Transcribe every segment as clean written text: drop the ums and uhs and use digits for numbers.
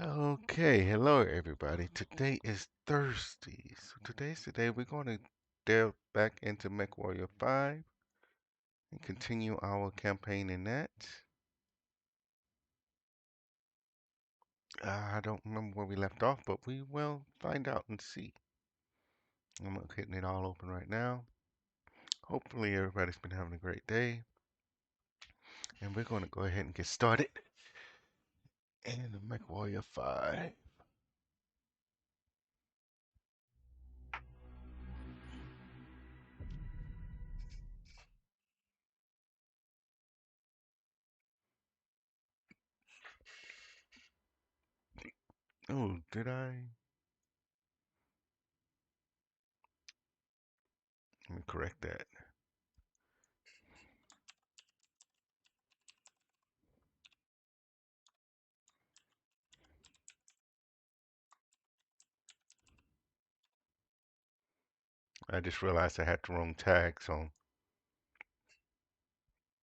Okay, hello everybody. Today is Thursday. So today's the day we're going to delve back into MechWarrior 5 and continue our campaign in that. I don't remember where we left off, but we will find out and see. I'm hitting it all open right now. Hopefully everybody's been having a great day. And we're going to go ahead and get started in the MechWarrior 5. Oh, did I? Let me correct that. I just realized I had the wrong tags on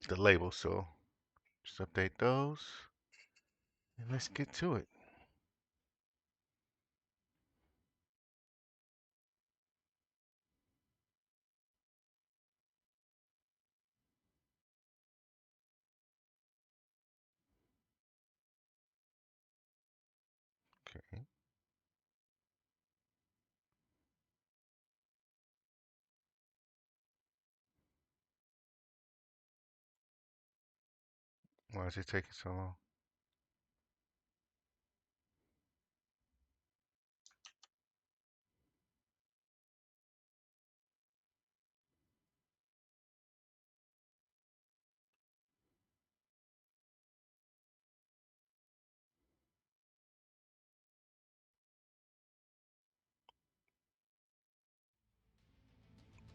the label, so just update those and let's get to it. Okay. Why is it taking so long?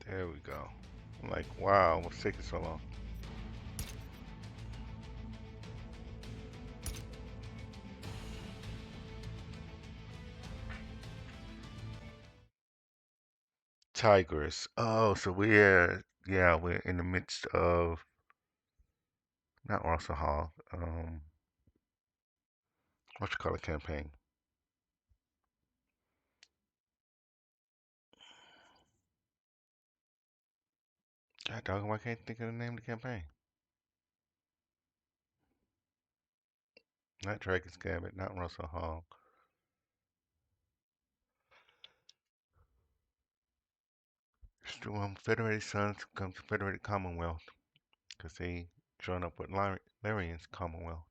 There we go. I'm like, wow, what's taking so long? Tigers. Oh, so we're in the midst of not Russell Hall. What you call a campaign? God dog, why can't I think of the name of the campaign? Not Dragon's Gambit, not Russell Hall. It's the Federated Sons come to Federated Commonwealth because they join up with Larian's Commonwealth.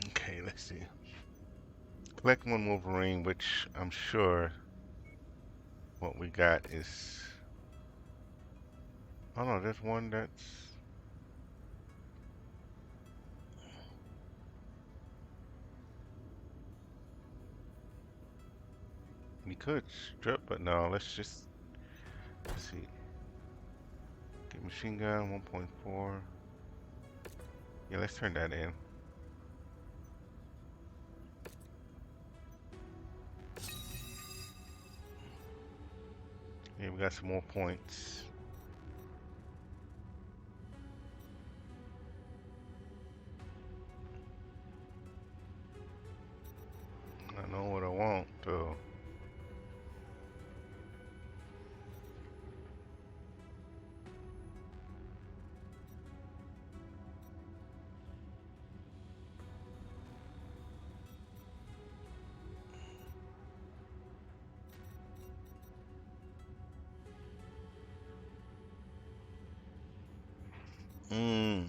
Okay, let's see. Collect one Wolverine, which I'm sure what we got is. Oh no, there's one that's. We could strip, but no, let's see. Get machine gun 1.4. Yeah, let's turn that in. Yeah, we got some more points. I know what I want, though. Mmm.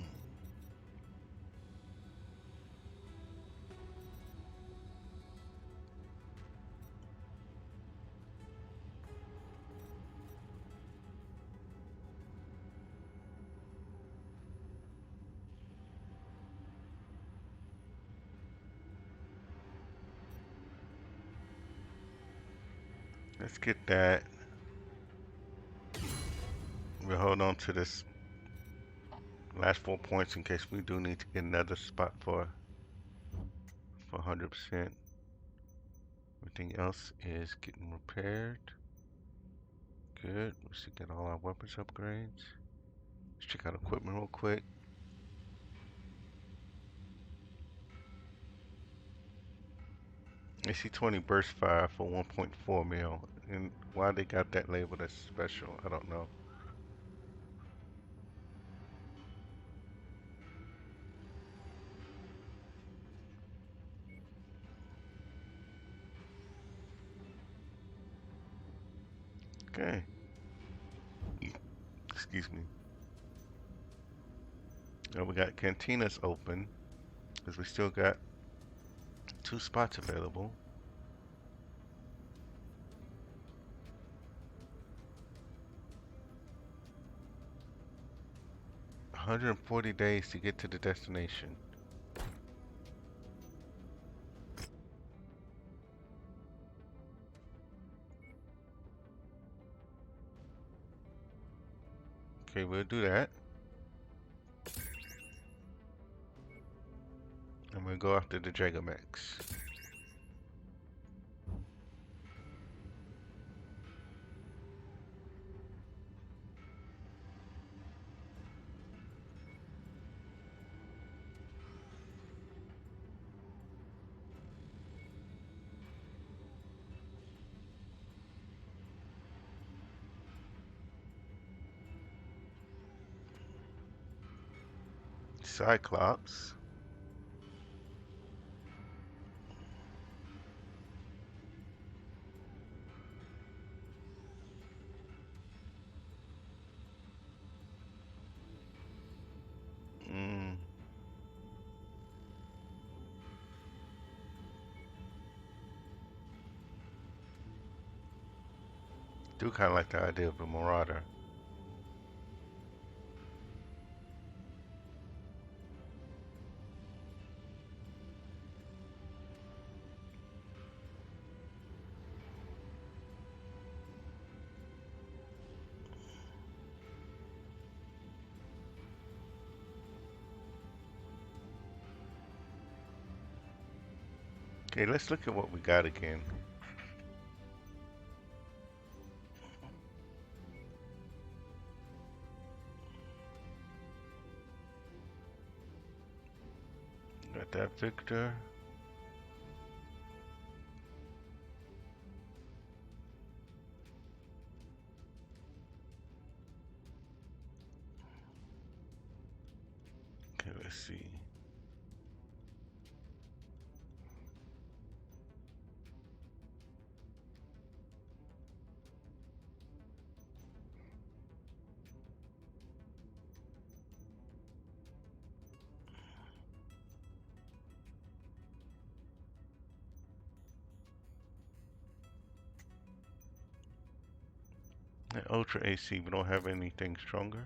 Let's get that. We'll hold on to this last 4 points in case we do need to get another spot for 100%. Everything else is getting repaired. Good. We should get all our weapons upgrades. Let's check out equipment real quick. AC-20 burst fire for 1.4 mil. And why they got that labeled as special, I don't know. Okay. Excuse me. Now we got cantinas open because we still got 2 spots available. 140 days to get to the destination. Okay, we'll do that. And we'll go after the Jagamechs. Cyclops. Mm. Do kind of like the idea of a Marauder. Okay, let's look at what we got again. Got that Victor. Okay, let's see. That Ultra AC, we don't have anything stronger.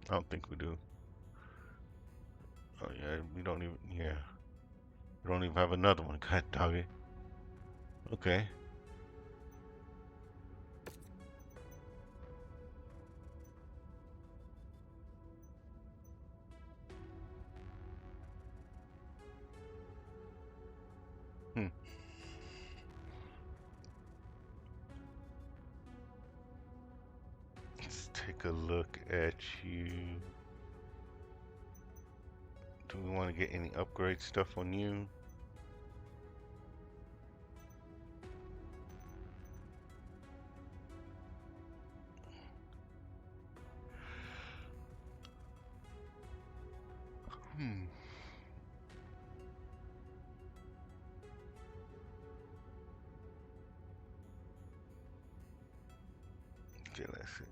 I don't think we do. Oh yeah, we don't even, yeah. We don't even have another one, god dog it. Okay. Hmm. Let's take a look at you. Do we want to get any upgrade stuff on you? Hmm. Okay, let's see.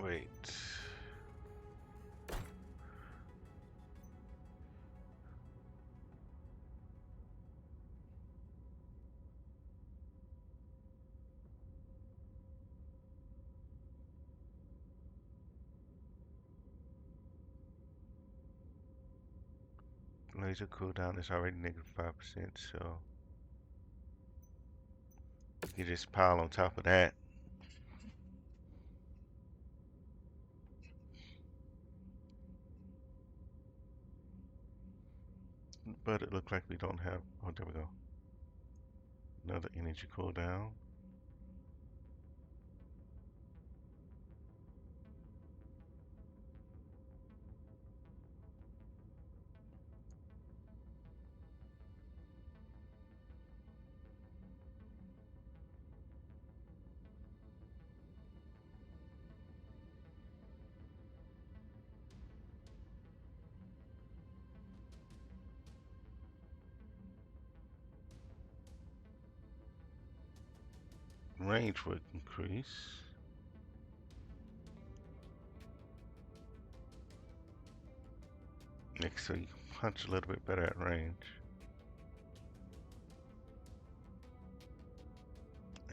Wait. Laser cooldown is already -5%, so you can just pile on top of that. But it looks like we don't have, oh, there we go. Another energy cooldown. Range would increase. Next, so you can punch a little bit better at range.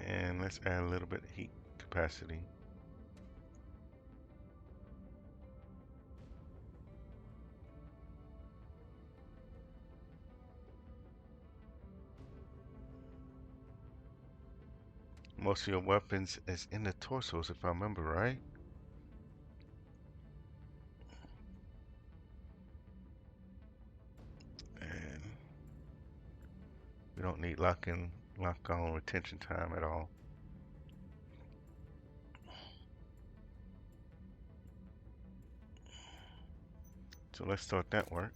And let's add a little bit of heat capacity. Most of your weapons is in the torsos, if I remember right. And we don't need lock on retention time at all. So let's start that work.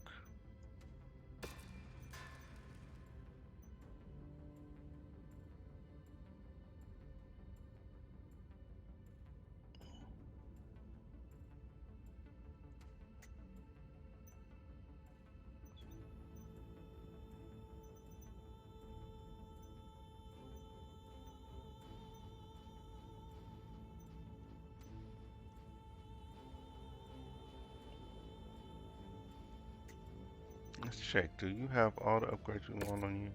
Let's check. Do you have all the upgrades we want on you?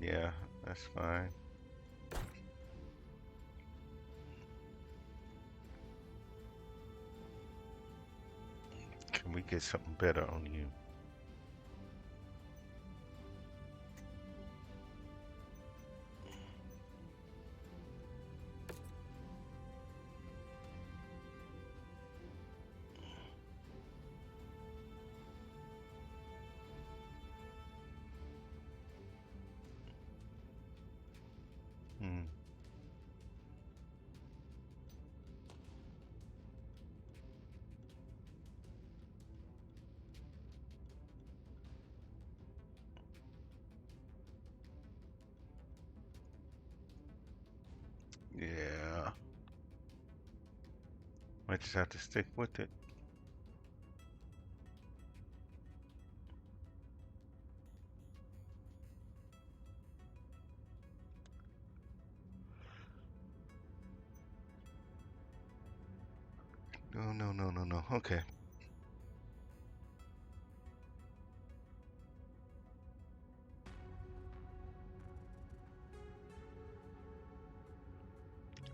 Yeah, that's fine. Can we get something better on you? Hmm. Yeah. Might just have to stick with it. No, no, no, no, no. Okay.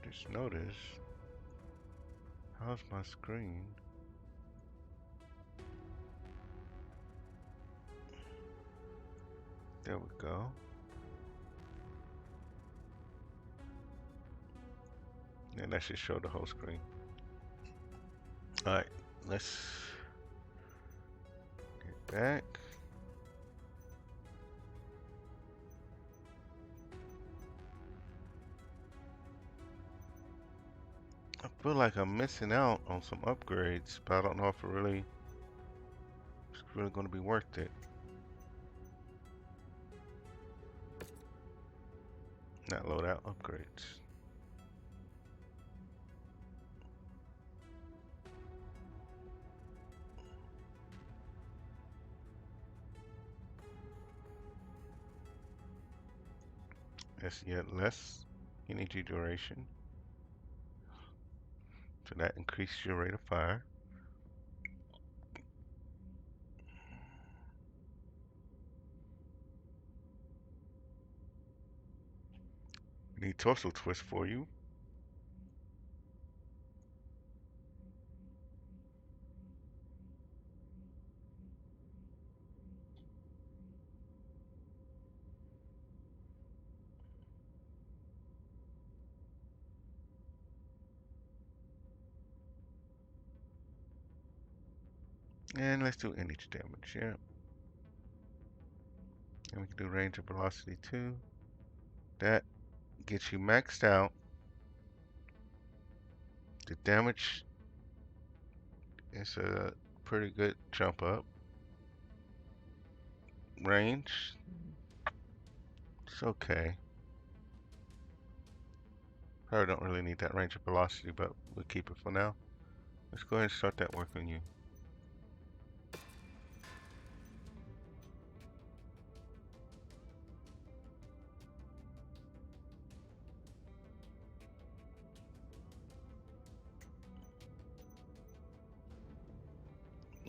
Just notice. How's my screen? There we go. And that should show the whole screen. Alright, let's get back. I feel like I'm missing out on some upgrades, but I don't know if it's really going to be worth it. Not loadout upgrades. That's yet less energy duration. So that increases your rate of fire. We need torso twist for you. And let's do energy damage, yeah. And we can do range and velocity too. That gets you maxed out. The damage is a pretty good jump up. Range, it's okay. Probably don't really need that range of velocity, but we'll keep it for now. Let's go ahead and start that work on you.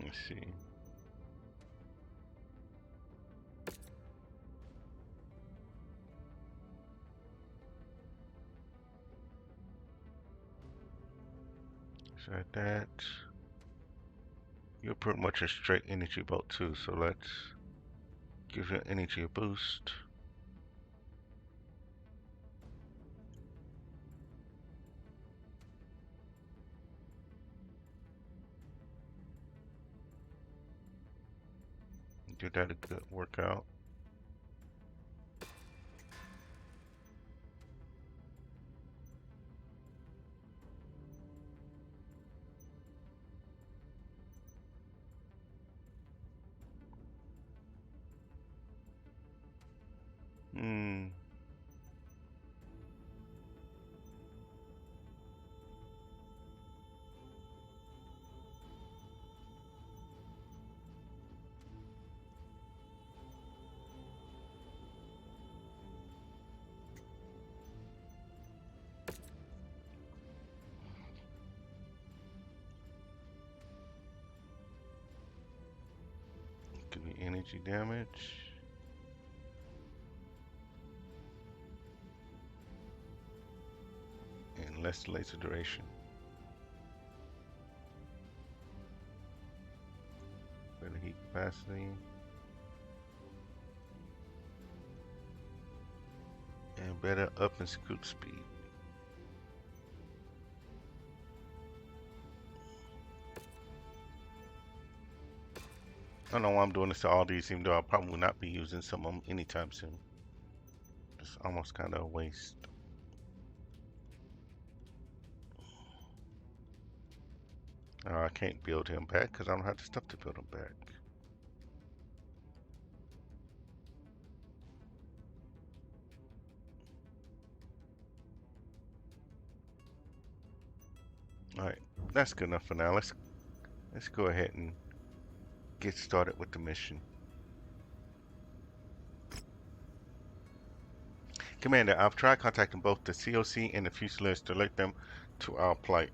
Let's see. So at that, you're pretty much a straight energy bolt too, so let's give your energy a boost. Give that a good workout. Hmm. Give me energy damage. And less laser duration. Better heat capacity. And better up and scoot speed. I don't know why I'm doing this to all these, even though I'll probably not be using some of them anytime soon. It's almost kind of a waste. I can't build him back because I don't have the stuff to build him back. Alright, that's good enough for now. Let's go ahead and get started with the mission. Commander, I've tried contacting both the COC and the Fusiliers to alert them to our plight.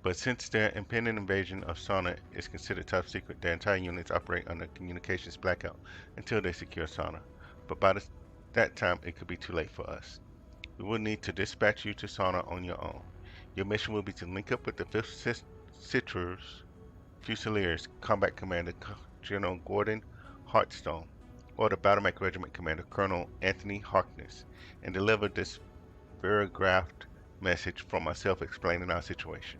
But since their impending invasion of Sauna is considered top secret, their entire units operate under communications blackout until they secure Sauna. But by that time, it could be too late for us. We will need to dispatch you to Sauna on your own. Your mission will be to link up with the 5th Citrus Fusiliers Combat Commander General Gordon Hartstone or the battle-mech Regiment Commander Colonel Anthony Harkness and deliver this verigraphed message from myself explaining our situation.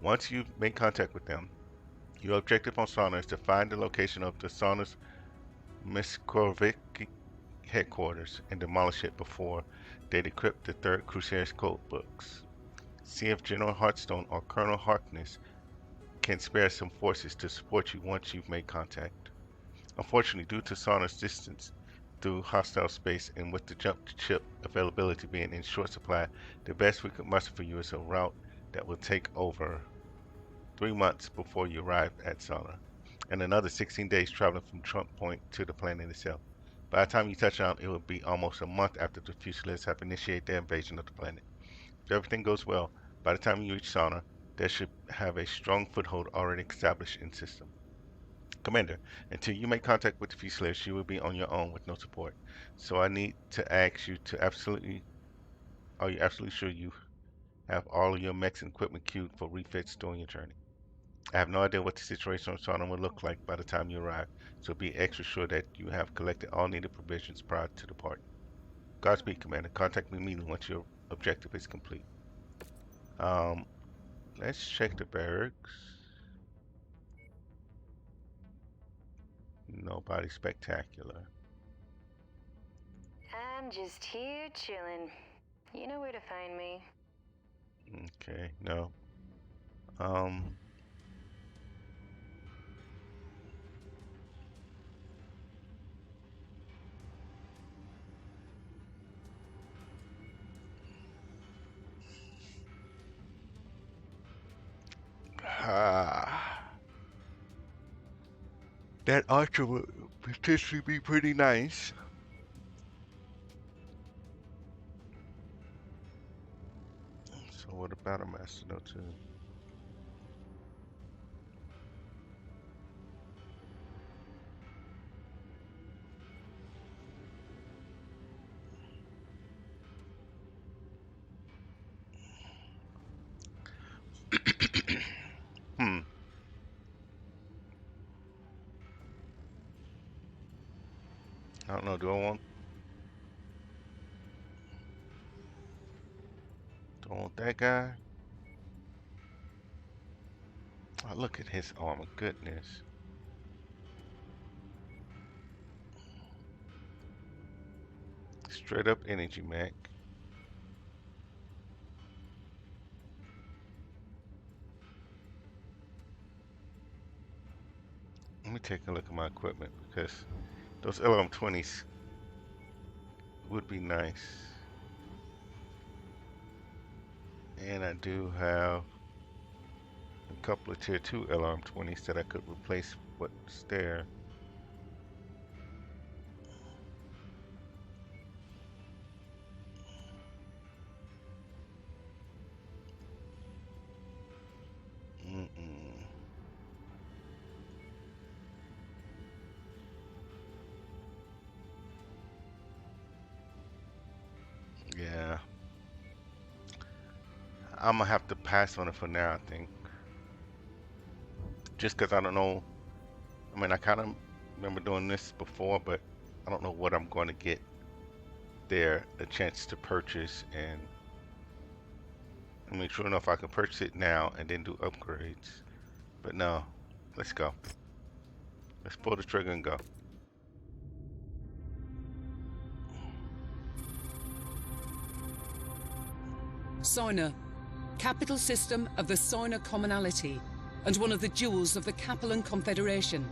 Once you've made contact with them, your objective on Sauna is to find the location of the Sauna's Miskorvik headquarters and demolish it before they decrypt the 3rd Crusader's code books. See if General Hartstone or Colonel Harkness can spare some forces to support you once you've made contact. Unfortunately, due to Sauna's distance through hostile space and with the jump ship availability being in short supply, the best we could muster for you is a route that will take over 3 months before you arrive at Sauna, and another 16 days traveling from Trump Point to the planet itself. By the time you touch down, it will be almost a month after the Fusiliers have initiated their invasion of the planet. If everything goes well, by the time you reach Sauna, they should have a strong foothold already established in system. Commander, until you make contact with the Fusiliers, you will be on your own with no support. So I need to ask you to are you absolutely sure you have all of your mechs and equipment queued for refits during your journey? I have no idea what the situation on Saturn will look like by the time you arrive, so be extra sure that you have collected all needed provisions prior to departing. Godspeed, Commander. Contact me immediately once your objective is complete. Um, Let's check the barracks. Nobody spectacular. I'm just here chilling. You know where to find me. Okay, no. Um, ah, that archer would potentially be pretty nice. So what about a master note too? Hmm. I don't know. Do I want that guy? Oh, look at his armor. Goodness. Straight up energy, Mac. Let me take a look at my equipment because those LM20s would be nice. And I do have a couple of tier 2 LM20s that I could replace what's there. Mm-mm. Yeah. I'm gonna have to pass on it for now, I think. Just because I don't know. I mean, I kind of remember doing this before, but I don't know what I'm going to get there a chance to purchase. And I mean, sure enough, I can purchase it now and then do upgrades. But no, let's go. Let's pull the trigger and go. Soina, capital system of the Soina Commonality and one of the jewels of the Capellan Confederation.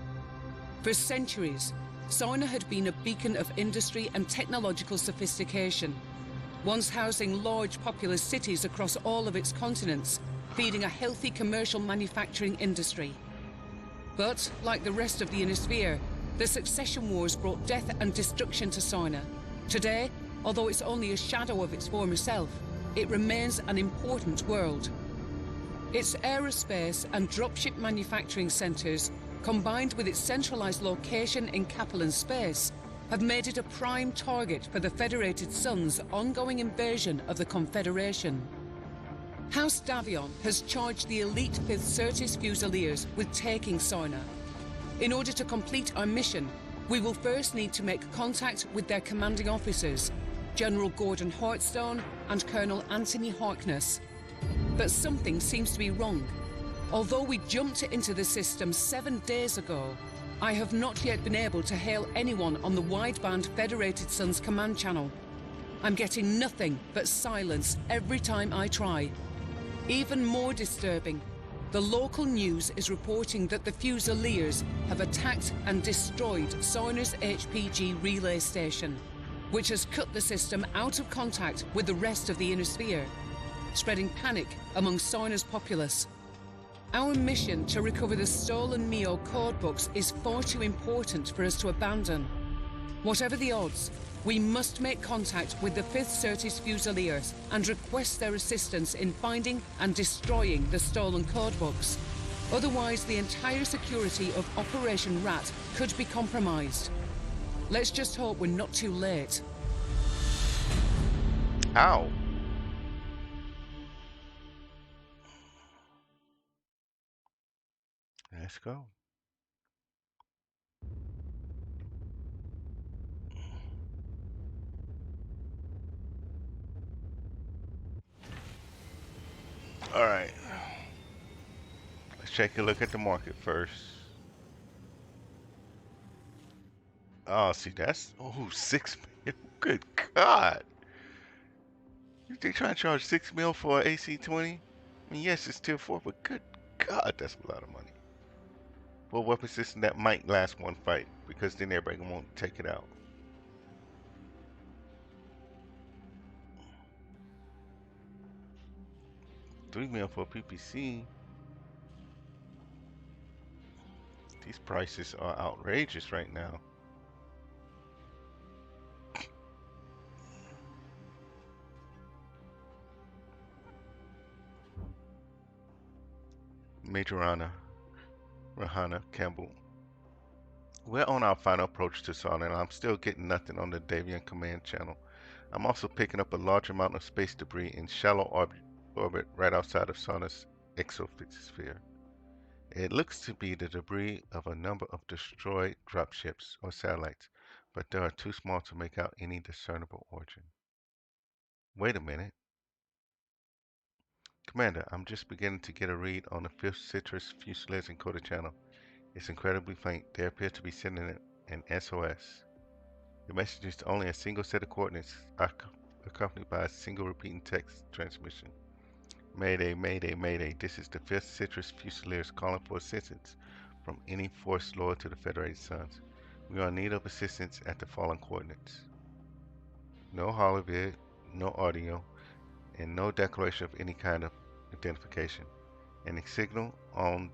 For centuries, Soina had been a beacon of industry and technological sophistication, once housing large populous cities across all of its continents, feeding a healthy commercial manufacturing industry. But, like the rest of the Innisphere, the succession wars brought death and destruction to Soina. Today, although it's only a shadow of its former self, it remains an important world. Its aerospace and dropship manufacturing centres, combined with its centralised location in Capellan space, have made it a prime target for the Federated Sun's ongoing invasion of the Confederation. House Davion has charged the elite 5th Certis Fusiliers with taking Soina. In order to complete our mission, we will first need to make contact with their commanding officers, General Gordon Hartstone and Colonel Anthony Harkness. But something seems to be wrong. Although we jumped into the system 7 days ago, I have not yet been able to hail anyone on the wideband Federated Suns command channel. I'm getting nothing but silence every time I try. Even more disturbing, the local news is reporting that the Fusiliers have attacked and destroyed Soina's HPG relay station, which has cut the system out of contact with the rest of the Innisphere, spreading panic among Soina's populace. Our mission to recover the stolen Mio codebooks is far too important for us to abandon. Whatever the odds, we must make contact with the 5th Certis Fusiliers and request their assistance in finding and destroying the stolen codebooks. Otherwise, the entire security of Operation Rat could be compromised. Let's just hope we're not too late. Ow. Let's go. All right. take a look at the market first. Oh, see, that's, oh, 6 mil. Good God. They trying to charge 6 mil for an AC-20? I mean, yes, it's tier 4, but good God, that's a lot of money. For a weapon system that might last one fight, because then everybody won't take it out. $3 mil for a PPC. These prices are outrageous right now. Major Rahana Campbell. We're on our final approach to Sauna, and I'm still getting nothing on the Davian command channel. I'm also picking up a large amount of space debris in shallow orbit right outside of Sauna's exosphere. It looks to be the debris of a number of destroyed dropships or satellites, but they are too small to make out any discernible origin. Wait a minute. Commander, I'm just beginning to get a read on the 5th Citrus Fusiliers encoder channel. It's incredibly faint. They appear to be sending an SOS. The message is only a single set of coordinates accompanied by a single repeating text transmission. Mayday, mayday, mayday. This is the 5th Citrus Fusiliers calling for assistance from any force loyal to the Federated Suns. We are in need of assistance at the following coordinates. No holovid, no audio, and no declaration of any kind of identification. And the signal on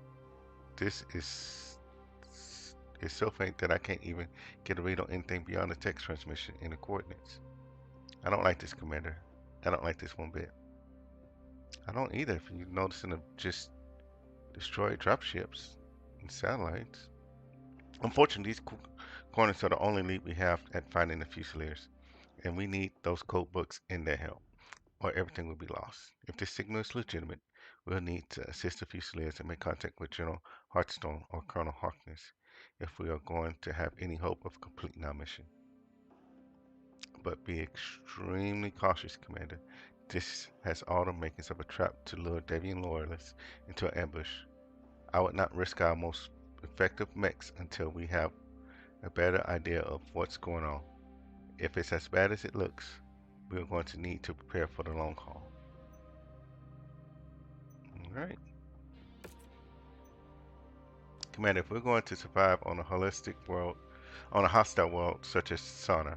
this is so faint that I can't even get a read on anything beyond the text transmission in the coordinates. I don't like this, Commander. I don't like this one bit. I don't either. If you're noticing of just destroyed dropships and satellites. Unfortunately, these coordinates are the only lead we have at finding the Fusiliers, and we need those code books in their help, or everything will be lost. If this signal is legitimate, we'll need to assist the Fusiliers and make contact with General Heartstone or Colonel Harkness if we are going to have any hope of completing our mission. But be extremely cautious, Commander. This has all the makings of a trap to lure Devian loyalists into an ambush. I would not risk our most effective mechs until we have a better idea of what's going on. If it's as bad as it looks, we are going to need to prepare for the long haul. Alright. Commander, if we're going to survive on a hostile world such as Sauna,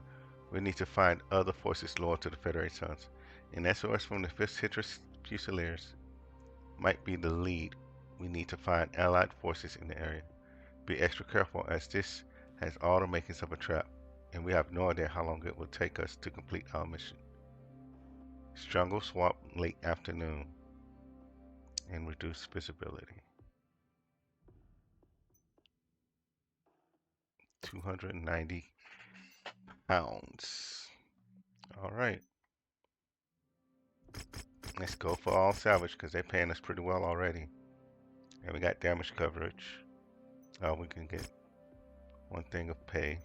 we need to find other forces loyal to the Federated Suns. An SOS from the 5th Citrus Fusiliers might be the lead. We need to find allied forces in the area. Be extra careful, as this has all the makings of a trap, and we have no idea how long it will take us to complete our mission. Strangle Swamp late afternoon and reduce visibility. 290 pounds. Alright. Let's go for all salvage because they're paying us pretty well already. And we got damage coverage. Oh, we can get one thing of pay.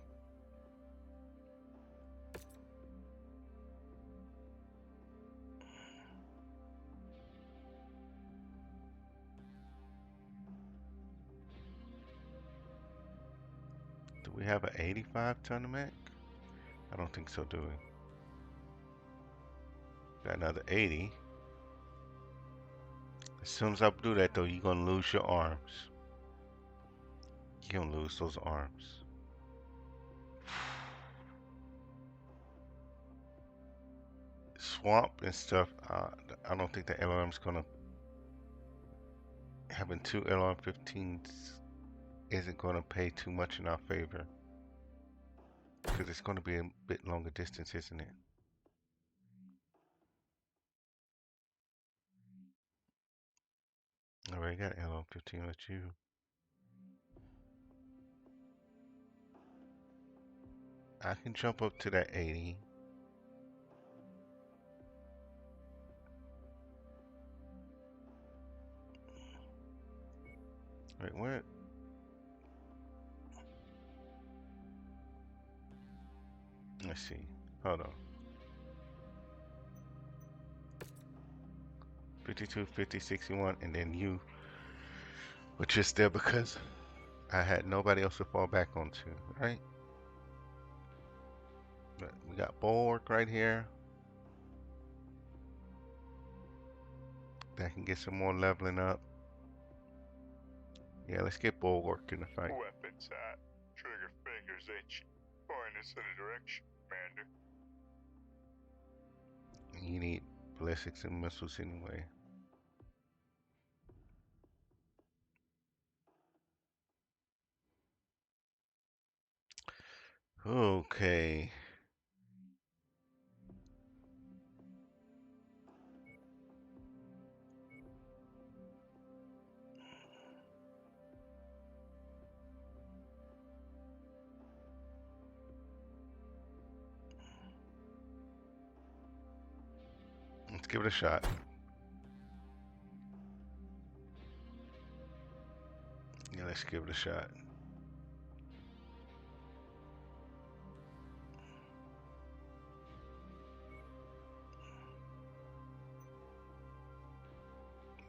Do we have an 85 ton mech? I don't think so, do we? Got another 80. As soon as I do that though, you're gonna lose your arms. You're gonna lose those arms. Swamp and stuff, I don't think the LRM's gonna, having two LRM-15s isn't gonna pay too much in our favor. Because it's gonna be a bit longer distance, isn't it? Alright, got LRM-15, let you. I can jump up to that 80. Wait, what? Let's see. Hold on. 52, 50, 61, and then you Which is still because I had nobody else to fall back onto, right? But we got bulwark right here. That can get some more leveling up. Yeah, let's get bulwark in the fight. Weapons hot. Trigger fingers itchy. Point us in a direction, Commander. You need ballistics and missiles anyway. Okay. Let's give it a shot. Yeah, let's give it a shot.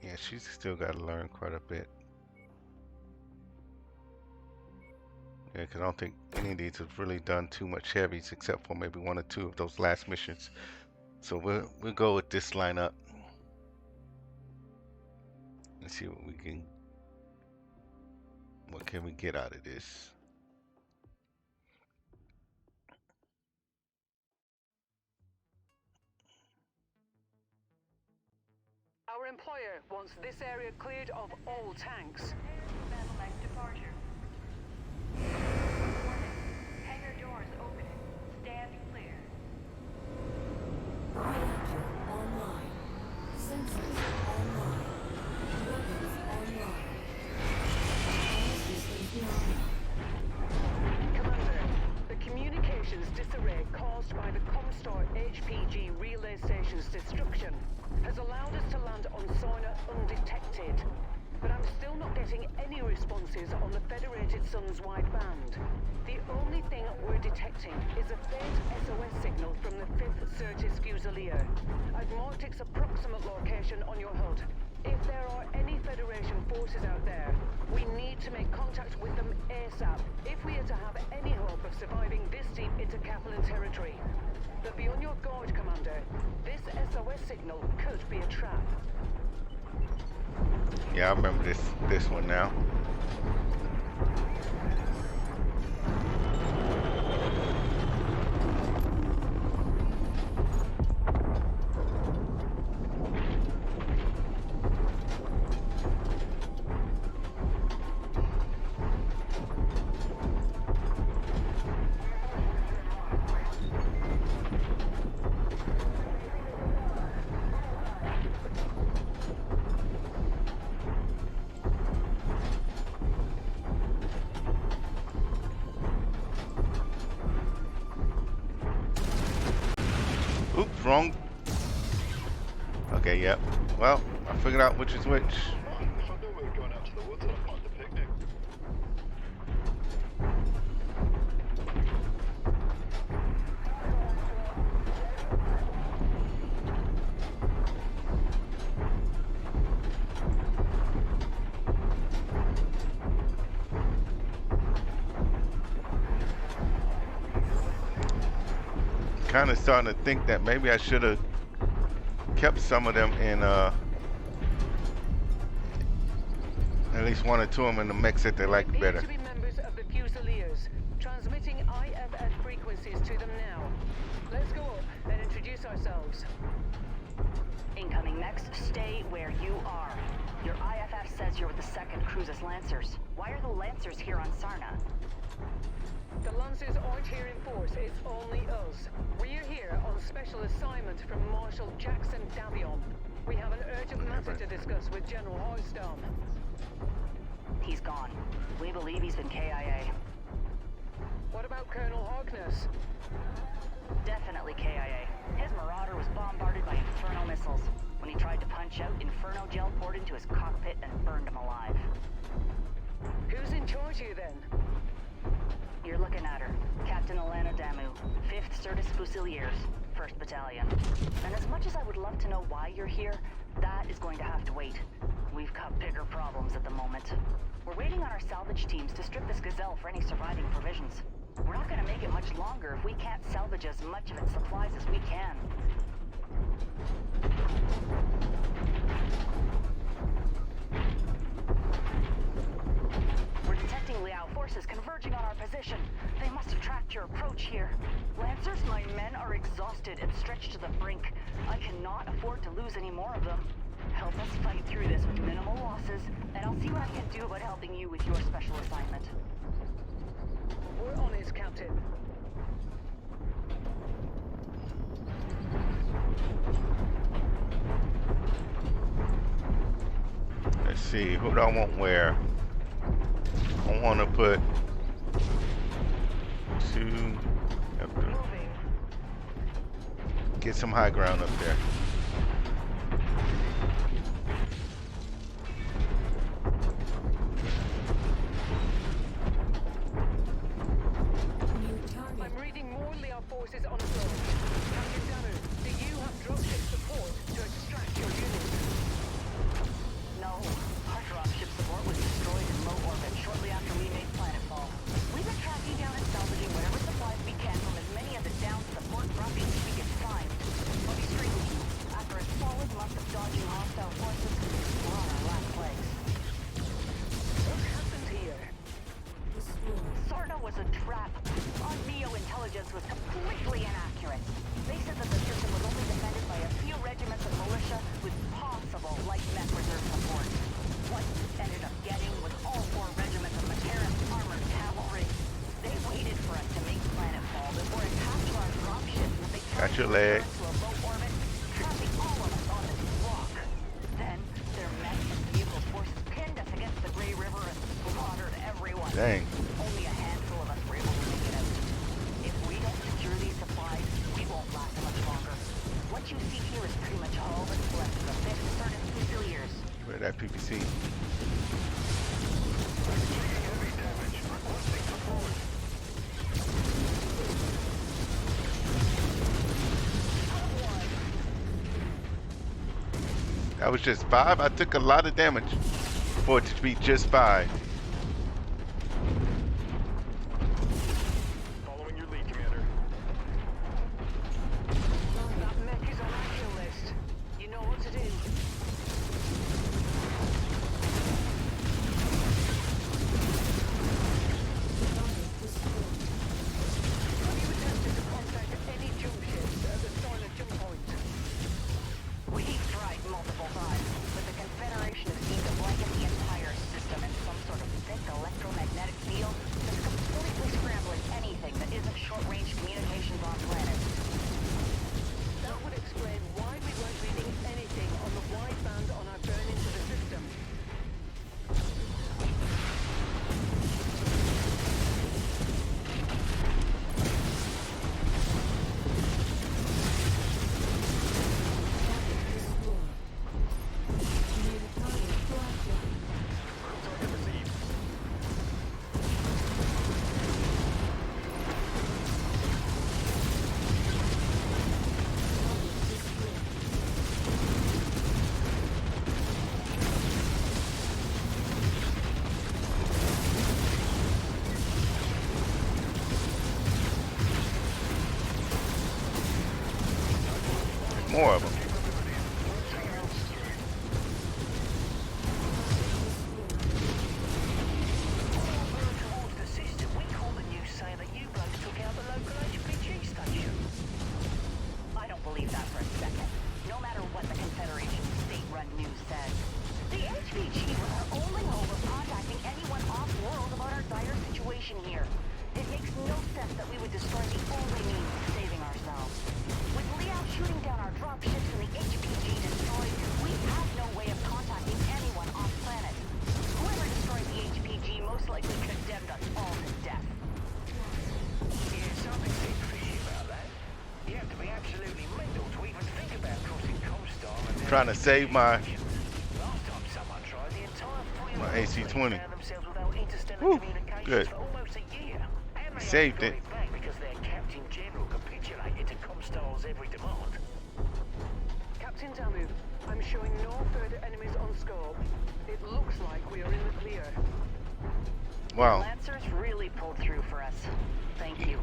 Yeah, she's still got to learn quite a bit. Yeah, because I don't think any of these have really done too much heavies except for maybe one or two of those last missions. So we'll go with this lineup. Let's see what can we get out of this. Our employer wants this area cleared of all tanks. Battle-mech departure. Warning. Hangar doors opening. Stand clear. Reactor online. Sensors online. Weapons online. All systems nominal. Commander, the communications disarray caused by the Comstar HPG relay station's destruction has allowed us to land on Soina undetected. But I'm still not getting any responses on the Federated Sun's wideband. The only thing we're detecting is a faint SOS signal from the 5th Certis Fusilier. I've marked its approximate location on your HUD. If there are any Federation forces out there, we need to make contact with them ASAP if we are to have any hope of surviving this deep into Kaplan territory. But be on your guard, Commander. This SOS signal could be a trap. Yeah, I remember this one now. Oops, wrong. Okay, yep. Well, I figured out which is which. I thought we were going out to the woods on a pond to picnic. Kind of starting to think that maybe I should have kept some of them in at least one or two of them in the mix that they like Appear better. to be members of the Fusiliers, transmitting IFF frequencies to them now. Let's go up and introduce ourselves. Incoming mechs, stay where you are. Your IFF says you're with the 2nd Cruises Lancers. Why are the Lancers here on Sarna? The Lancers aren't here in force, it's only us. We're here on special assignment from Marshal Jackson Davion. We have an urgent matter to discuss with General Hoystam. He's gone. We believe he's been KIA. What about Colonel Harkness? Definitely KIA. His Marauder was bombarded by Inferno missiles. When he tried to punch out, Inferno gel poured into his cockpit and burned him alive. Who's in charge here then? You're looking at her. Captain Alana Damu, 5th Certis Fusiliers, 1st Battalion. And as much as I would love to know why you're here, that is going to have to wait. we've got bigger problems at the moment. We're waiting on our salvage teams to strip this Gazelle for any surviving provisions. We're not gonna make it much longer if we can't salvage as much of its supplies as we can. We're detecting Liao forces converging on our position. They must have tracked your approach here. Lancers, my men are exhausted and stretched to the brink. I cannot afford to lose any more of them. Help us fight through this with minimal losses, and I'll see what I can do about helping you with your special assignment. We're on it, Captain. Let's see, who do I want where? I want to put two. Have to get some high ground up there. New target. I'm reading more Liao forces on approach. Captain Damu, do you have dropship support to extract your units? No, our dropship support was destroyed in low orbit shortly after we made planetfall. We've been tracking down and salvaging whatever supplies we can from as many of the downed support dropships we can find. I'll be straight with you. After a solid month of dodging hostile forces, we're on our last legs. What happened here? Destroyed. Sarna was a trap. Our neo-intelligence was completely inaccurate. They said that the system was only defended by a few regiments of militia with possible light mech reserve support. What we ended up getting was all 4 regiments of Materran armored cavalry. They waited for us to make planetfall before it captured our dropships as they Got your carried leg. us to a low orbit, trapping all of us on this rock. Then their mech and vehicle forces pinned us against the Grey River and slaughtered everyone. Dang. Only a handful of us were able to make it out. If we don't secure these supplies, we won't last much longer. What you see here is pretty much all that's left of the 5th Certus Fusiliers. Where that PPC? That was just 5. I took a lot of damage for it to be just 5. Following your lead, Commander. That mech is on our kill list. You know what to do. Target destroyed. Have you attempted to contact any jump ships at the Sarna jump point? We've tried multiple times, but the Confederation has seemed to blanket the entire system in some sort of thick electromagnetic field that's completely scrambling anything that isn't short-range communications on planet. That would explain why we weren't reading anything on the wideband on our burn into the system. New target blackout. Target received. More of them. Towards the system, we call the news saying that you blokes took out the local HPG station. I don't believe that for a second. No matter what the Confederation's state-run news says. The HPG was our only hope of contacting anyone off-world about our dire situation here. It makes no sense that we would destroy the only means of saving ourselves. With Liao shooting down our dropships and the HPG destroyed, we have no way of contacting anyone off-planet. Whoever destroyed the HPG most likely condemned us all to death. Yeah, something seems fishy about that. You have to be absolutely mental to even think about crossing Comstar and Trying to save my last time someone tried, the entire fleet My of AC-20. found themselves without interstellar Woo, communications good. for almost a year. And they Saved only got it. back because their Captain General capitulated to Comstar's every demand. Captain Damu, I'm showing no further enemies on scope. It looks like we are in the clear. Wow. Lancers really pulled through for us. Thank you.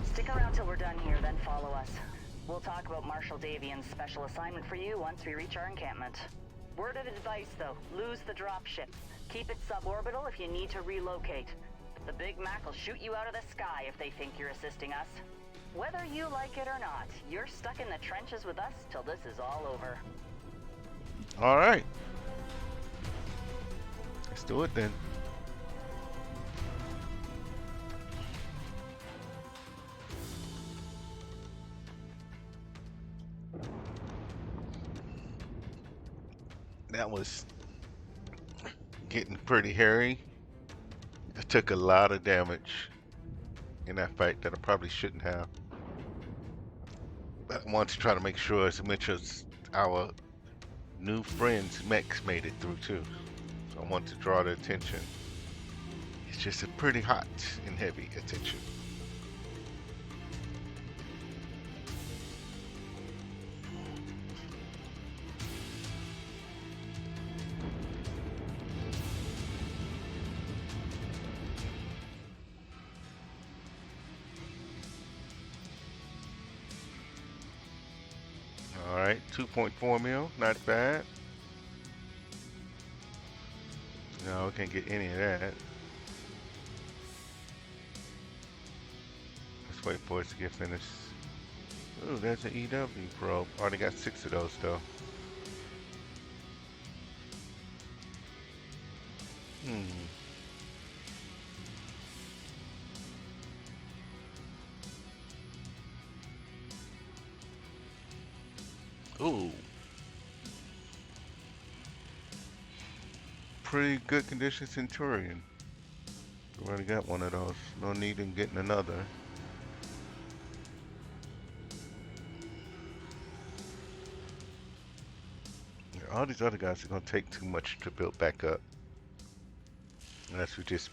Stick around till we're done here, then follow us. We'll talk about Marshal Davian's special assignment for you once we reach our encampment. Word of advice, though, lose the dropship. Keep it suborbital if you need to relocate. The Big Mac will shoot you out of the sky if they think you're assisting us. Whether you like it or not, you're stuck in the trenches with us till this is all over. All right. Let's do it then. That was getting pretty hairy. I took a lot of damage in that fight that I probably shouldn't have. But I want to try to make sure as much as our new friends mechs made it through too. So I want to draw their attention. It's just a pretty hot and heavy attention. Alright, 2.4 mil, not bad. No, we can't get any of that. Let's wait for it to get finished. Ooh, there's an EW probe. Already got 6 of those though. Ooh. Pretty good condition Centurion. We already got one of those. No need in getting another. Yeah, all these other guys are going to take too much to build back up. Unless we just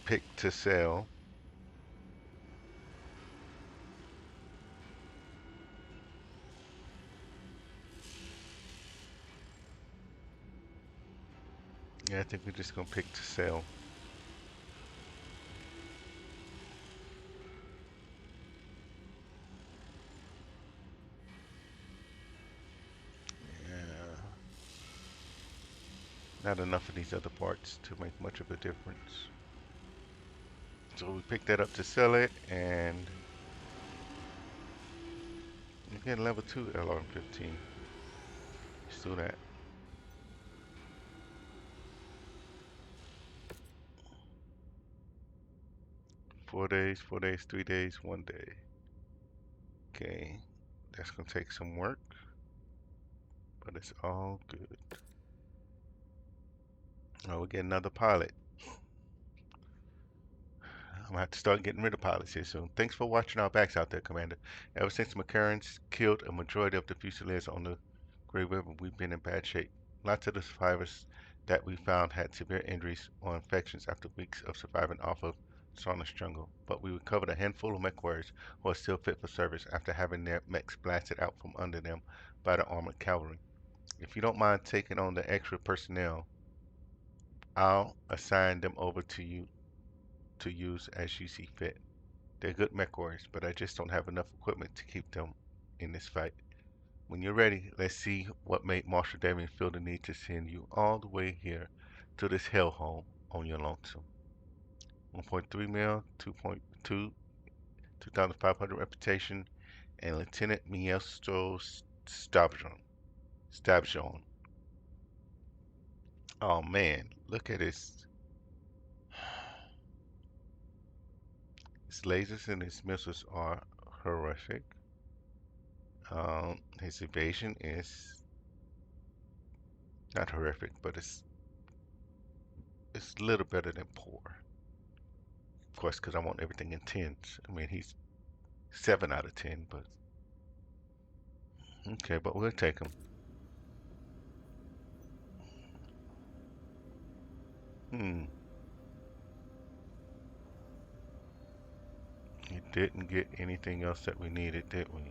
pick to sell. Yeah, I think we're just going to pick to sell. Yeah. Not enough of these other parts to make much of a difference. So we pick that up to sell it, and you get level 2 LRM-15. Let's do that. Four days, 3 days, 1 day. Okay, that's gonna take some work, but it's all good. Oh, we get another pilot. I'm gonna have to start getting rid of pilots here soon. Thanks for watching our backs out there, Commander. Ever since the McCarrans killed a majority of the Fusiliers on the Grey River, we've been in bad shape. Lots of the survivors that we found had severe injuries or infections after weeks of surviving off of Sauna's jungle, but we recovered a handful of MechWarriors who are still fit for service after having their mechs blasted out from under them by the armored cavalry. If you don't mind taking on the extra personnel, I'll assign them over to you to use as you see fit. They're good mech warriors, but I just don't have enough equipment to keep them in this fight. When you're ready, let's see what made Marshal Davian feel the need to send you all the way here to this hellhole on your lonesome. 1.3 mil, 2.2, 2,500 reputation, and Lieutenant Miestro Stabjon. Oh man, look at this. His lasers and his missiles are horrific. His evasion is not horrific, but it's a little better than poor. Of course, because I want everything in tens. I mean, he's 7 out of 10, but okay, but we'll take him. We didn't get anything else that we needed, did we?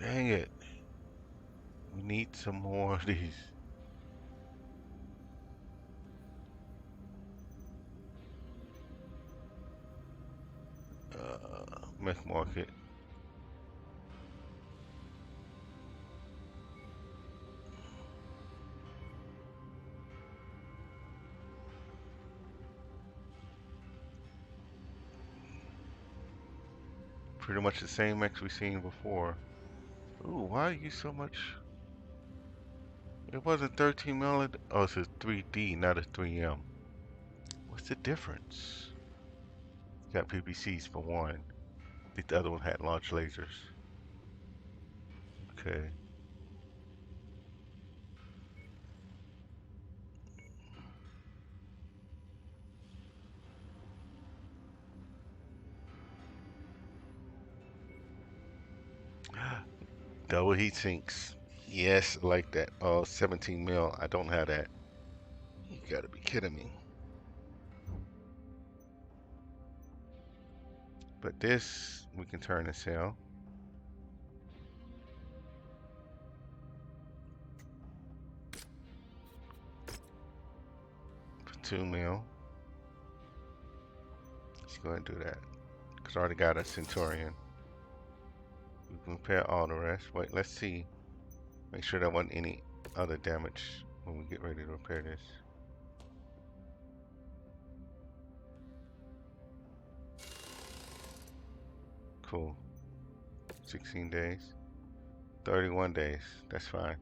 Dang it. We need some more of these. Mech market. Pretty much the same mechs we've seen before. Ooh, why are you so much? It wasn't 13 mil. Oh, it's a 3D, not a 3M. What's the difference? Got PPCs for one. I think the other one had launch lasers. Okay. Double heat sinks. Yes, I like that. Oh, 17 mil. I don't have that. You gotta be kidding me. But this we can turn and sell for 2 mil. Let's go ahead and do that. Because I already got a Centurion. We can repair all the rest. Wait, let's see. Make sure there wasn't any other damage when we get ready to repair this. Cool. 16 days. 31 days. That's fine.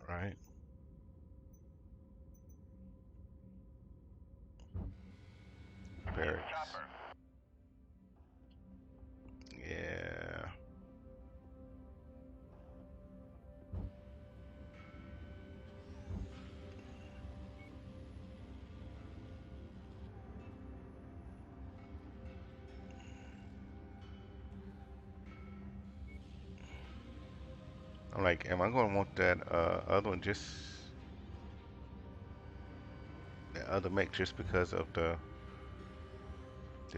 Alright. Barracks. Yeah. I'm like, am I gonna want that other one just the other mech just because of the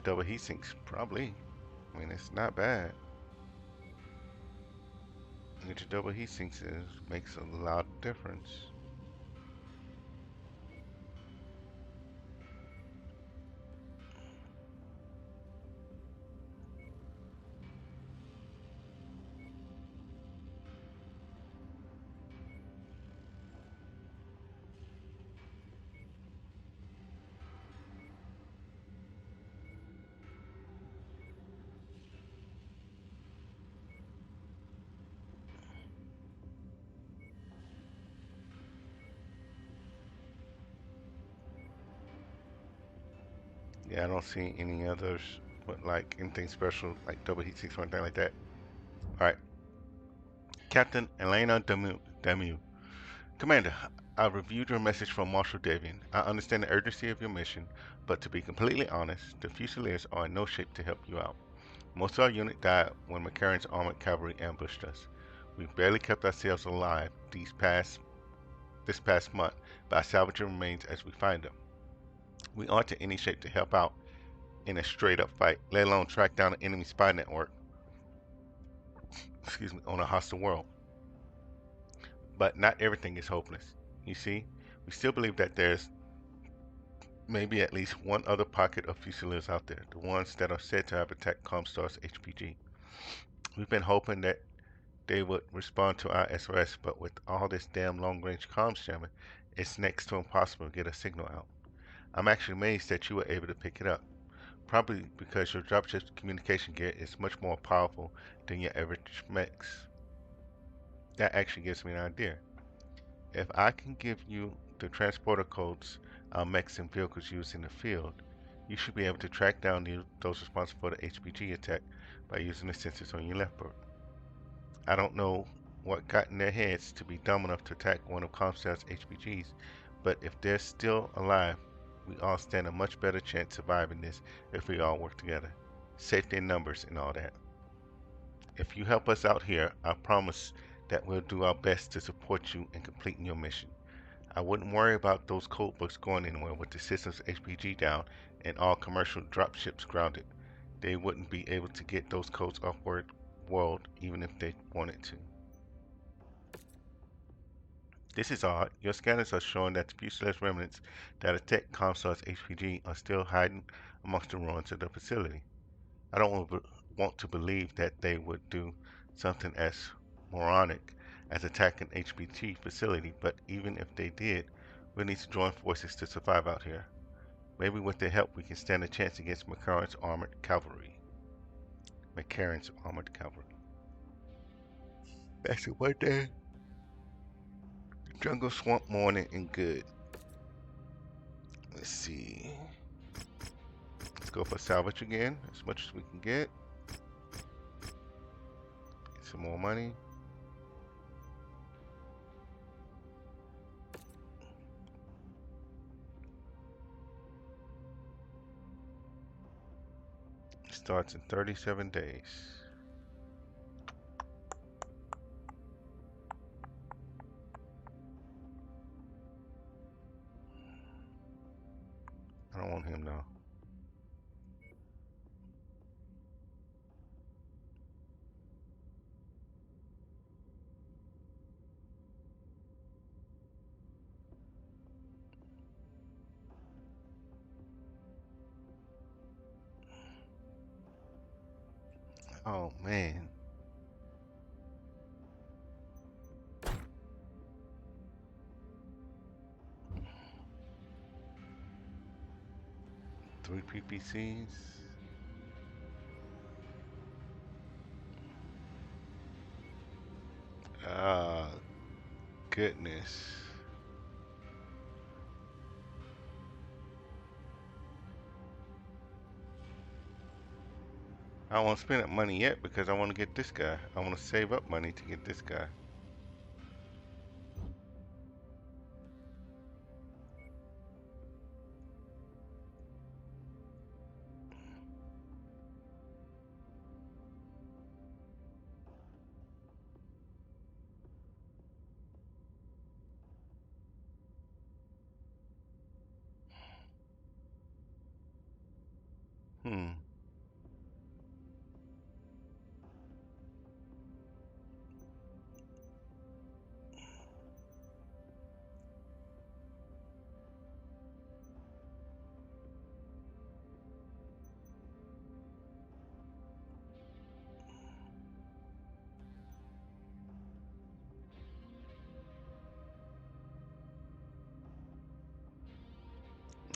double heat sinks? Probably. I mean, it's not bad. And the double heat sinks makes a lot of difference. Yeah, I don't see any others, but like anything special, like double heat sinks or anything like that. All right, Captain Elena Demu. Commander, I reviewed your message from Marshal Davian. I understand the urgency of your mission, but to be completely honest, the Fusiliers are in no shape to help you out. Most of our unit died when McCarran's armored cavalry ambushed us. We've barely kept ourselves alive this past month by salvaging remains as we find them. We aren't in any shape to help out in a straight up fight, let alone track down an enemy spy network, excuse me, on a hostile world. But not everything is hopeless. You see, we still believe that there's maybe at least one other pocket of Fusiliers out there, the ones that are said to have attacked Comstar's HPG. We've been hoping that they would respond to our SOS, but with all this damn long-range comms jamming, it's next to impossible to get a signal out. I'm actually amazed that you were able to pick it up. Probably because your dropship's communication gear is much more powerful than your average mech's. That actually gives me an idea. If I can give you the transporter codes our mechs and vehicles use in the field, you should be able to track down those responsible for the HPG attack by using the sensors on your left bird. I don't know what got in their heads to be dumb enough to attack one of Comstar's HPGs, but if they're still alive, we all stand a much better chance surviving this if we all work together. Safety in numbers and all that. If you help us out here, I promise that we'll do our best to support you in completing your mission. I wouldn't worry about those code books going anywhere with the system's HPG down and all commercial dropships grounded. they wouldn't be able to get those codes off world even if they wanted to. This is odd. Your scanners are showing that the fuselage remnants that attacked Comstar's HPG are still hiding amongst the ruins of the facility. I don't want to believe that they would do something as moronic as attack an HPG facility, but even if they did, we need to join forces to survive out here. Maybe with their help we can stand a chance against McCarran's armored cavalry. McCarran's armored cavalry. That's it right there. Jungle swamp morning and good. Let's see. Let's go for salvage again, as much as we can get. Get some more money. Starts in 37 days. I don't want him now. Oh man. Three PPCs. Ah, goodness. I don't want to spend that money yet because I want to get this guy. I want to save up money to get this guy. Hmm.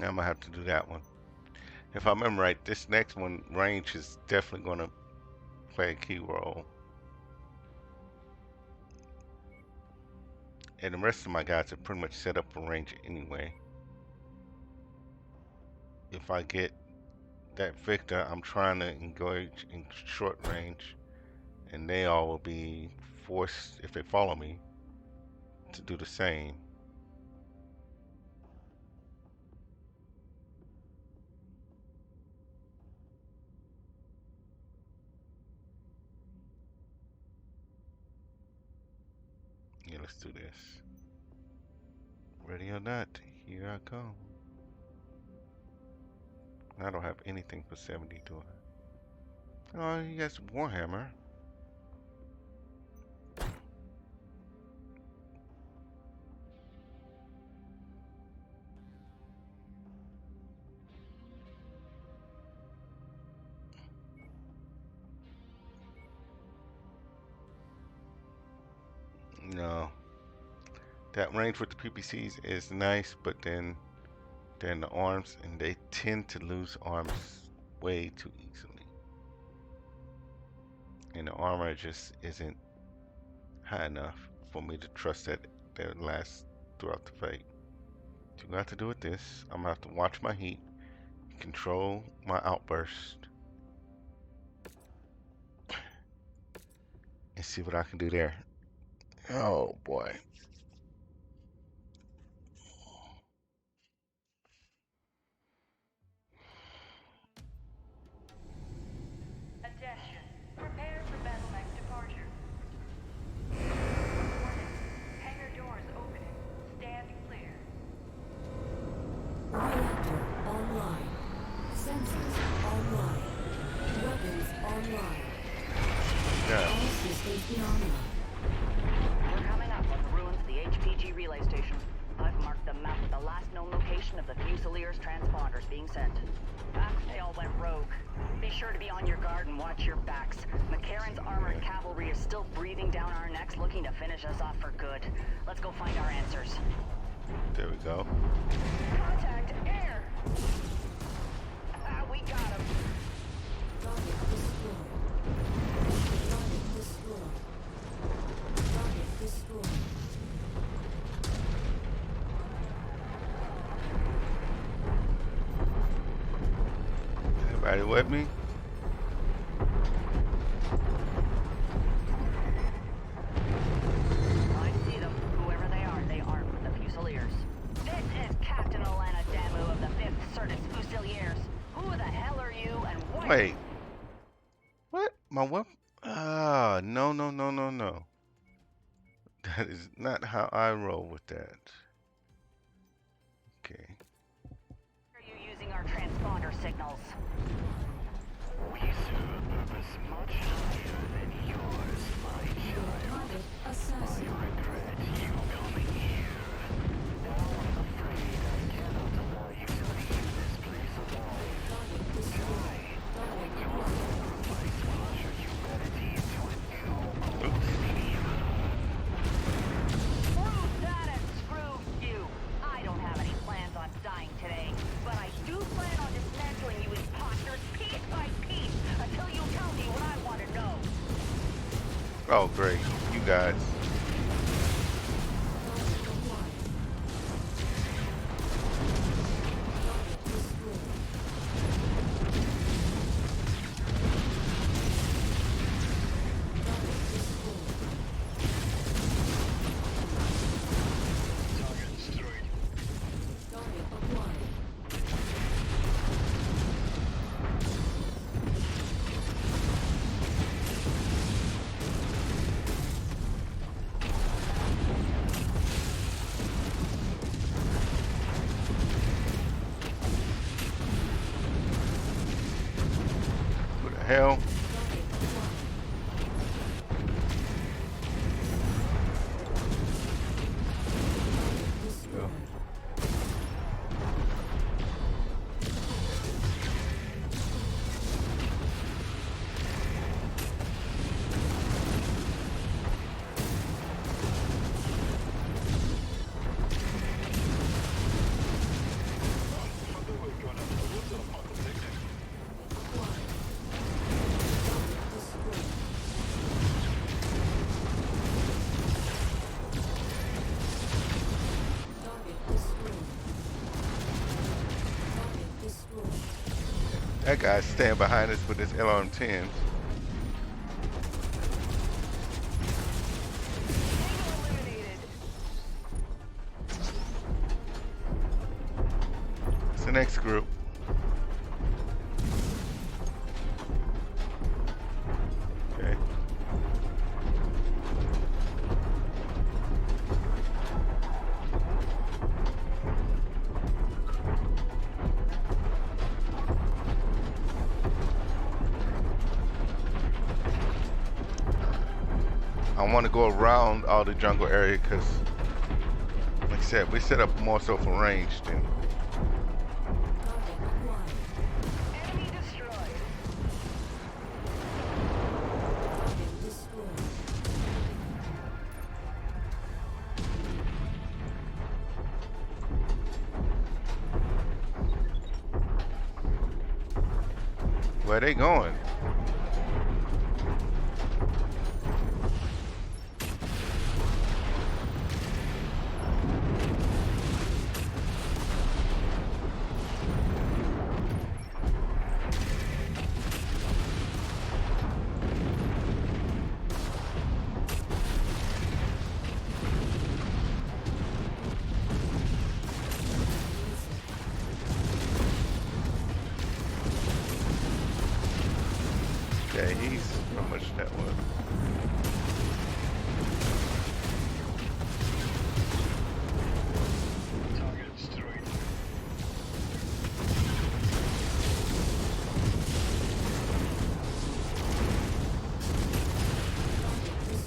I'm gonna have to do that one. If I remember right, this next one, range, is definitely gonna play a key role. And the rest of my guys are pretty much set up for range anyway. If I get that Victor, I'm trying to engage in short range, and they all will be forced, if they follow me, to do the same. Yeah, let's do this. Ready or not, here I come. I don't have anything for 70, do I? Oh, you got some Warhammer. No. That range with the PPCs is nice, but then the arms, and they tend to lose arms way too easily. And the armor just isn't high enough for me to trust that they'll last throughout the fight. So you got to do with this. I'm gonna have to watch my heat, control my outburst, and see what I can do there. Oh boy. Attention. Prepare for battle-mech departure. Warning. Hangar doors opening. Stand clear. Reactor online. Sensors online. beyond that. We're coming up on the ruins of the HPG relay station. I've marked the map with the last known location of the Fusiliers transponders being sent. They all went rogue. Be sure to be on your guard and watch your backs. McCarran's armored cavalry is still breathing down our necks, looking to finish us off for good. Let's go find our answers. There we go. Contact air! We got him. Target destroyed. Target destroyed. Target destroyed. Everybody with me? I see them. Whoever they are the Fusiliers. This is Captain Alana Damu of the 5th Certus Fusiliers. Who the hell are you and what? Wait. What? My weapon? Ah, no, no, no, no, no. That is not how I roll with that. Okay. Are you using our transponder signals? We serve a purpose much higher than yours, my child. Target I assassin. regret you coming here. Now I'm afraid I cannot allow you to leave this place alive. Target destroyed. Target Your acquired. sacrifice will usher humanity into a new Oops. millennium. Screw that and screw you. I don't have any plans on dying today, but I do plan on dismantling you imposters piece by piece until you tell me what I want to know. Oh, great. You guys. Target acquired. Target destroyed. Target destroyed. Target destroyed. Target acquired. Who the hell? Target acquired. Target destroyed. I thought we were going out to the woods on a pocket picnic. Acquired. Target destroyed. Target destroyed. Target destroyed. That guy's staying behind us with his LRM-10. Eliminated. It's the next group. Okay. I want to go around all the jungle area because, like I said, we set up more so for range than. Target acquired. Enemy destroyed. Target destroyed. Where they going? Yeah, he's how much that was. Target destroyed. Target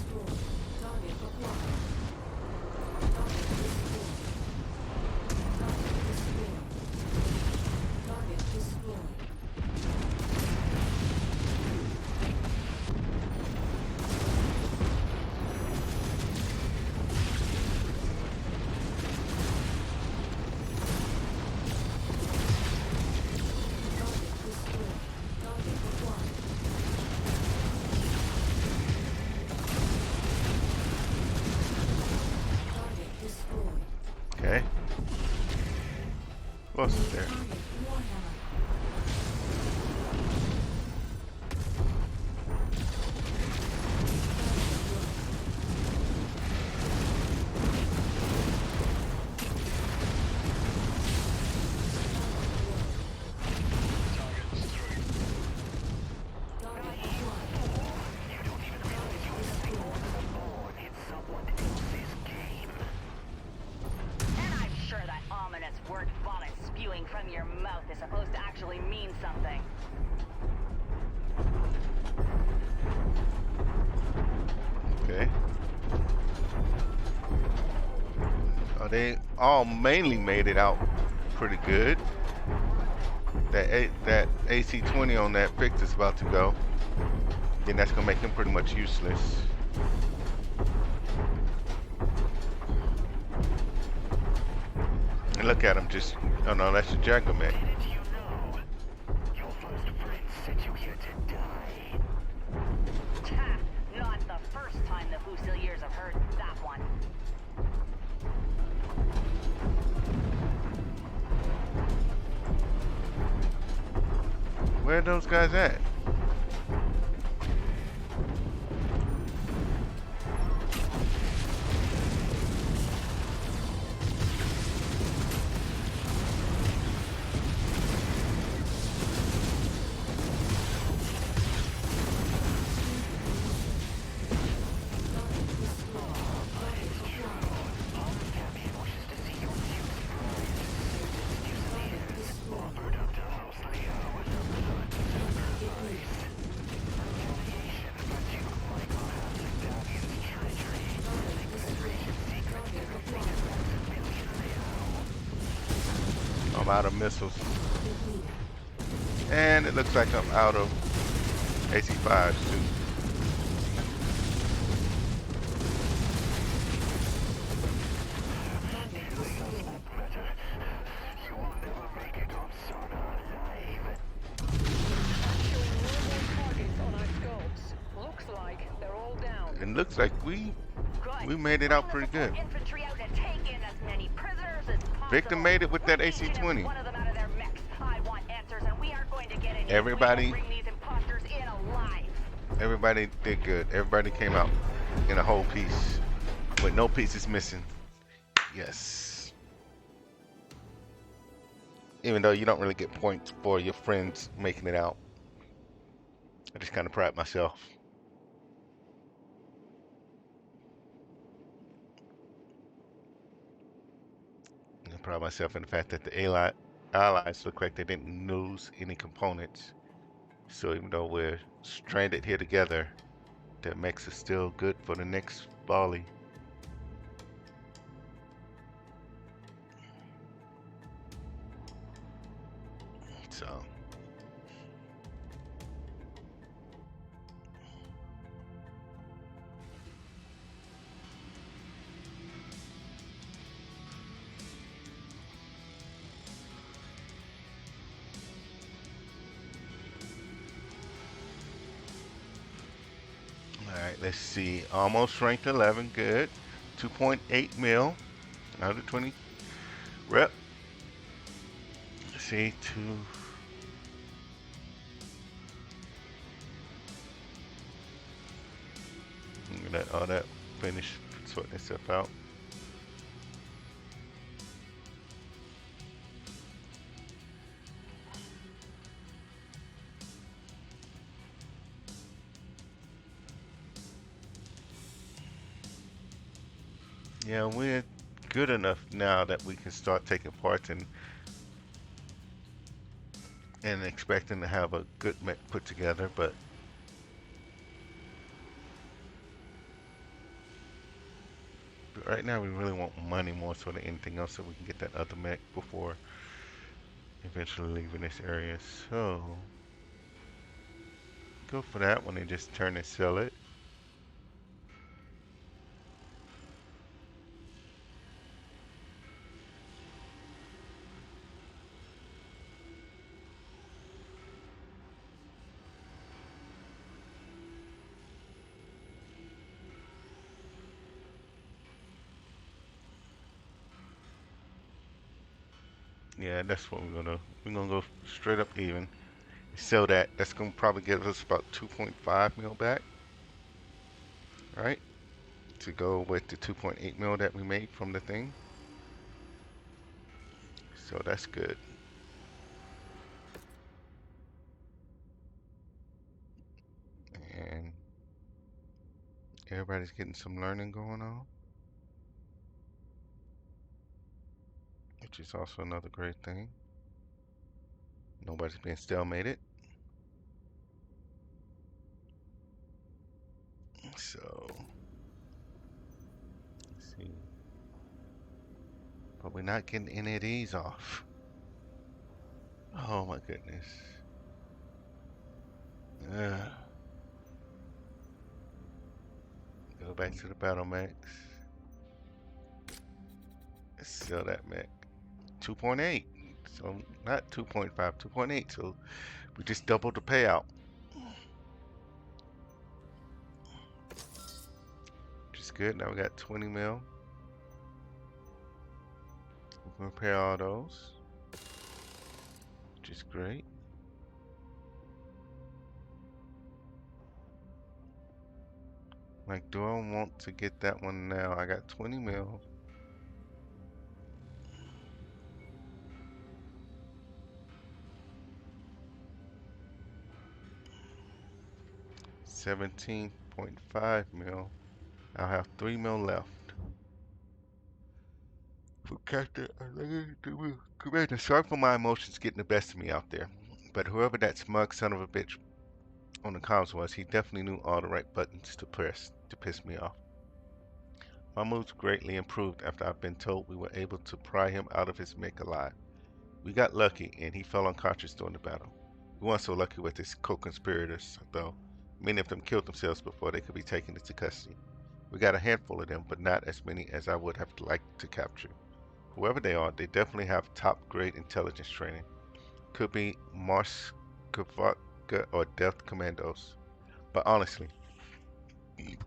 else is there? Target Warhammer. Target acquired. And I'm sure that ominous word vomit spewing from your mouth is supposed to actually mean something. Okay. Oh, they all mainly made it out pretty good. That AC-20 on that Pict is about to go. Then that's gonna make him pretty much useless. And look at him just, oh no, that's the Gambit. Didn't you know? Your first friend sent you here to die. Ha! Not the first time the Fusiliers have heard that one. Where are those guys at? I'm out of missiles. And it looks like I'm out of AC-5s too. You will never make it on Sona alive. Showing no more targets on our scopes. Looks like they're all down. It looks like we Good. made it Bring out the pretty support good. infantry out and take in as many prisoners as possible. Victor made it with that Bring each and every AC-20. one of them out of their mechs. I want answers, and we aren't going to get any if we Everybody- don't bring these imposters in alive. Everybody did good. Everybody came out in a whole piece with no pieces missing. Yes. Even though you don't really get points for your friends making it out. I just kind of pride myself. I pride myself in the fact that the allies look like they didn't lose any components. So even though we're stranded here together, that makes us still good for the next volley. So. Alright, let's see. Almost ranked 11. Good. 2.8 mil out of 20 rep. Let's see. Let all that finish sorting itself out. Yeah, we're good enough now that we can start taking part in and expecting to have a good mech put together, but right now we really want money more so than anything else so we can get that other mech before eventually leaving this area. So go for that one and just turn and sell it. Yeah, that's what we're gonna go straight up even. Sell that. That's gonna probably give us about 2.5 mil back, right? To go with the 2.8 mil that we made from the thing. So that's good. And everybody's getting some learning going on, which is also another great thing. Nobody's being stalemated. So, let's see. But we're not getting any of these off. Oh my goodness. Ugh. Go back to the battle-mechs. Let's sell that mech. 2.8. So not 2.5, 2.8. So we just doubled the payout. Which is good. Now we got 20 mil. We can repair all those. Which is great. Like, do I want to get that one now? I got 20 mil. $17.5 mil. I'll have 3 mil left. For Captain, Commander, sorry for my emotions getting the best of me out there. But whoever that smug son of a bitch on the comms was, he definitely knew all the right buttons to press to piss me off. My moods greatly improved after I've been told we were able to pry him out of his make alive. We got lucky and he fell unconscious during the battle. We weren't so lucky with his co-conspirators, though. Many of them killed themselves before they could be taken into custody. We got a handful of them, but not as many as I would have liked to capture. Whoever they are, they definitely have top-grade intelligence training. Could be Mars or Death Commandos. But honestly,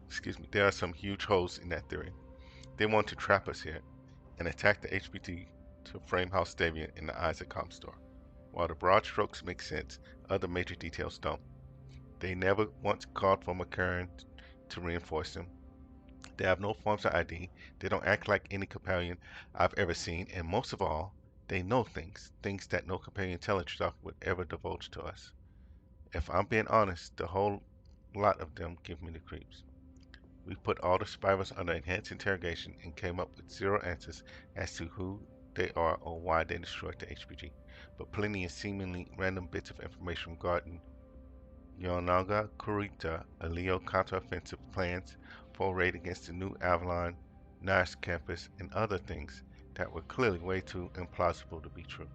excuse me, there are some huge holes in that theory. They want to trap us here and attack the HPT to frame House Davian in the eyes of Comstor. While the broad strokes make sense, other major details don't. They never once called for McCurran to reinforce them. They have no forms of ID. They don't act like any companion I've ever seen, and most of all, they know things that no companion intelligence officer would ever divulge to us. If I'm being honest, the whole lot of them give me the creeps. We put all the survivors under enhanced interrogation and came up with zero answers as to who they are or why they destroyed the HPG, but plenty of seemingly random bits of information regarding Yonaga Kurita, a Leo counteroffensive plans for a raid against the new Avalon NARS campus, and other things that were clearly way too implausible to be true.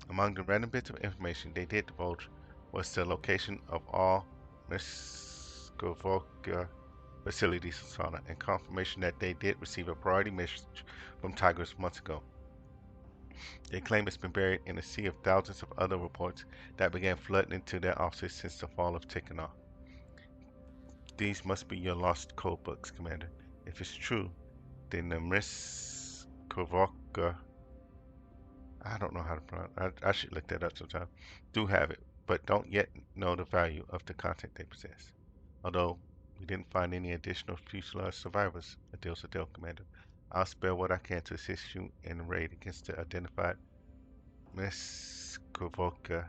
Among the random bits of information they did divulge was the location of all Muscovoca facilities in Sauna and confirmation that they did receive a priority message from Tigers months ago. They claim it's been buried in a sea of thousands of other reports that began flooding into their offices since the fall of Tikhonov. These must be your lost code books, Commander. If it's true, then the Mriskovka, I don't know how to pronounce it. I should look that up sometime, do have it, but don't yet know the value of the content they possess. Although we didn't find any additional fuselage survivors, Adil's Adil, Commander. I'll spare what I can to assist you in the raid against the identified Mriskovka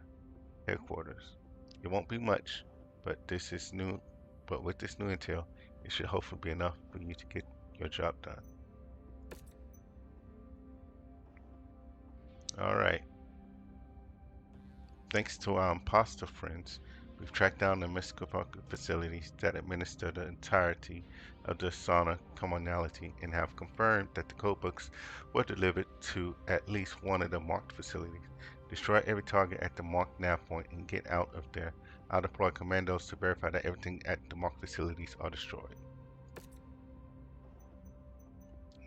headquarters. It won't be much, but this is new. But with this new intel, it should hopefully be enough for you to get your job done. All right. Thanks to our imposter friends, we've tracked down the Mriskovka facilities that administer the entirety of the Sauna commonality and have confirmed that the codebooks were delivered to at least one of the marked facilities. Destroy every target at the marked nav point and get out of there. I'll deploy commandos to verify that everything at the marked facilities are destroyed.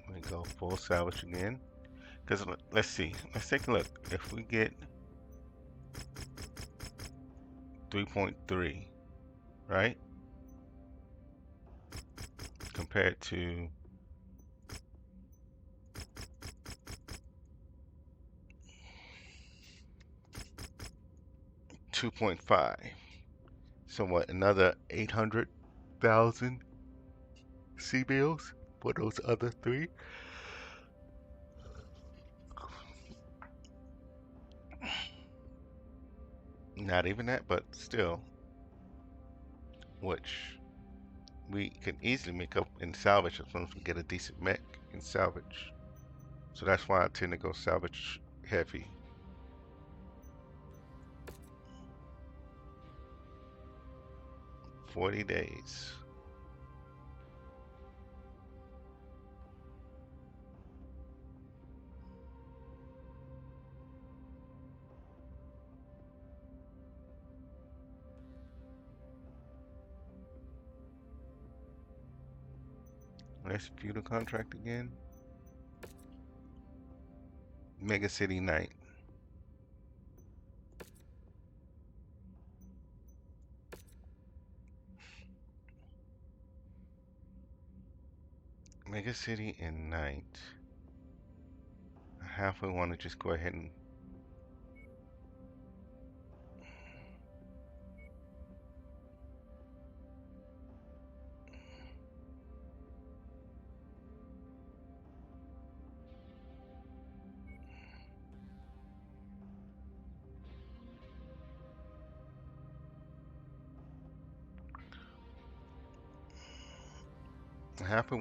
Let me go full salvage again. Because let's see. Let's take a look. If we get 3.3, right? Compared to 2.5. So what, another 800,000 C-bills for those other three? Not even that, but still, which we can easily make up in salvage as long as we get a decent mech in salvage. So that's why I tend to go salvage heavy. $40 days. Let's view the contract again. Mega City Night. Mega City and Night. I halfway want to just go ahead and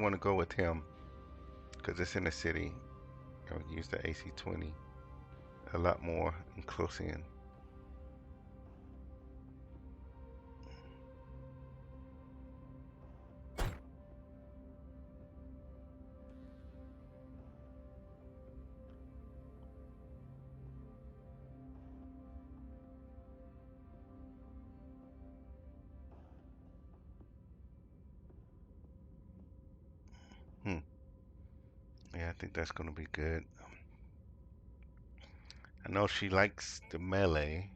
want to go with him because it's in the city. I would use the AC-20 a lot more and close in. Yeah, I think that's going to be good. I know she likes the melee,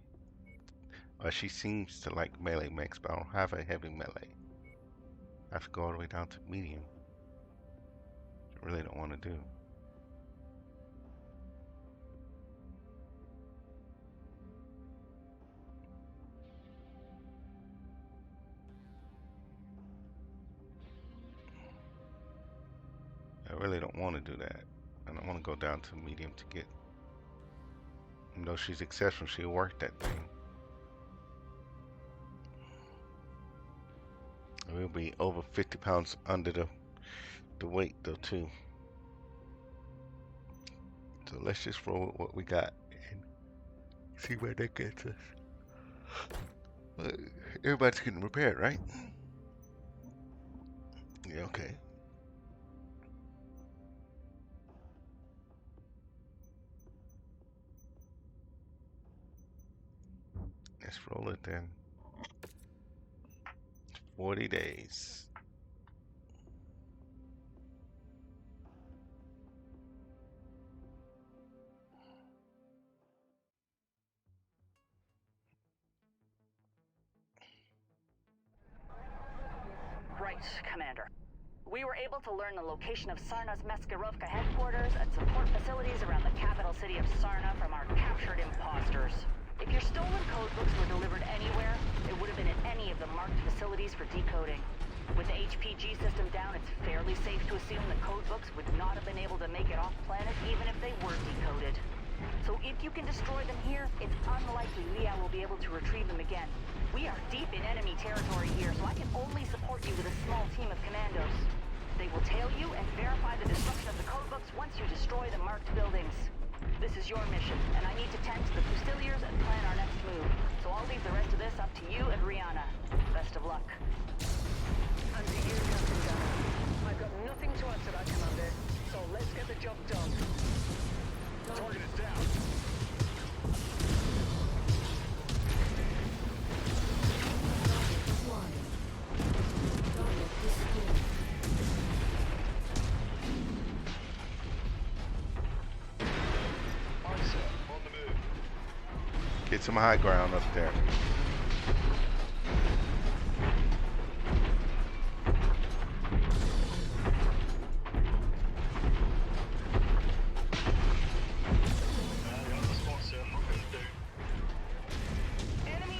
or she seems to like melee mechs, but I don't have a heavy melee. I have to go all the way down to medium. I really don't want to do. I really don't want to do that. I don't want to go down to medium to get. Even though she's exceptional, she'll work that thing. We'll be over 50 pounds under the weight though too. So let's just roll with what we got and see where that gets us. Everybody's getting repaired, right? Yeah, okay. Let's roll it then. 40 days. Right, Commander. We were able to learn the location of Sarna's Meskarovka headquarters and support facilities around the capital city of Sarna from our captured imposters. If your stolen codebooks were delivered anywhere, it would have been at any of the marked facilities for decoding. With the HPG system down, it's fairly safe to assume the codebooks would not have been able to make it off planet even if they were decoded. So if you can destroy them here, it's unlikely Leah will be able to retrieve them again. We are deep in enemy territory here, so I can only support you with a small team of commandos. They will tail you and verify the destruction of the codebooks once you destroy the marked buildings. This is your mission, and I need to tend to the Fusiliers and plan our next move. So I'll leave the rest of this up to you and Rihanna. Best of luck. And to you, Captain Gambit. I've got nothing to add to that, Commander. So let's get the job done. Target is down. Get some high ground up there. Enemy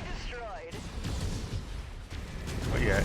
at.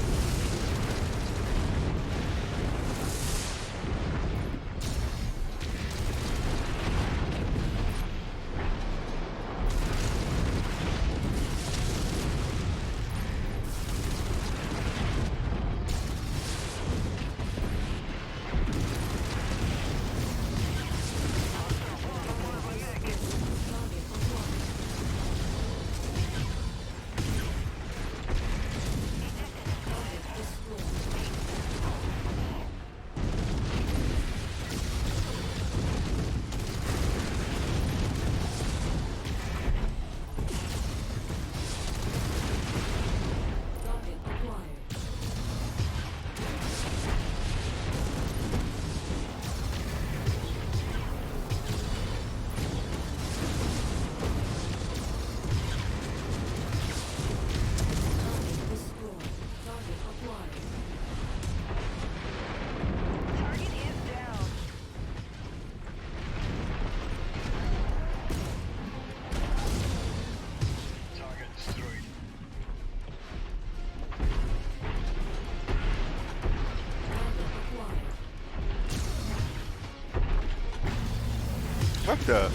What the?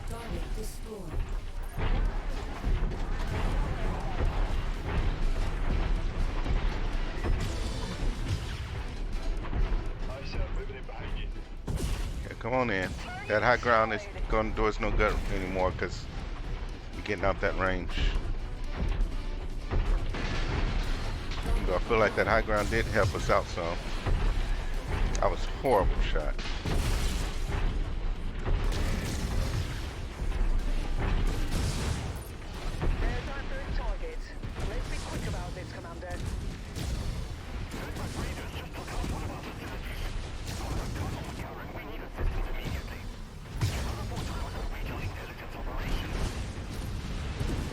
Target destroyed. Yeah, come on in. That high ground is going to do us no good anymore because we're getting out that range. Though I feel like that high ground did help us out some. That was a horrible shot. There's our third target. Let's be quick about this, Commander.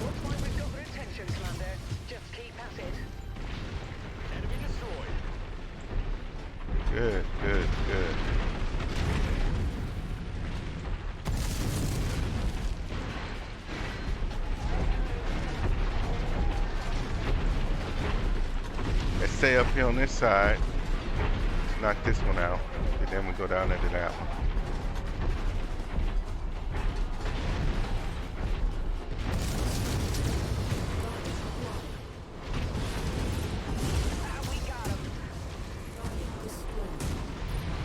Looks like we've got their attention, Commander. Just keep at it. Enemy destroyed. Good, good, good. Let's stay up here on this side. Let's knock this one out. And then we go down into that one. Ah, we got him. Target destroyed.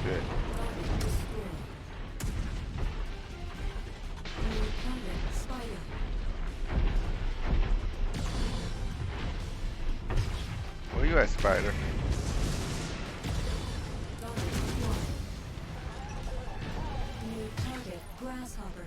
Good. Target destroyed. New target spider. Where you at, Spider? Target acquired. New target grasshopper.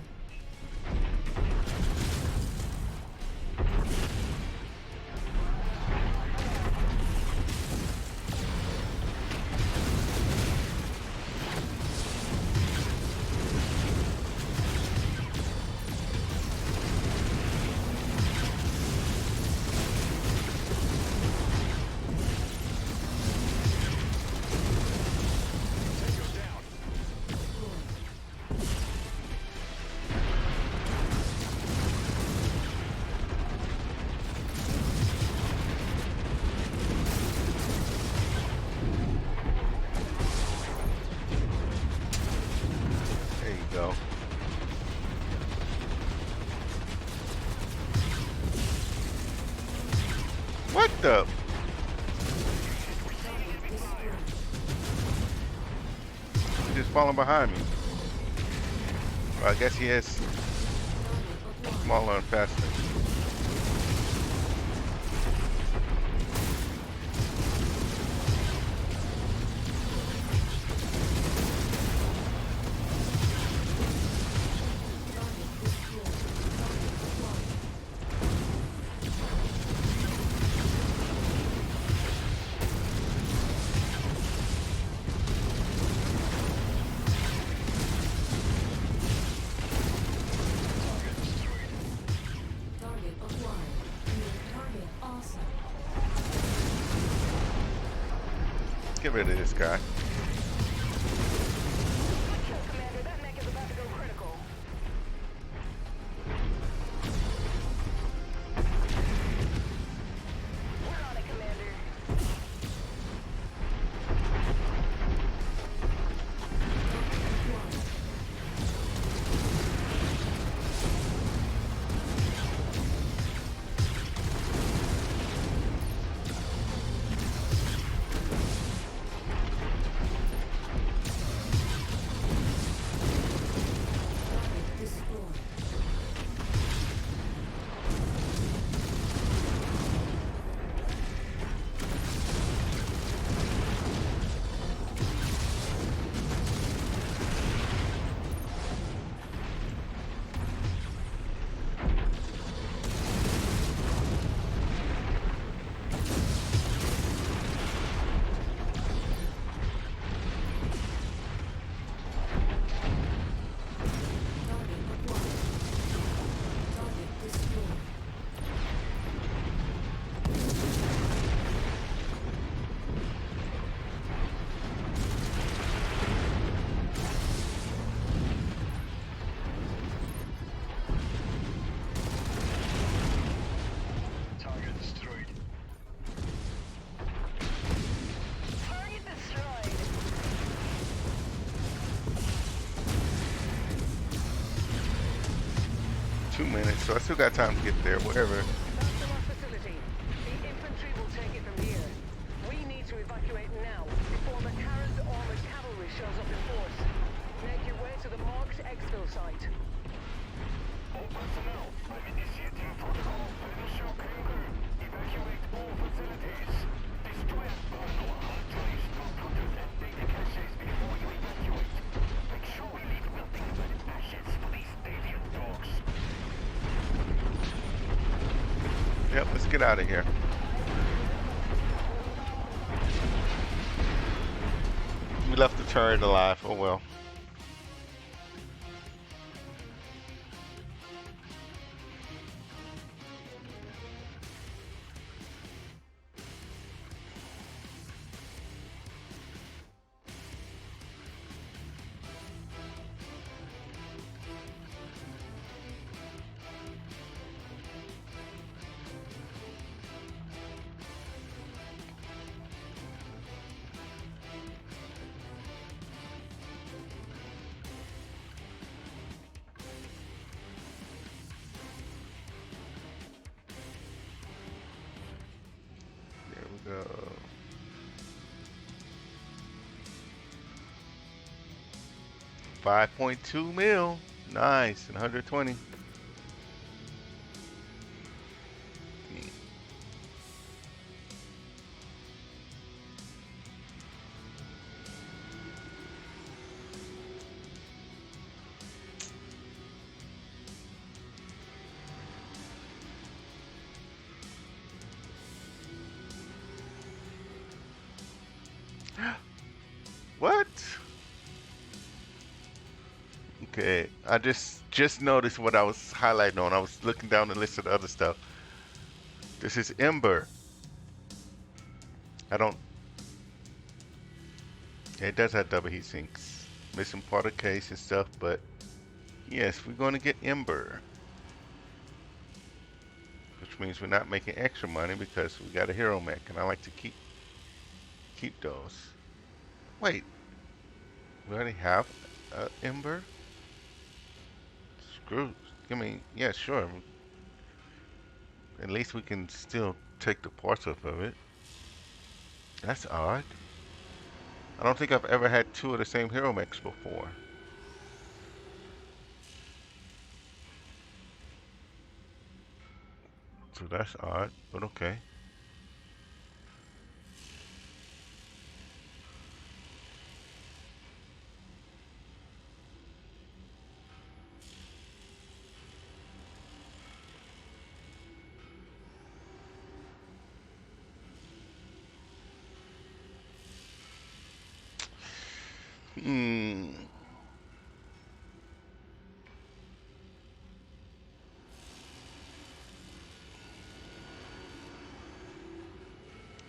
There you go. What the? He's just falling behind me. Well, I guess he is smaller and faster. Target acquired. New target awesome. Get rid of this guy. Good kill, Commander. That mech is about to go critical. We're on it, Commander. minutes, so I still got time to get there, whatever. That's the last facility. The infantry will take it from here. We need to evacuate now before Makarra's armored cavalry shows up in force. Make your way to the marked exfil site. All personnel, I'm initiating protocol Finish Kangaroo. Evacuate all facilities. Destroy and burn our hard drives, computers, and data caches before you evacuate. Make sure we leave nothing but ashes for these deviant dogs. Yep, let's get out of here. We left the turret alive. Oh well. There we go. $5.2 million. Nice. And 120. What? Okay, I just noticed what I was highlighting on. I was looking down the list of the other stuff. This is Ember. I don't. Yeah, it does have double heat sinks. Missing part of case and stuff, but yes, we're going to get Ember, which means we're not making extra money because we got a hero mech, and I like to keep those. Wait, we already have Ember. Screw. I mean, yeah, sure. At least we can still take the parts off of it. That's odd. I don't think I've ever had two of the same hero mechs before. So that's odd, but okay. Hmm.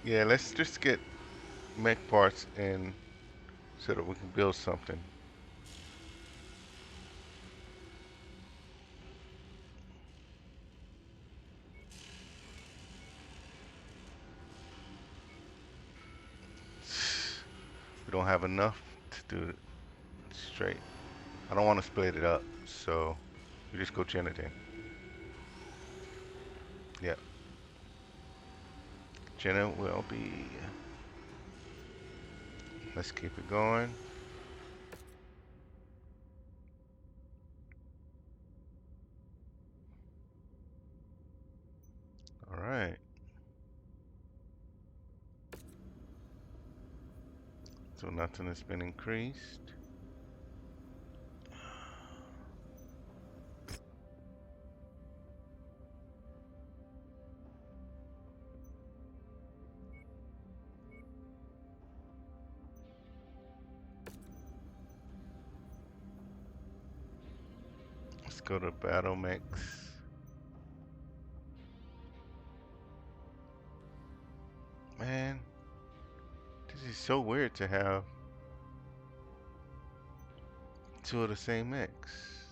Yeah, let's just get mech parts in so that we can build something. We don't have enough to do it straight. I don't want to split it up, so we just go gen it in. Yep. Gen it will be. Let's keep it going. All right. So nothing has been increased. Let's go to battle-mech. Man, this is so weird to have two of the same mechs.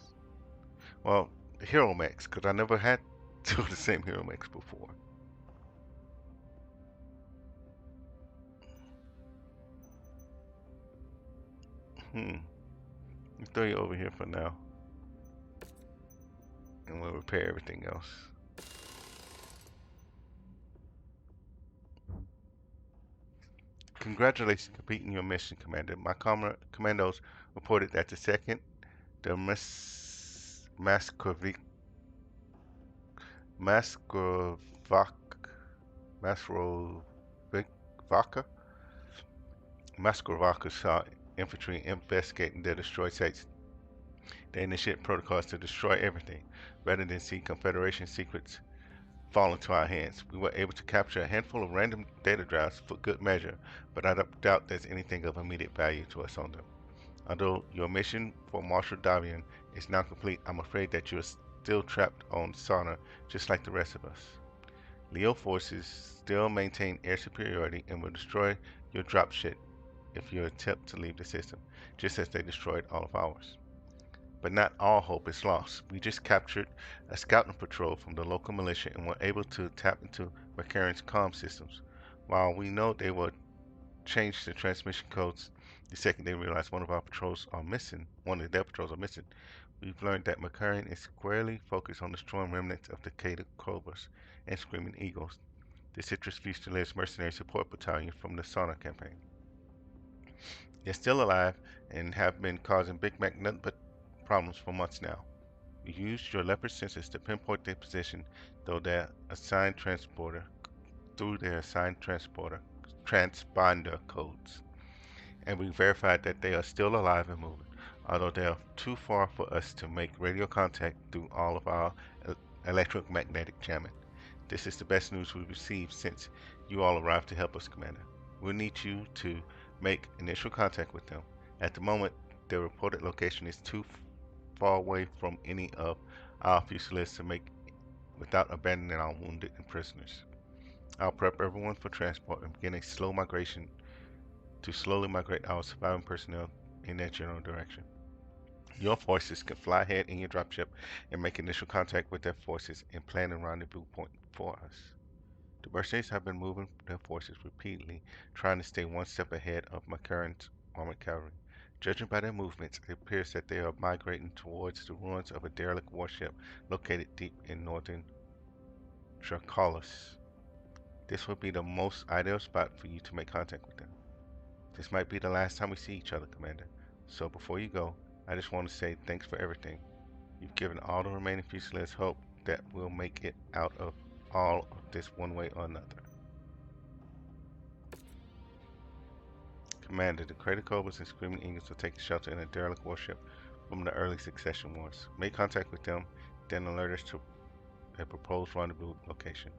Well, hero mechs, because I never had two of the same hero mechs before. I'll throw you over here for now. and we'll repair everything else. Congratulations on completing your mission, Commander. My commandos reported that the second, the Maskovik Maskrovak Maskrovaka Maskrovaka saw infantry investigating the destroyed sites. They initiated protocols to destroy everything, rather than see Confederation secrets fall into our hands. We were able to capture a handful of random data drives for good measure, but I doubt there's anything of immediate value to us on them. Although your mission for Marshal Davian is now complete, I'm afraid that you are still trapped on Sauna, just like the rest of us. Leo forces still maintain air superiority and will destroy your dropship if you attempt to leave the system, just as they destroyed all of ours. But not all hope is lost. We just captured a scouting patrol from the local militia and were able to tap into MechWarrier's comm systems. While we know they will change the transmission codes the second they realize one of their patrols are missing, we've learned that MechWarrior is squarely focused on destroying remnants of the Decayed Cobras and Screaming Eagles, the Citrus Fusiliers Mercenary Support Battalion from the Sauna campaign. They're still alive and have been causing Big Mac nothing but problems for months now. You used your leopard sensors to pinpoint their position through their assigned transponder transponder codes, and we verified that they are still alive and moving, although they are too far for us to make radio contact through all of our electromagnetic jamming. This is the best news we've received since you all arrived to help us, Commander. We'll need you to make initial contact with them. At the moment, their reported location is too far away from any of our fusiliers to make without abandoning our wounded and prisoners. I'll prep everyone for transport and begin a slow migration to slowly migrate our surviving personnel in that general direction. Your forces can fly ahead in your dropship and make initial contact with their forces and plan a rendezvous point for us. The Mercenaries have been moving their forces repeatedly, trying to stay one step ahead of MechWarrier's armored cavalry. Judging by their movements, it appears that they are migrating towards the ruins of a derelict warship located deep in northern Dracolis. This would be the most ideal spot for you to make contact with them. This might be the last time we see each other, Commander. So before you go, I just want to say thanks for everything. You've given all the remaining Fusiliers hope that we'll make it out of all of this one way or another. Commander, the Crater Cobras and Screaming Eagles are taking shelter in a derelict warship from the early succession wars. Make contact with them, then alert us to a proposed rendezvous location.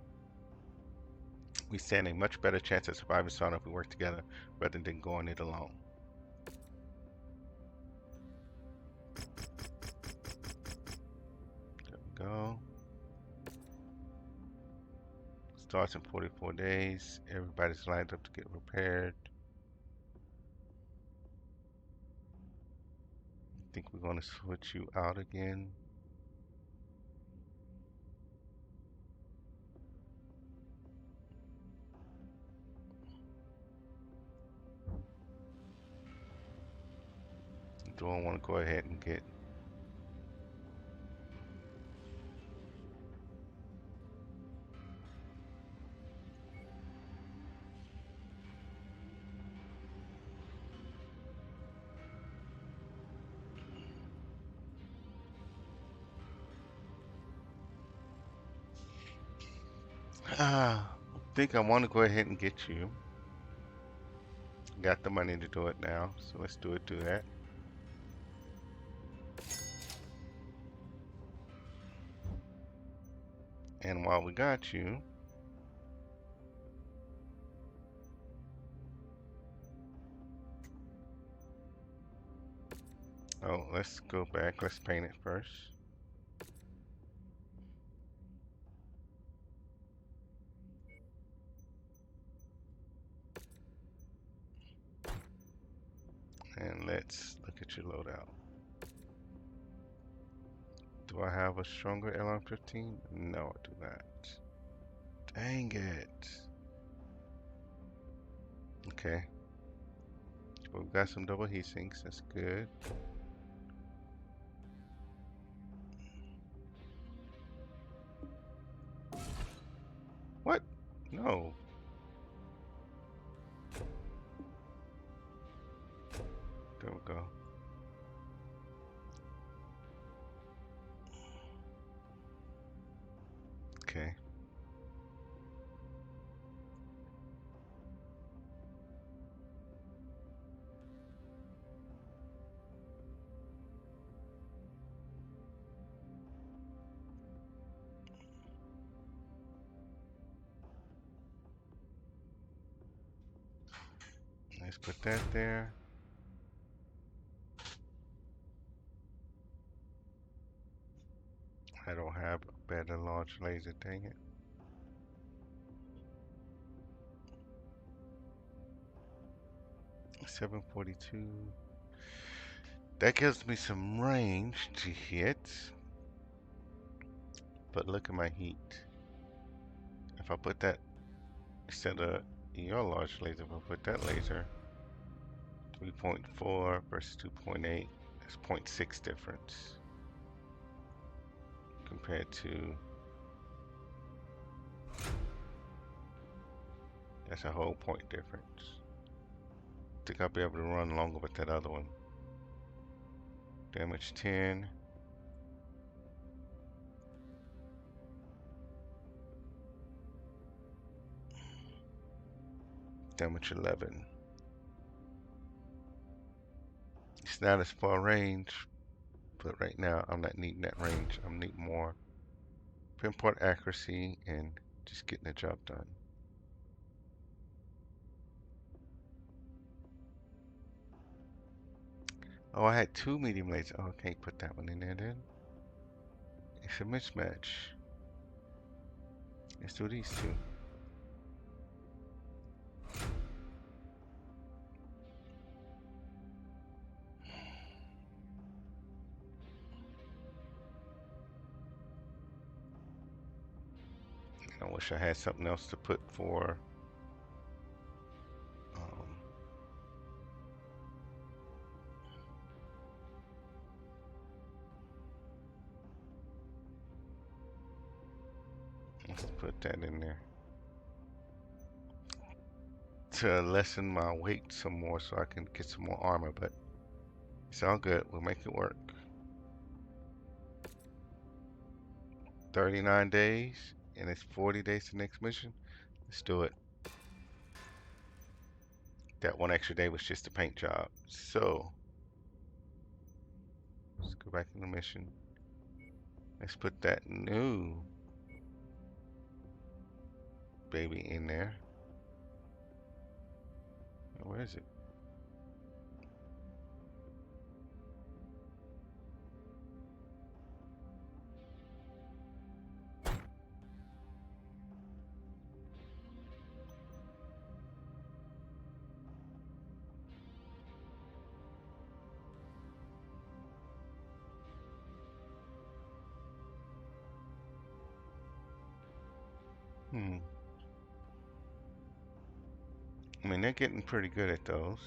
We stand a much better chance of surviving Sauna if we work together rather than going it alone. There we go. Starts in 44 days. Everybody's lined up to get repaired. I think we're going to switch you out again. Do I want to go ahead and get I think I want to go ahead and get you. Got the money to do it now, so let's do that. And while we got you, oh, let's go back. Let's paint it first. And let's look at your loadout. Do I have a stronger LR-15? No, I do not. Dang it. Okay. But we've got some double heat sinks. That's good. Let's put that there. I don't have a better large laser, dang it. $742. That gives me some range to hit. But look at my heat. If I put that instead of your large laser, if I put that laser 3.4 versus 2.8, that's 0.6 difference compared to, that's a whole point difference. I think I'll be able to run longer with that other one. Damage 10. Damage 11. It's not as far range, but right now I'm not needing that range. I'm needing more pinpoint accuracy and just getting the job done. Oh, I had 2 medium lasers. Oh, I can't put that one in there then. It's a mismatch. Let's do these two. I wish I had something else to put for let's put that in there to lessen my weight some more so I can get some more armor, but it's all good. We'll make it work. 39 days and it's 40 days to the next mission. Let's do it. That one extra day was just a paint job. So let's go back to the mission. Let's put that new baby in there. Where is it? I mean, they're getting pretty good at those.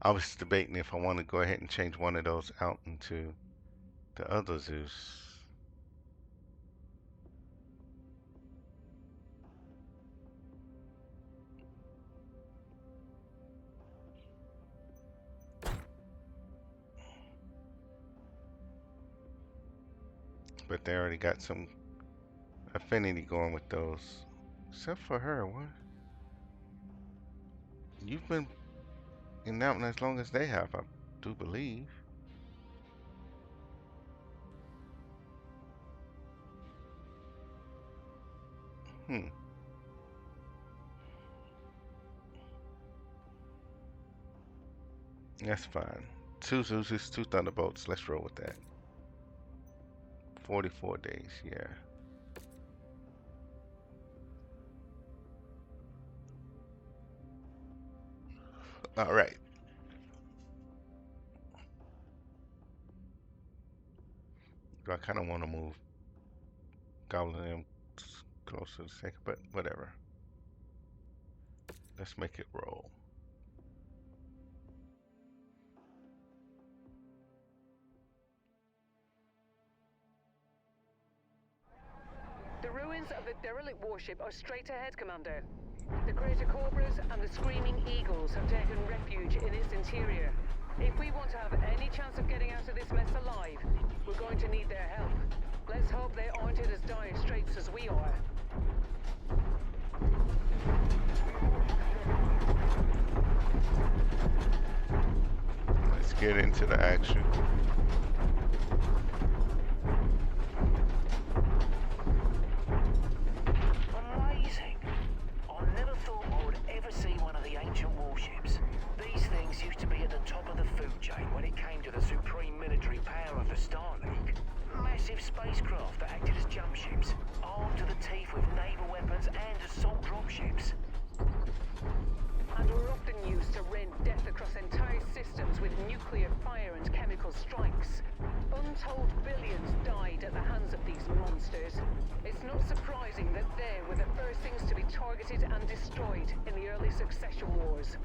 I was debating if I want to go ahead and change one of those out into the other Zeus. But they already got some affinity going with those. Except for her, what? You've been in that one as long as they have, I do believe. That's fine. 2 Zeus's, 2 Thunderbolts. Let's roll with that. 44 days, yeah. All right. I kind of want to move Goblin M closer to the second, but whatever. Let's make it roll. The ruins of the derelict warship are straight ahead, Commander. The Greater Cobras and the Screaming Eagles have taken refuge in its interior. If we want to have any chance of getting out of this mess alive, we're going to need their help. Let's hope they aren't in as dire straits as we are. get into the action. Amazing. I never thought I would ever see one of the ancient warships. These things used to be at the top of the food chain when it came to the supreme military power of the Star League. Massive spacecraft that acted as jump ships, armed to the teeth with naval weapons and assault dropships. And were often used to rain death across entire systems with nuclear fire and chemical strikes. Untold billions died at the hands of these monsters. It's not surprising that they were the first things to be targeted and destroyed in the early succession wars.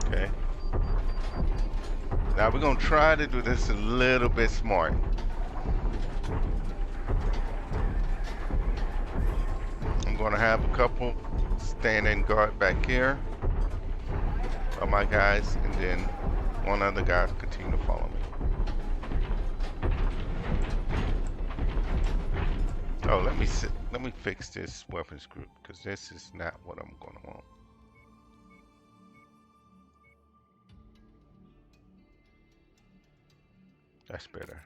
Okay. Now we're gonna try to do this a little bit smart. I'm gonna have a couple stand and guard back here of my guys, and then one other guy continue to follow me. Oh, let me fix this weapons group, because this is not what I'm gonna want. That's better.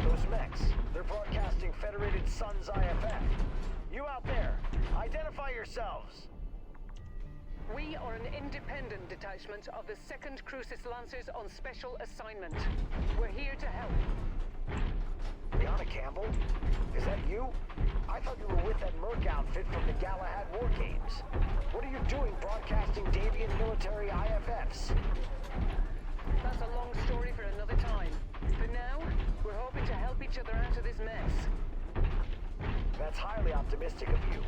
Those mechs, they're broadcasting Federated Suns IFF. You out there, identify yourselves. We are an independent detachment of the 2nd Crucis Lancers on special assignment. We're here to help. Brianna Campbell? Is that you? I thought you were with that Merc outfit from the Galahad War Games. What are you doing broadcasting Davian military IFFs? That's a long story for another time. For now, we're hoping to help each other out of this mess. That's highly optimistic of you.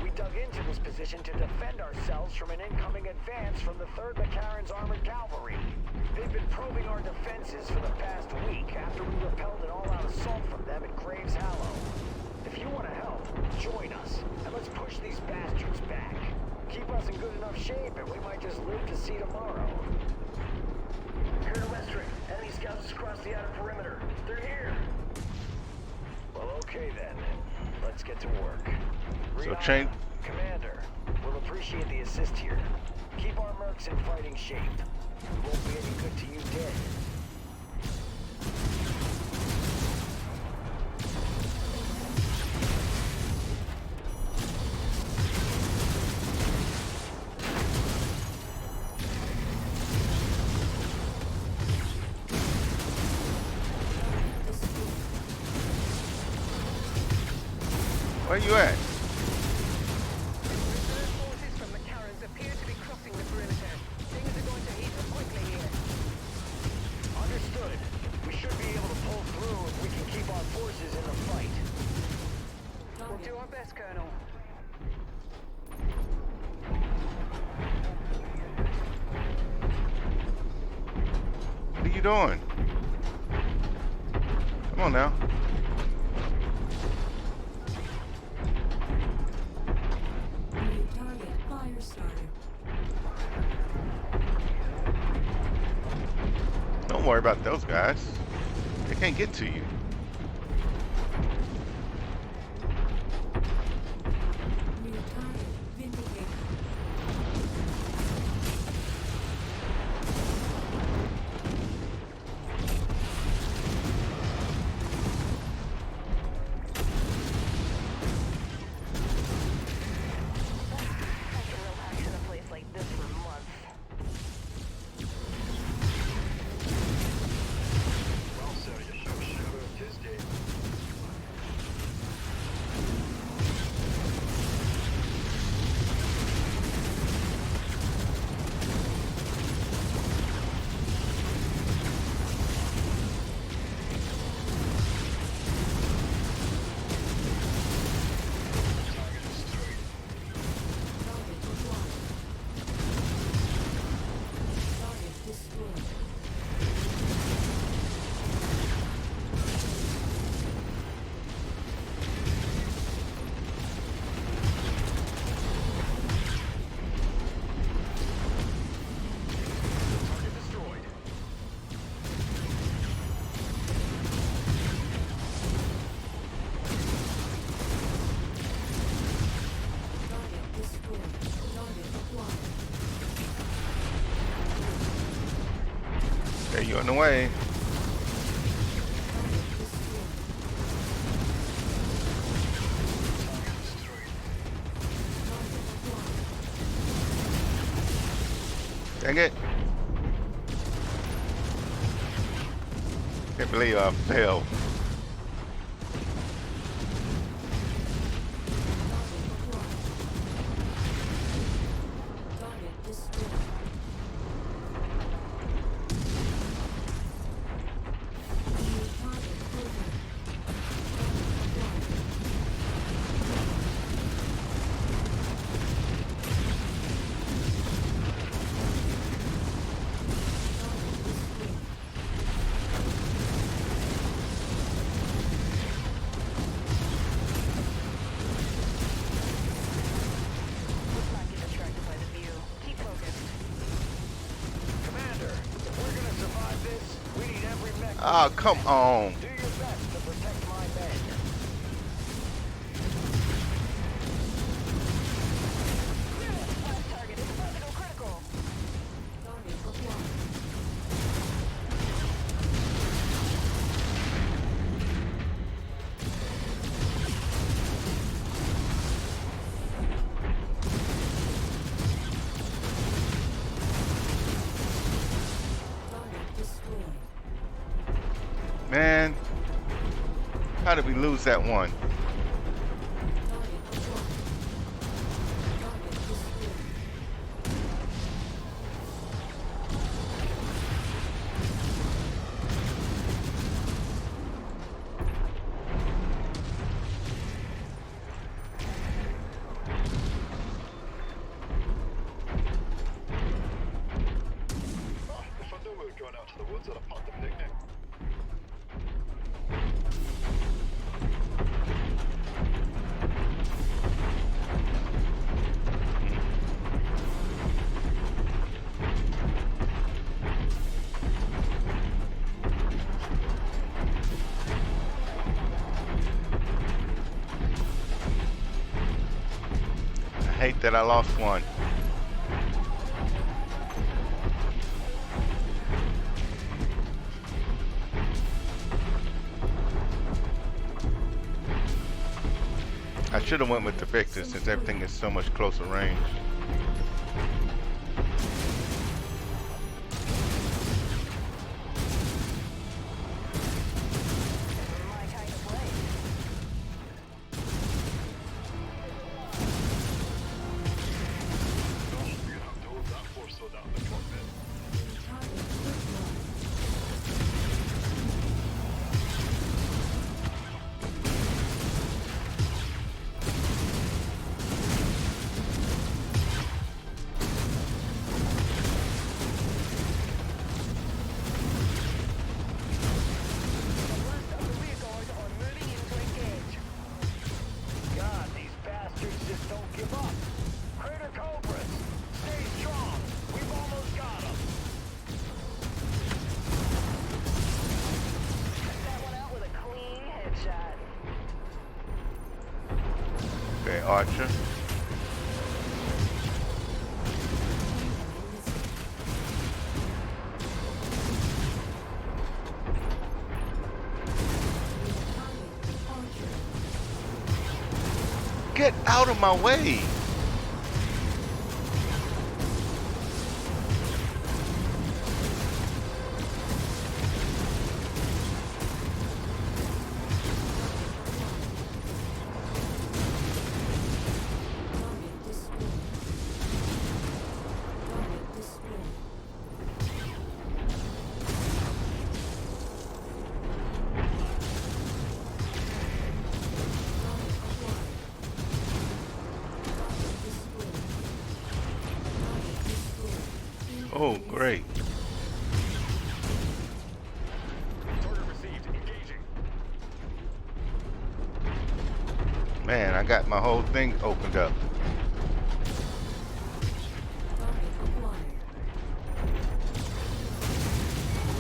We dug into this position to defend ourselves from an incoming advance from the 3rd McCarran's Armored Cavalry. They've been probing our defenses for the past week after we repelled an all-out assault from them at Graves Hallow. If you want to help, join us, and let's push these bastards back. Keep us in good enough shape, and we might just live to see tomorrow. Here to Western. Enemy scouts across the outer perimeter. They're here. Well, okay then. Let's get to work. So Rihanna, change. Commander, we'll appreciate the assist here. Keep our mercs in fighting shape. We won't be any good to you dead. Where you at? Reserve forces from McCarran's appear to be crossing the perimeter. Things are going to heat up quickly here. Understood. We should be able to pull through if we can keep our forces in the fight. We'll do our best, Colonel. What are you doing? Come on now. New target fire starter. Don't worry about those guys. They can't get to you. New target vindicated. Hasn't relaxed in a place like this for months. Well, sir, you show Go in the way. Dang it. Can't believe I failed. Target destroyed. New target program. Let's not get distracted by the view. Keep focused. Commander, if we're gonna survive this, we need every mech. Oh, come on. Do your best to protect my men. Last target is about to go critical. Target acquired. Target destroyed. Man, how did we lose that one? Target acquired. Target destroyed. Oh, if I knew we were going out to the woods, I'd have popped a picnic. I hate that I lost one. I should have went with the Victor since everything is so much closer range. My kind of place. Gosh, we're gonna have to hold that force so down the cockpit. Target destroyed. The rest of the rear guard are moving in to engage. God, these bastards just don't give up. Crater Cobras, stay strong. We've almost got them. That one out with a clean headshot. Okay, Archer. Get out of my way! Target destroyed. Target destroyed. Target acquired. Target destroyed. Target destroyed. Oh, great. Target received. Engaging. Man, I got my whole thing opened up. Target acquired.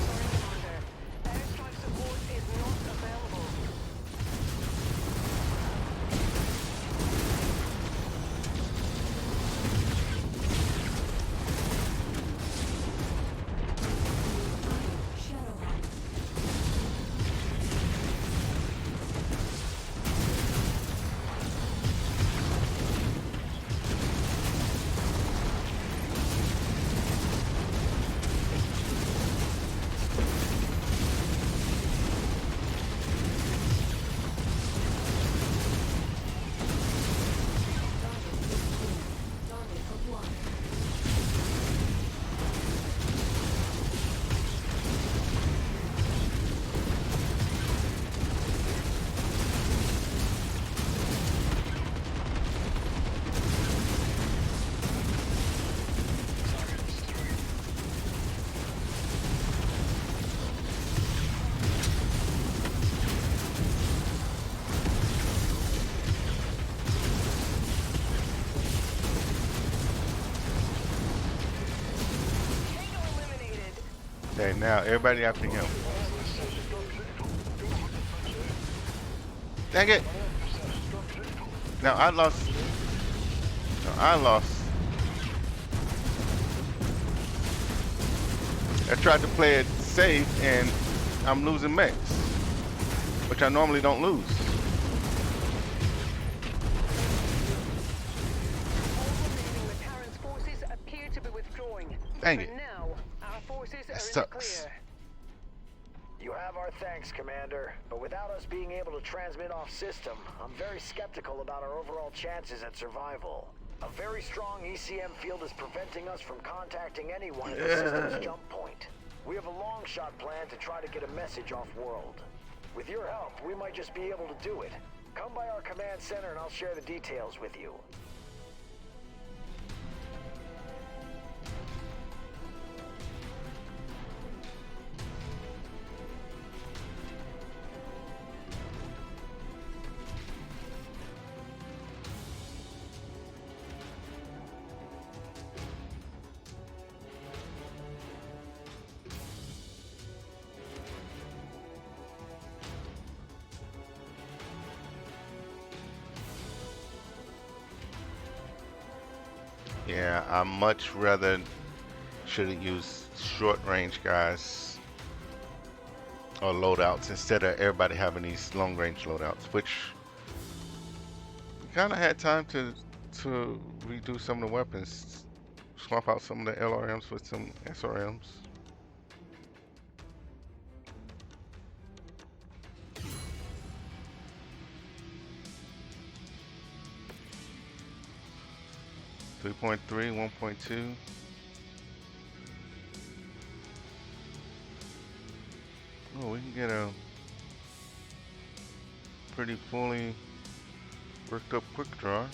Sorry, Commander. Airstrike support is not available. Target And now everybody after him. Dang it! Now I lost. No, I lost. I tried to play it safe and I'm losing mechs, which I normally don't lose. McCarran's forces appear to be withdrawing. Dang it. For now, our forces That are in the sucks. clear. You have our thanks, Commander, but without us being able to transmit off system, I'm very skeptical about our overall chances at survival. A very strong ECM field is preventing us from contacting anyone at the system's jump point. We have a long shot plan to try to get a message off-world. With your help, we might just be able to do it. Come by our command center and I'll share the details with you. Yeah, I much rather should have used short range guys or loadouts instead of everybody having these long range loadouts, which kind of had time to redo some of the weapons, swap out some of the LRMs with some SRMs. Three 1.2. Oh, we can get a pretty fully worked up quick draw.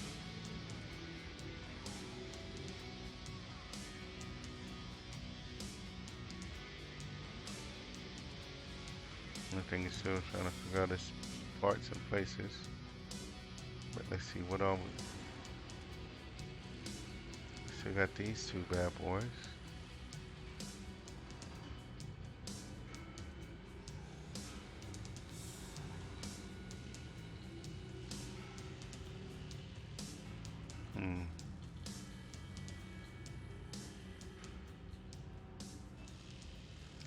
I think it's still trying to figure out its parts and places. But let's see, what are we? Still got these two bad boys.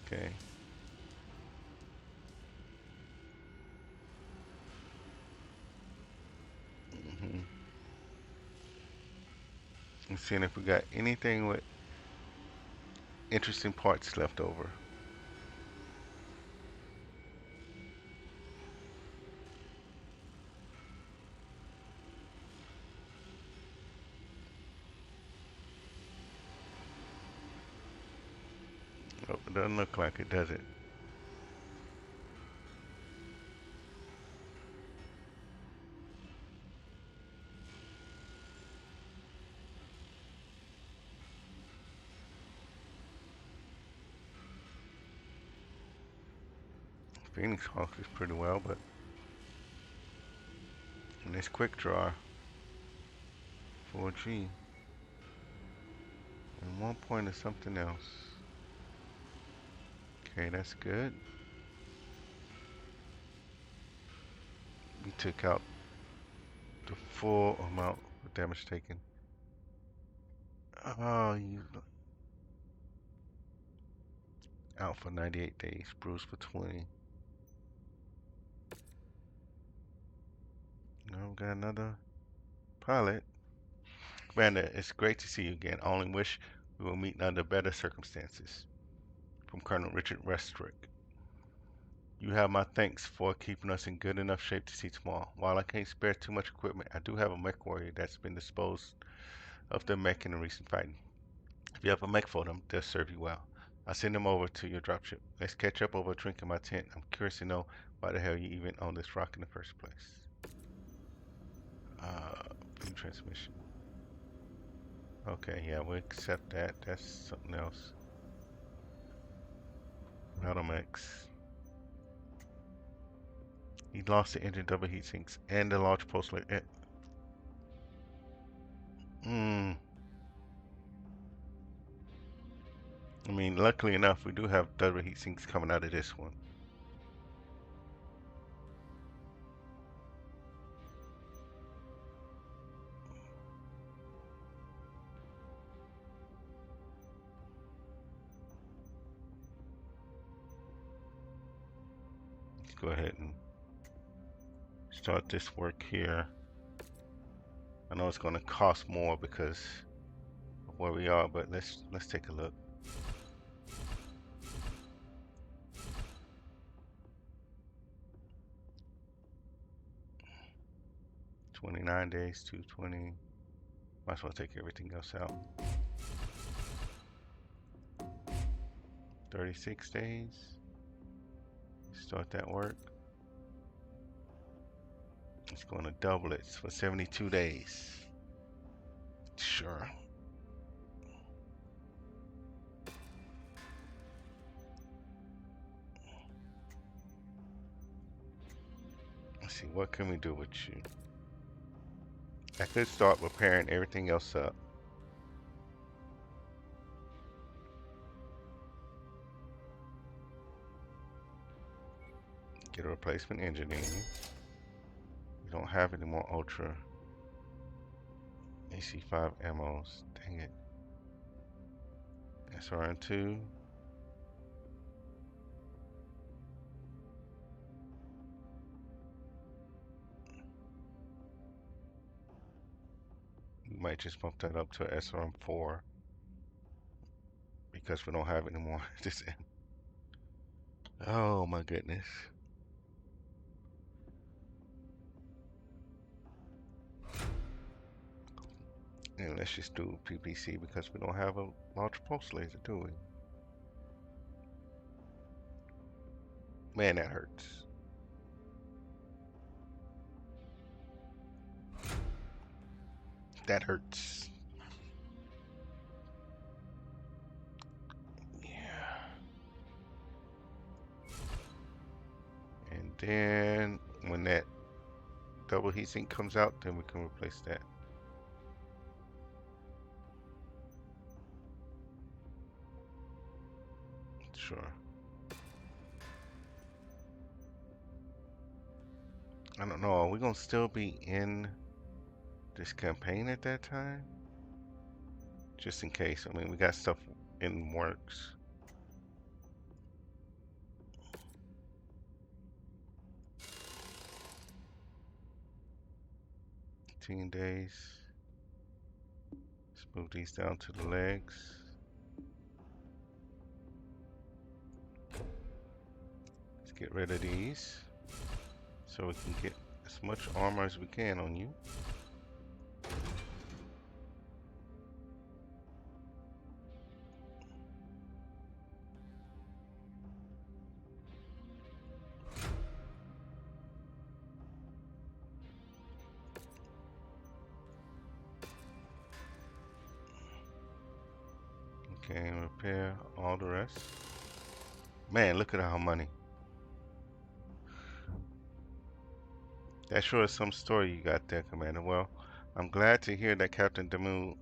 Okay. Let's see if we got anything with interesting parts left over. Oh, it doesn't look like it, does it? Phoenix Hawk is pretty well, but in this quick draw, 4G, and 1 point of something else. Okay, that's good. We took out the full amount of damage taken. Oh, you out for 98 days, bruised for 20. Now we got another pilot. Commander, it's great to see you again. I only wish we will meet under better circumstances. From Colonel Richard Restrick. You have my thanks for keeping us in good enough shape to see tomorrow. While I can't spare too much equipment, I do have a MechWarrior that's been disposed of their mech in the recent fighting. If you have a mech for them, they'll serve you well. I'll send them over to your dropship. Let's catch up over a drink in my tent. I'm curious to know why the hell you even on this rock in the first place. Beam transmission. Okay, yeah, we'll accept that. That's something else. battle-mechs. He lost the engine double heat sinks and the large pulse laser. I mean, luckily enough, we do have double heat sinks coming out of this one. Let's go ahead and start this work here. I know it's going to cost more because of where we are, but let's take a look. 29 days, 220. Might as well take everything else out. 36 days. Start that work. It's going to double it for 72 days. Sure. Let's see, what can we do with you? I could start repairing everything else up. Get a replacement engine in you. We don't have any more Ultra AC5 ammos. Dang it. SRN2. We might just bump that up to SRM4 because we don't have any more. This end. Oh my goodness. And let's just do PPC because we don't have a large pulse laser, do we? Man, that hurts. That hurts. Yeah. And then when that double heatsink comes out, then we can replace that. Sure. I don't know. Are we gonna still be in this campaign at that time? Just in case. I mean, we got stuff in works. Days. Let's move these down to the legs. Let's get rid of these so we can get as much armor as we can on you. Okay, repair all the rest. Man, look at our money. That sure is some story you got there, Commander. Well, I'm glad to hear that Captain Damu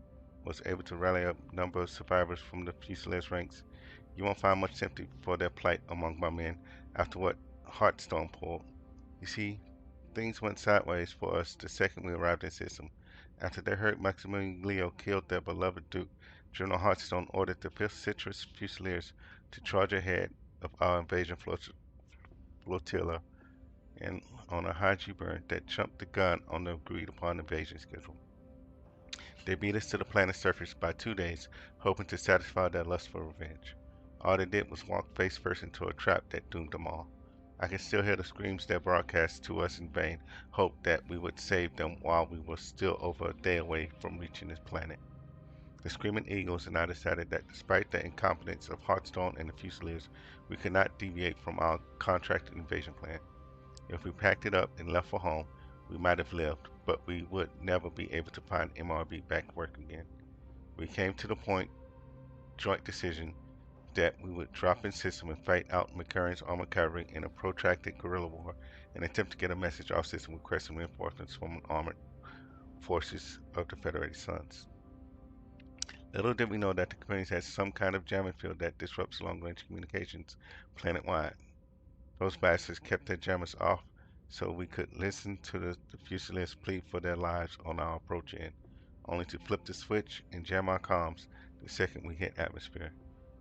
was able to rally a number of survivors from the Fusiliers ranks. You won't find much sympathy for their plight among my men after what Hearthstone pulled. You see, things went sideways for us the second we arrived in system. After they heard Maximilian Leo killed their beloved Duke, General Hearthstone ordered the 5th Citrus Fusiliers to charge ahead of our invasion flotilla and on a high G-burn that jumped the gun on the agreed upon invasion schedule. They beat us to the planet's surface by 2 days, hoping to satisfy their lust for revenge. All they did was walk face first into a trap that doomed them all. I can still hear the screams they broadcast to us in vain, hope that we would save them while we were still over a day away from reaching this planet. The Screaming Eagles and I decided that despite the incompetence of Hearthstone and the Fusiliers, we could not deviate from our contracted invasion plan. If we packed it up and left for home, we might have lived, but we would never be able to find MRB back working again. We came to the joint decision, that we would drop in system and fight out McCurran's armored cavalry in a protracted guerrilla war and attempt to get a message off system requesting reinforcements from armored forces of the Federated Suns. Little did we know that the Companions had some kind of jamming field that disrupts long-range communications planet-wide. Those bastards kept their jammers off so we could listen to the Fusiliers plead for their lives on our approach end, only to flip the switch and jam our comms the second we hit atmosphere.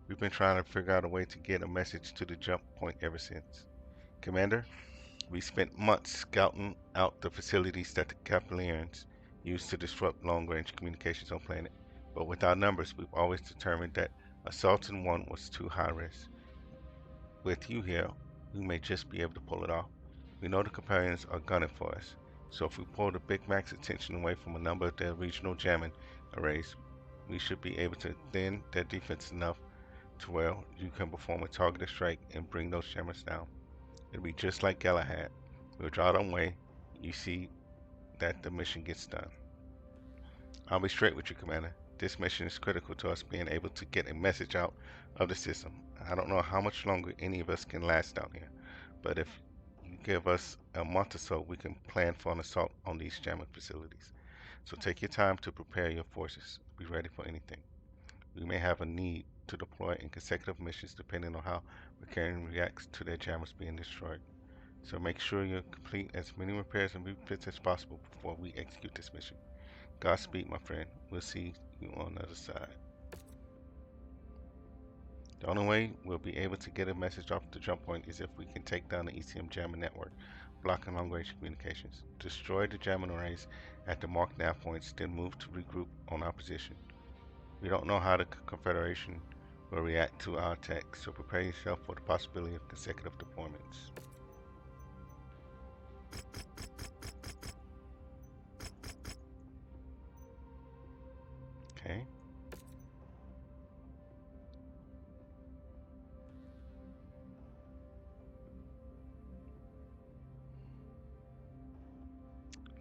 We've been trying to figure out a way to get a message to the jump point ever since. Commander, we spent months scouting out the facilities that the Capillarians used to disrupt long-range communications on planet, but with our numbers, we've always determined that assaulting one was too high risk. With you here, we may just be able to pull it off. We know the companions are gunning for us, so if we pull the Big Mac's attention away from a number of their regional jamming arrays, we should be able to thin their defense enough to where you can perform a targeted strike and bring those jammers down. It'll be just like Galahad. We'll draw them away. You see that the mission gets done. I'll be straight with you, Commander. This mission is critical to us being able to get a message out of the system. I don't know how much longer any of us can last down here, but if you give us a month or so, we can plan for an assault on these jamming facilities. So take your time to prepare your forces. Be ready for anything. We may have a need to deploy in consecutive missions depending on how Mercurian reacts to their jammers being destroyed. So make sure you complete as many repairs and refits as possible before we execute this mission. Godspeed, my friend. We'll see you on the other side. The only way we'll be able to get a message off the jump point is if we can take down the ECM jamming network, blocking long-range communications. Destroy the jamming arrays at the marked nav points, then move to regroup on our position. We don't know how the Confederation will react to our attack, so prepare yourself for the possibility of consecutive deployments. Okay.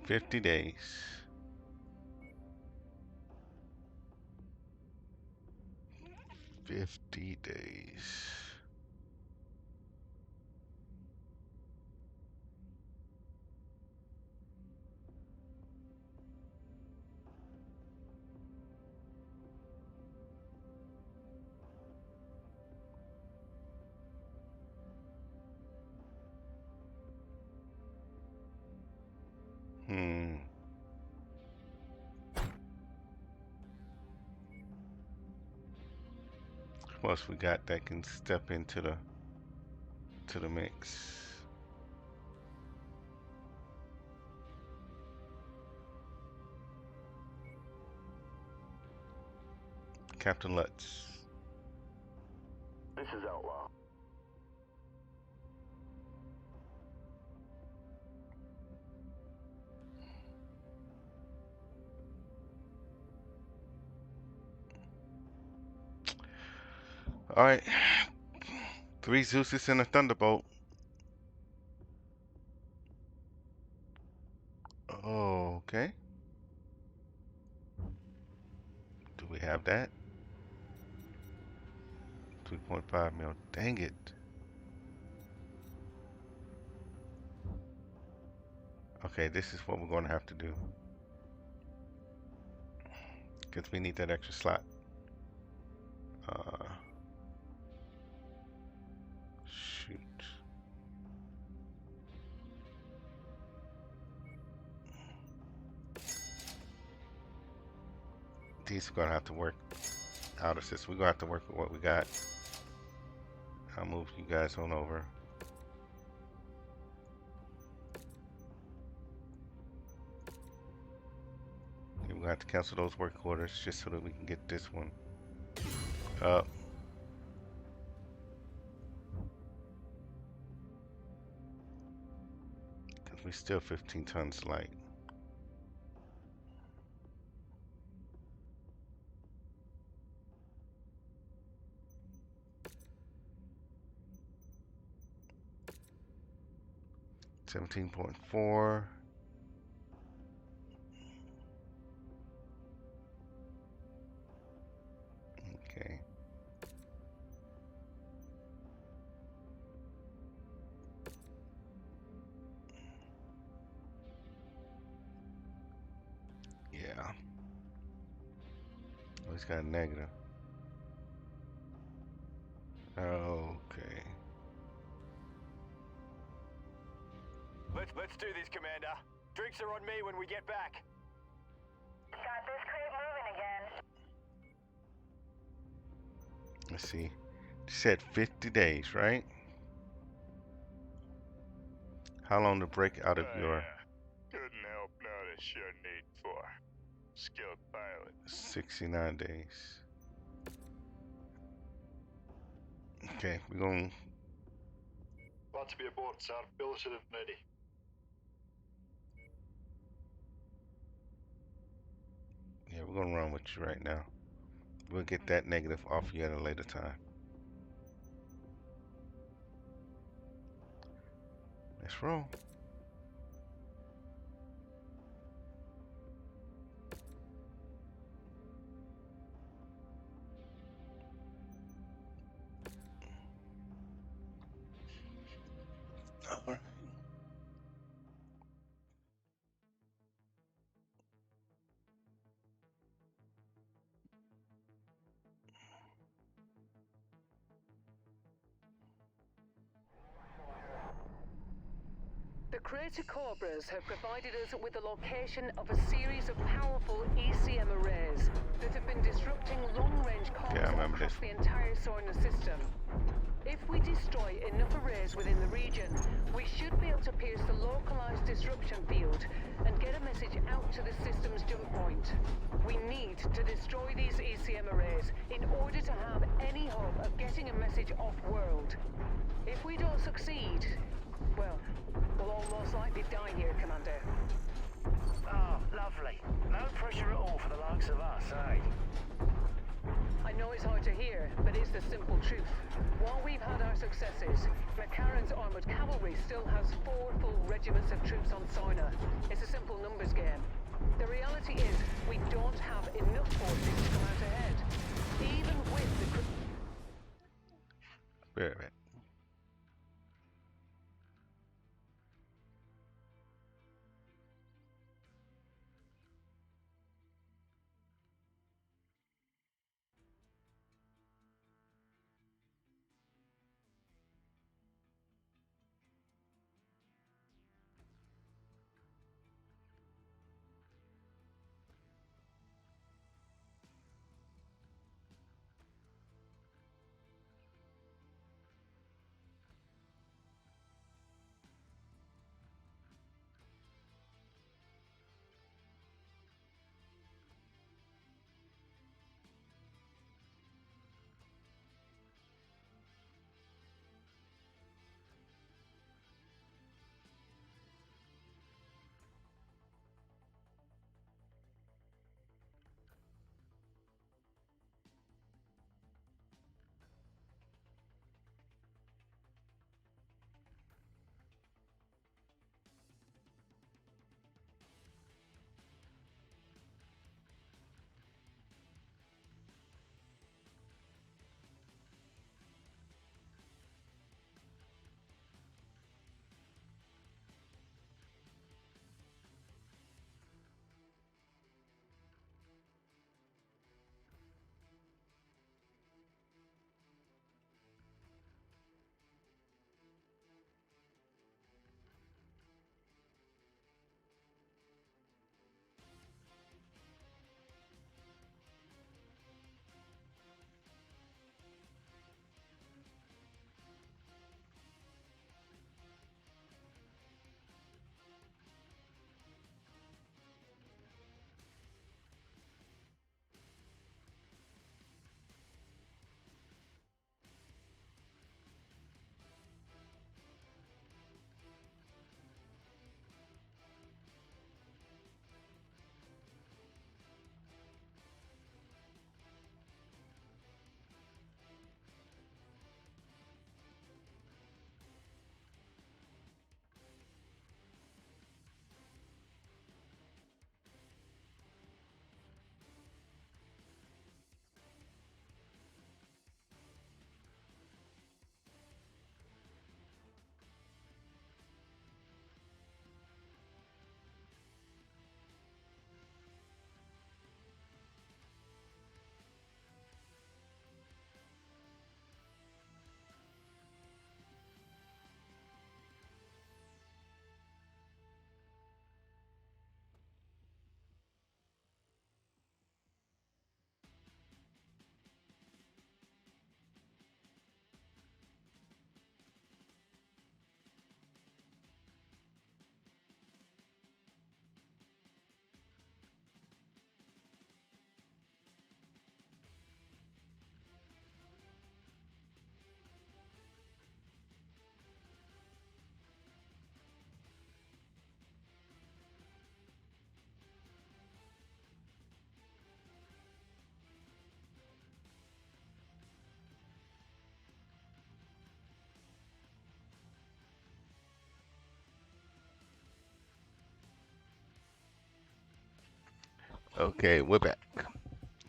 $50 days. 50 days. What else we got that can step into the mix? Captain Lutz. This is Outlaw. Alright. 3 Zeuses and a Thunderbolt. Okay. Do we have that? 3.5 mil. Dang it. Okay, this is what we're going to have to do. Because we need that extra slot. Shoot. These are going to have to work out of this. We're going to have to work with what we got. I'll move you guys on over. We're going to have to cancel those work orders just so that we can get this one up. Because we're still 15 tons light. $17.4. Okay. Yeah. he's got a negative. Okay. Let's do this, Commander. Drinks are on me when we get back. Got this crate moving again. Let's see. You said 50 days, right? How long to break out of your Couldn't help notice your need for skilled pilot. 69 days? Okay, we're going. Glad to be aboard, sir. Billeted and ready. Yeah, we're gonna run with you right now. We'll get that negative off you at a later time. Let's roll. All right. The Crater Cobras have provided us with the location of a series of powerful ECM arrays that have been disrupting long-range comms Yeah, I remember across this. the entire solar system. If we destroy enough arrays within the region, we should be able to pierce the localized disruption field and get a message out to the system's jump point. We need to destroy these ECM arrays in order to have any hope of getting a message off-world. If we don't succeed, well, we'll all most likely die here, Commander. Oh, lovely. No pressure at all for the likes of us, eh? I know it's hard to hear, but it's the simple truth. While we've had our successes, McCarran's armored cavalry still has 4 full regiments of troops on Soina. It's a simple numbers game. The reality is, we don't have enough forces to come out ahead. Even with the... Wait, wait. Okay, we're back.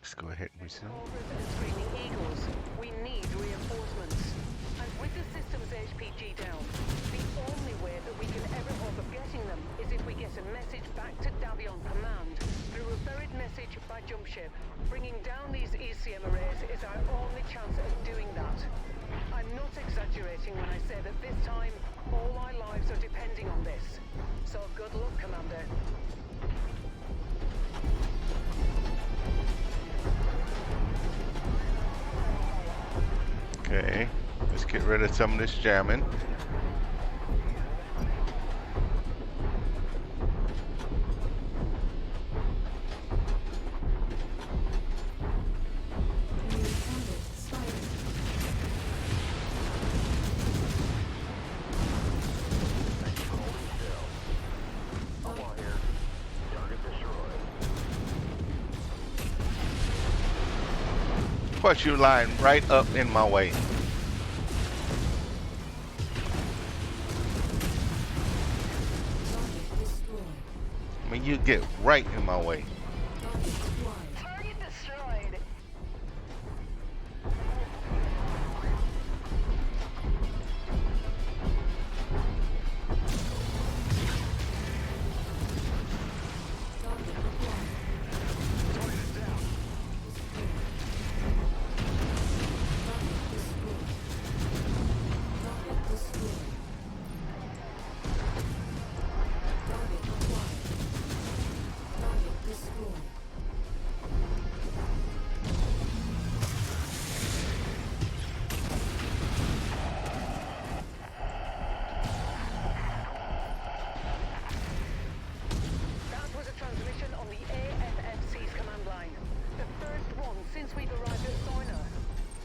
Let's go ahead and resume. Cobras and screaming eagles. We need reinforcements. And with the system's HPG down, the only way that we can ever hope of getting them is if we get a message back to Davion Command through a buried message by jump ship. Bringing down these ECM arrays is our only chance of doing that. I'm not exaggerating when I say that this time, all our lives are depending on this. So good luck, Commander. Okay, let's get rid of some of this jamming. New Gambit spotted. Plus, you lying right up in my way. Target destroyed. I mean, you get right in my way. Target acquired. Target destroyed. Target acquired. Target destroyed. Target destroyed. Target acquired. Target destroyed. That was a transmission on the AFFC's command line. The first one since we've arrived at Soina.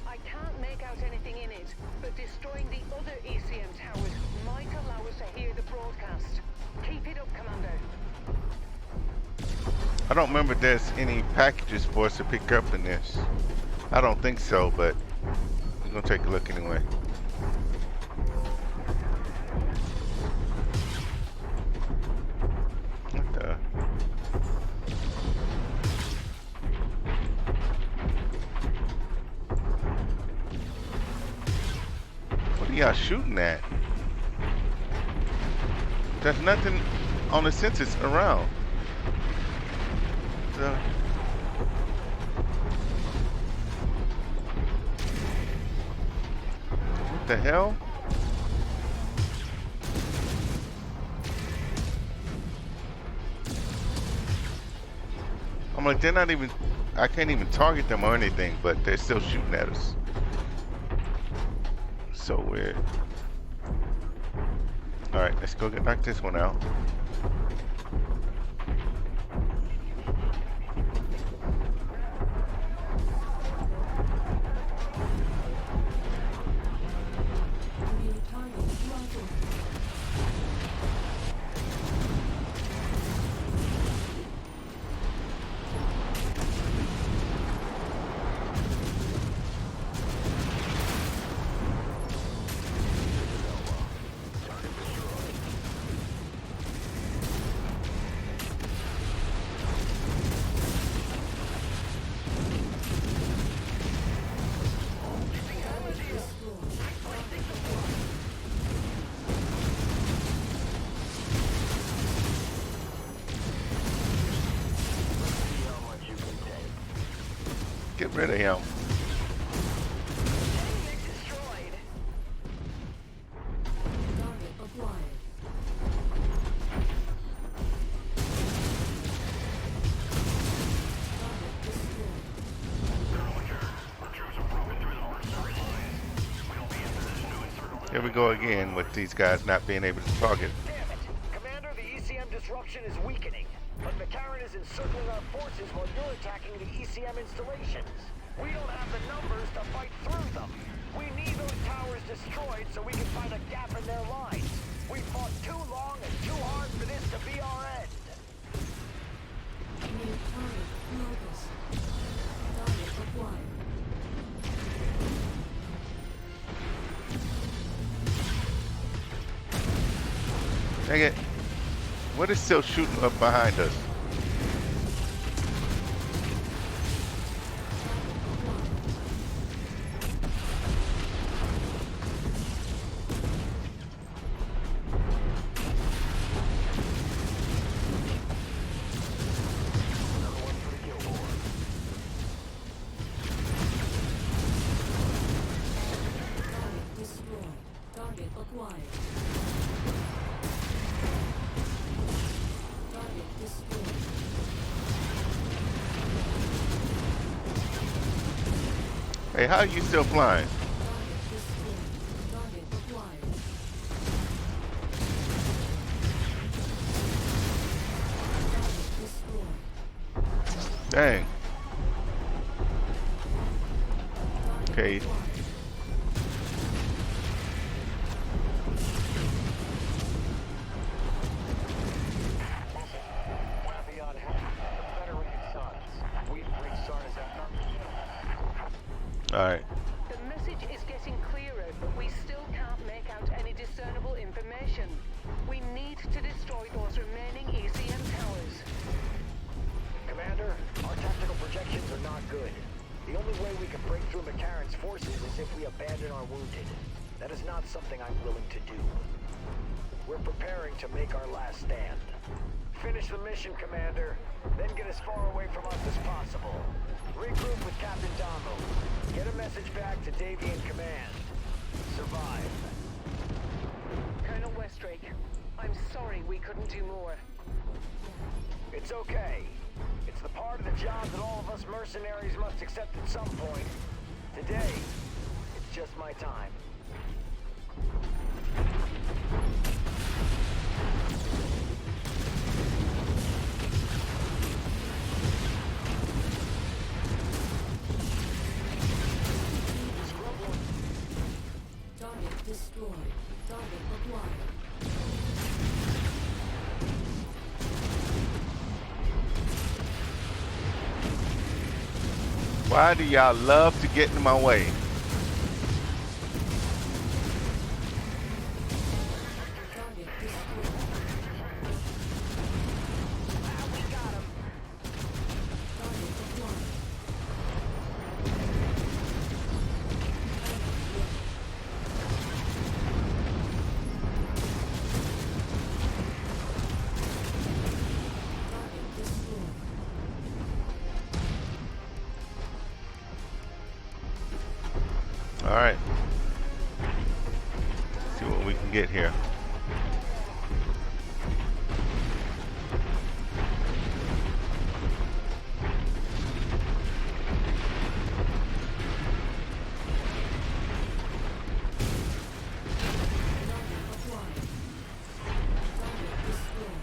I can't make out anything in it, but destroying the other ECM towers might allow us to hear the broadcast. Keep it up, Commander. I don't remember if there's any packages for us to pick up in this. I don't think so, but we're gonna take a look anyway. What the? What are y'all shooting at? There's nothing on the census around. So, what the hell? I'm like, they're not even, I can't even target them or anything, but they're still shooting at us. So weird. Alright, let's go get back this one out. New target located. Get rid of him. Enemy destroyed. Target acquired. Target destroyed. Here we go again with these guys not being able to target. Damn it! Commander, the ECM disruption is weakening. But McCarran is encircling our forces while you're attacking the ECM installations. We don't have the numbers to fight through them. We need those towers destroyed so we can find a gap in their lines. We fought too long and too hard for this to be our end. New target locus. Target acquired. Dang it. What is still shooting up behind us? Hey, how are you still flying? Target acquired. Target destroyed. Dang. Target Okay. acquired. Beyond help. Confederated sons. We've reached Sarna's All right. The message is getting clearer, but we still can't make out any discernible information. We need to destroy those remaining ECM towers. Commander, our tactical projections are not good. The only way we can break through McCarran's forces is if we abandon our wounded. That is not something I'm willing to do. We're preparing to make our last stand. Finish the mission, Commander. Then get as far away from us as possible. Regroup with Captain Donald. Get a message back to Davy in command. Survive. Colonel Westrake, I'm sorry we couldn't do more. It's okay. It's the part of the job that all of us mercenaries must accept at some point. Today, it's just my time. Target destroyed. Target acquired. Why do y'all love to get in my way? Target destroyed. We got him. Target acquired. Target destroyed. All right. See what we can get here. Target acquired. Target destroyed.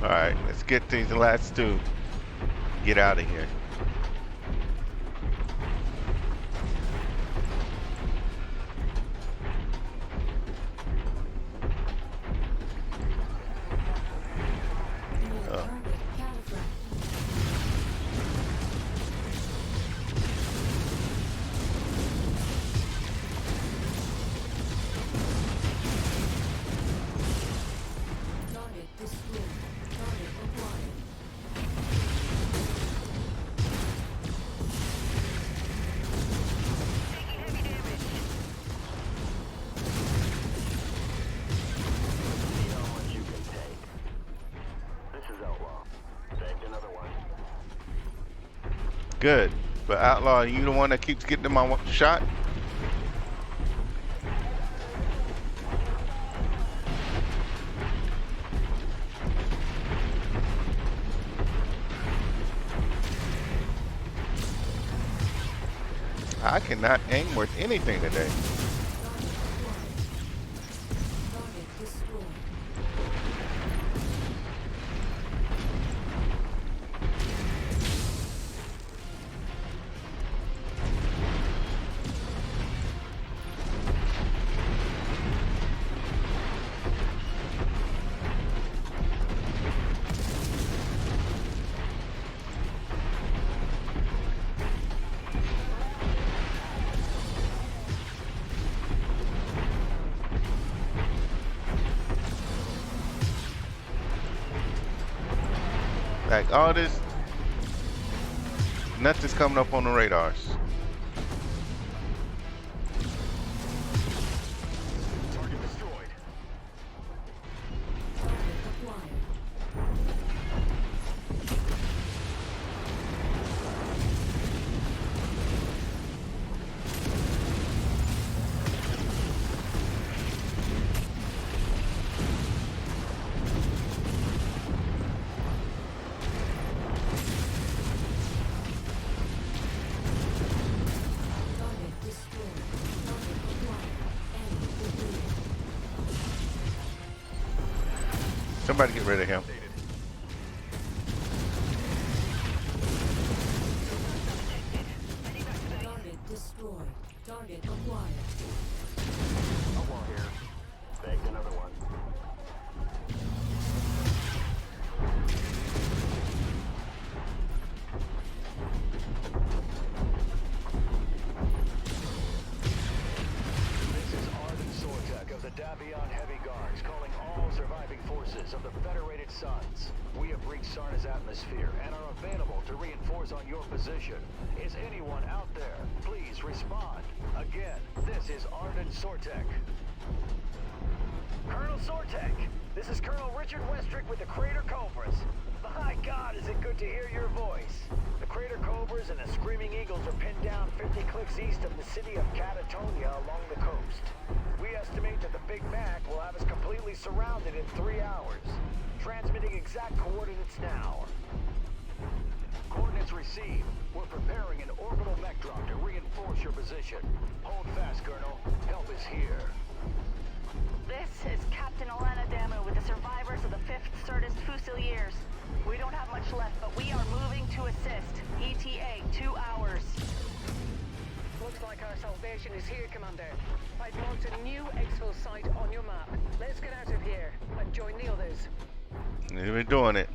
All right, let's get these last two. Get out of here. New target catapult. Target destroyed. Target acquired. Taking heavy damage. See how much you can take. This is Outlaw. Saved another one. Good. But Outlaw, you the one that keeps getting in my shot? I cannot aim worth anything today. Target destroyed. Like all this, nothing's coming up on the radars. Target destroyed. Target acquired. Somebody get rid of him. Target destroyed. Target acquired. A wall here. Bagged another one. This is Arden Sortek of the Davion Heavy Guards, calling all surviving forces of the Federated Suns. We have reached Sarna's atmosphere and are available to reinforce on your position. Is anyone out there? Please respond. Again, this is Arden Sortek. Colonel Sortek, this is Colonel Richard Westrick with the Crater Cobras. My God, is it good to hear your voice. The Crater Cobras and the Screaming Eagles are pinned down 50 clicks east of the city of Catatonia along the coast. We estimate that the Big Mac will have us completely surrounded in 3 hours. Transmitting exact coordinates now. Coordinates received. We're preparing an orbital mech drop to reinforce your position. Hold fast, Colonel. Help is here. This is Captain Alana Damu with the survivors of the 5th Certus Fusiliers. We don't have much left, but we are moving to assist. ETA 2 hours. Looks like our salvation is here, Commander. I've marked a new exfil site on your map. Let's get out of here and join the others. We're doing it.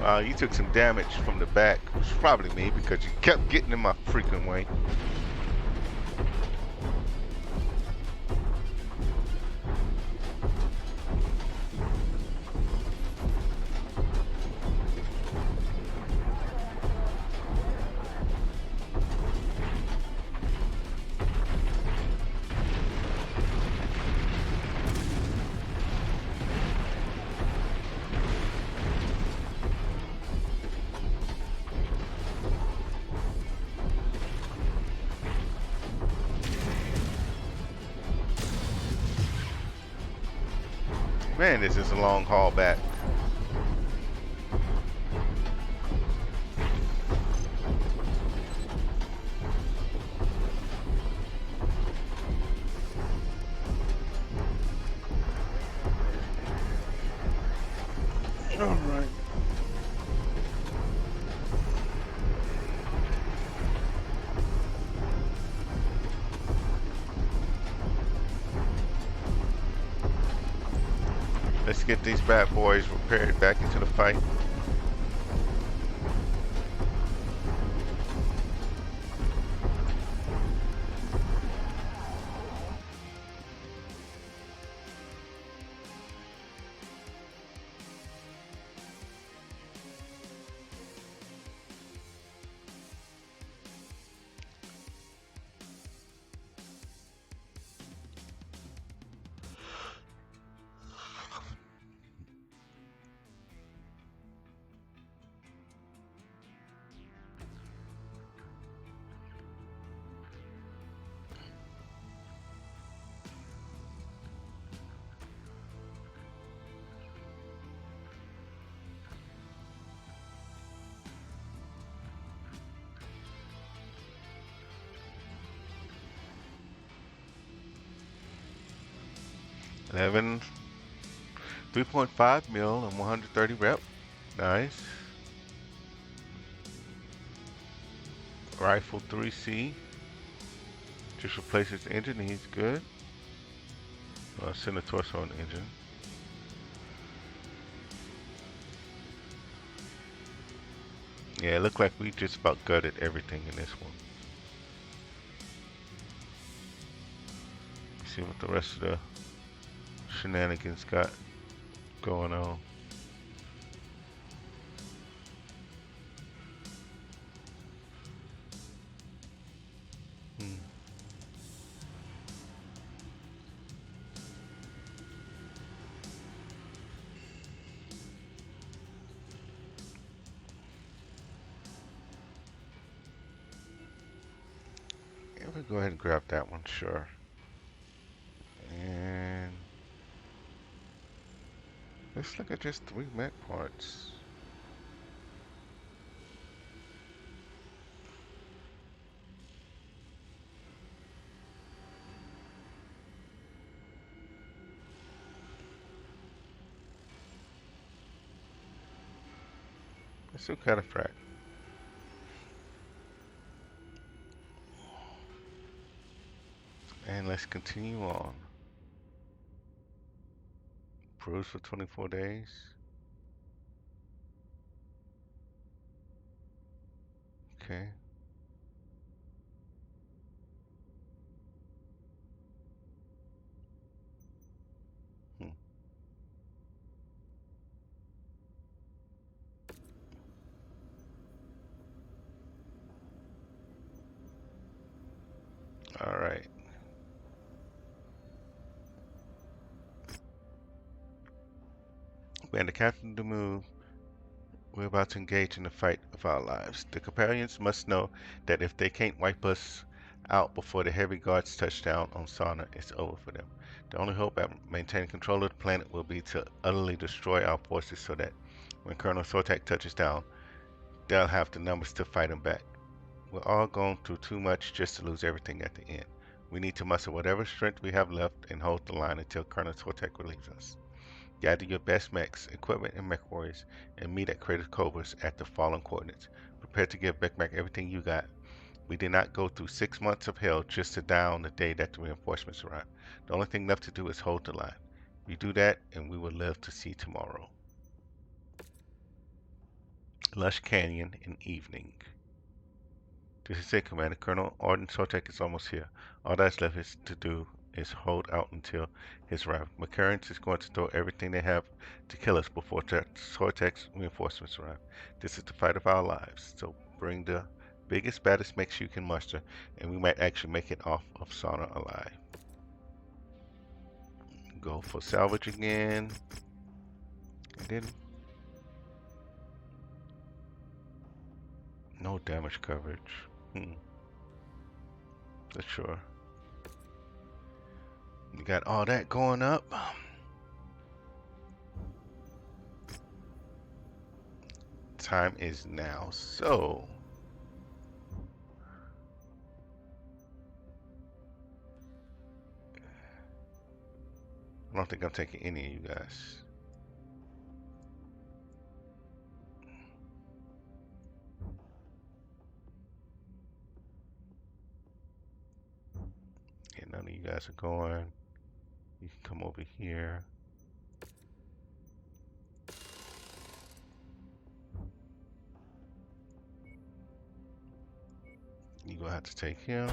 Wow, you took some damage from the back. It was probably me because you kept getting in my freaking way. Man, this is a long haul back. All right. Let's get these bad boys repaired back into the fight. Eleven, 3.5 mil and 130 rep. Nice. Rifle 3C. Just replaces the engine. He's good. Send a torso on the engine. Yeah, it looked like we just about gutted everything in this one. See what the rest of the shenanigans got going on. Yeah, we'll go ahead and grab that one, sure. And let's look at just 3 mech parts. Let's do cataphract. And let's continue on. Bruise for 24 days. Okay. Hmm. All right. When the captain to move, we're about to engage in the fight of our lives. The companions must know that if they can't wipe us out before the heavy guards touch down on Sauna, it's over for them. The only hope at maintaining control of the planet will be to utterly destroy our forces so that when Colonel Sortak touches down, they'll have the numbers to fight him back. We're all going through too much just to lose everything at the end. We need to muster whatever strength we have left and hold the line until Colonel Sortak relieves us. Gather your best mechs, equipment, and mech warriors, and meet at Crater Covers at the following coordinates. Prepare to give Mech everything you got. We did not go through 6 months of hell just to die on the day that the reinforcements arrive. The only thing left to do is hold the line. We do that, and we will live to see tomorrow. Lush Canyon in evening. This is it, Commander. Colonel Arden Sotek is almost here. All that's left is to do is hold out until his arrival. McCarran is going to throw everything they have to kill us before Sotek's reinforcements arrive. This is the fight of our lives, so bring the biggest, baddest mechs you can muster, and we might actually make it off of Sauna alive. Go for salvage again, and then no damage coverage. That's sure. You got all that going up. Time is now, so I don't think I'm taking any of you guys. Yeah, none of you guys are going. You can come over here. You gonna have to take him.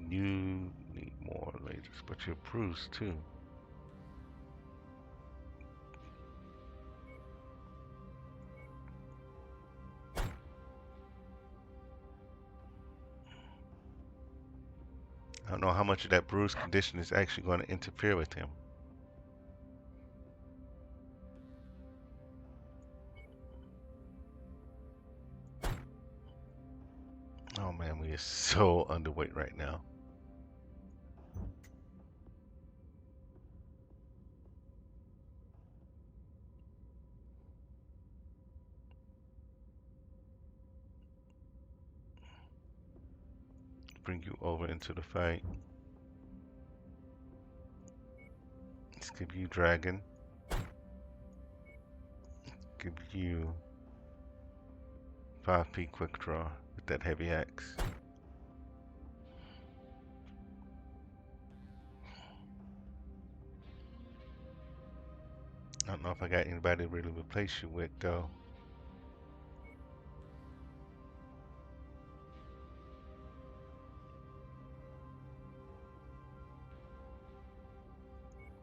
You need more lasers, but you're bruised too. I don't know how much of that bruised condition is actually going to interfere with him. Oh man, we are so underweight right now. Bring you over into the fight. Let's give you Dragon. Give you 5p quick draw with that heavy axe. I don't know if I got anybody to really replace you with though.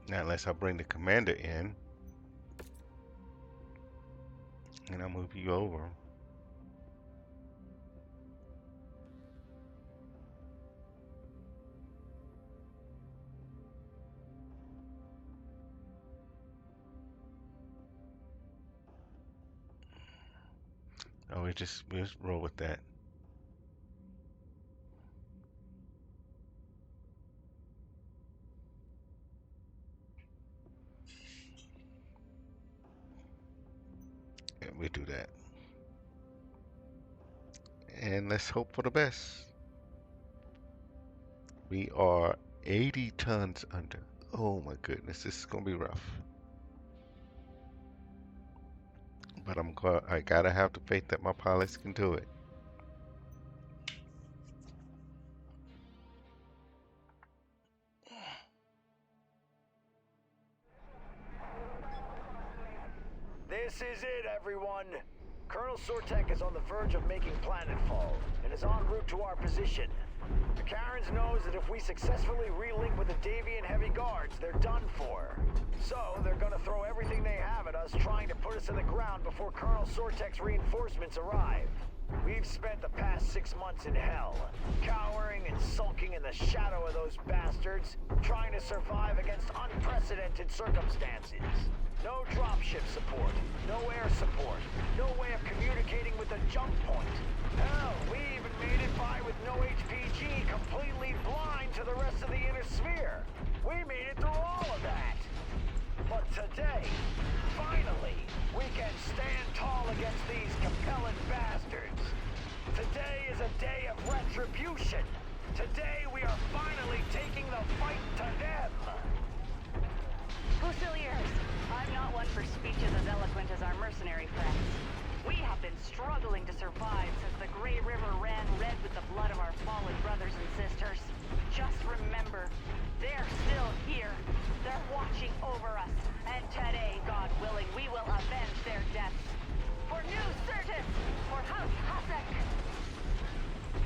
Now unless I bring the commander in and I'll move you over. Oh, we just roll with that. And we do that. And let's hope for the best. We are 80 tons under. Oh my goodness, this is gonna be rough. But I gotta have the faith that my pilots can do it. This is it, everyone. Colonel Sortek is on the verge of making planetfall and is en route to our position. The Karens knows that if we successfully relink with the Davian heavy guards, they're done for. So they're gonna throw everything they have at us trying to put us in the ground before Colonel Sortek's reinforcements arrive. We've spent the past 6 months in hell, cowering and sulking in the shadow of those bastards, trying to survive against unprecedented circumstances. No dropship support, no air support, no way of communicating with the jump point. Hell, we even made it by with no HPG, completely blind to the rest of the inner sphere. We made it through all of that. But today, finally, we can stand tall against these compelling bastards. Today is a day of retribution. Today we are finally taking the fight to them. Fusiliers, I'm not one for speeches as eloquent as our mercenary friends. We have been struggling to survive since the Grey River ran red with the blood of our fallen brothers and sisters. Just remember, they're still here. They're watching over us. And today, God willing, we will avenge their deaths. For New Certus, for House Hasek.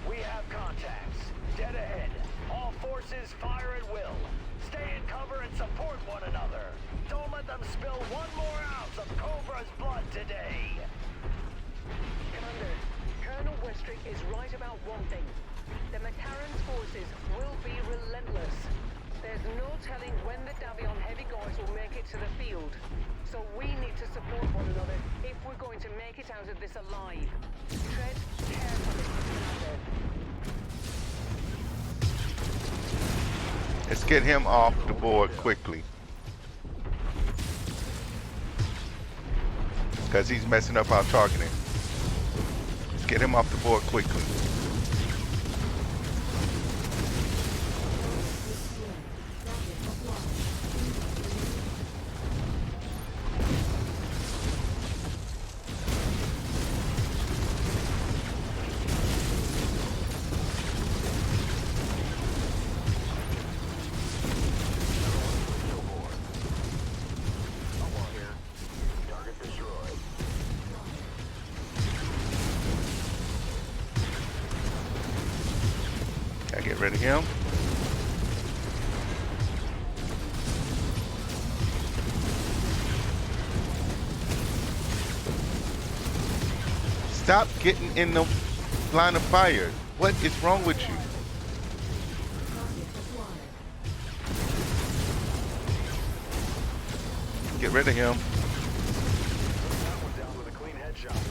We have contacts. Dead ahead. All forces fire at will. Stay in cover and support one another. Don't let them spill one more ounce of Cobra's blood today. Commander, Colonel Westrick is right about one thing. The Macaran's forces will be relentless. There's no telling when the Davion heavy guards will make it to the field. So we need to support one another if we're going to make it out of this alive. Tread carefully, Commander. Let's get him off the board quickly. Because he's messing up our targeting. Let's get him off the board quickly. Get rid of him. Stop getting in the line of fire. What is wrong with you? Get rid of him. That one down with a clean headshot.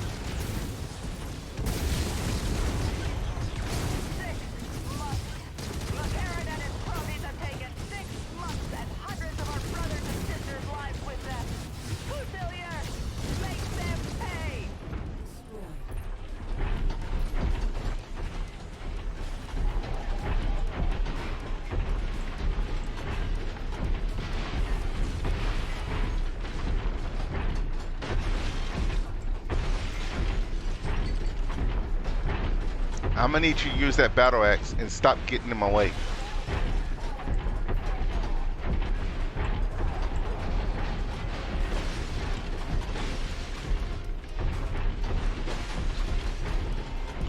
I'm gonna need you to use that battle axe and stop getting in my way.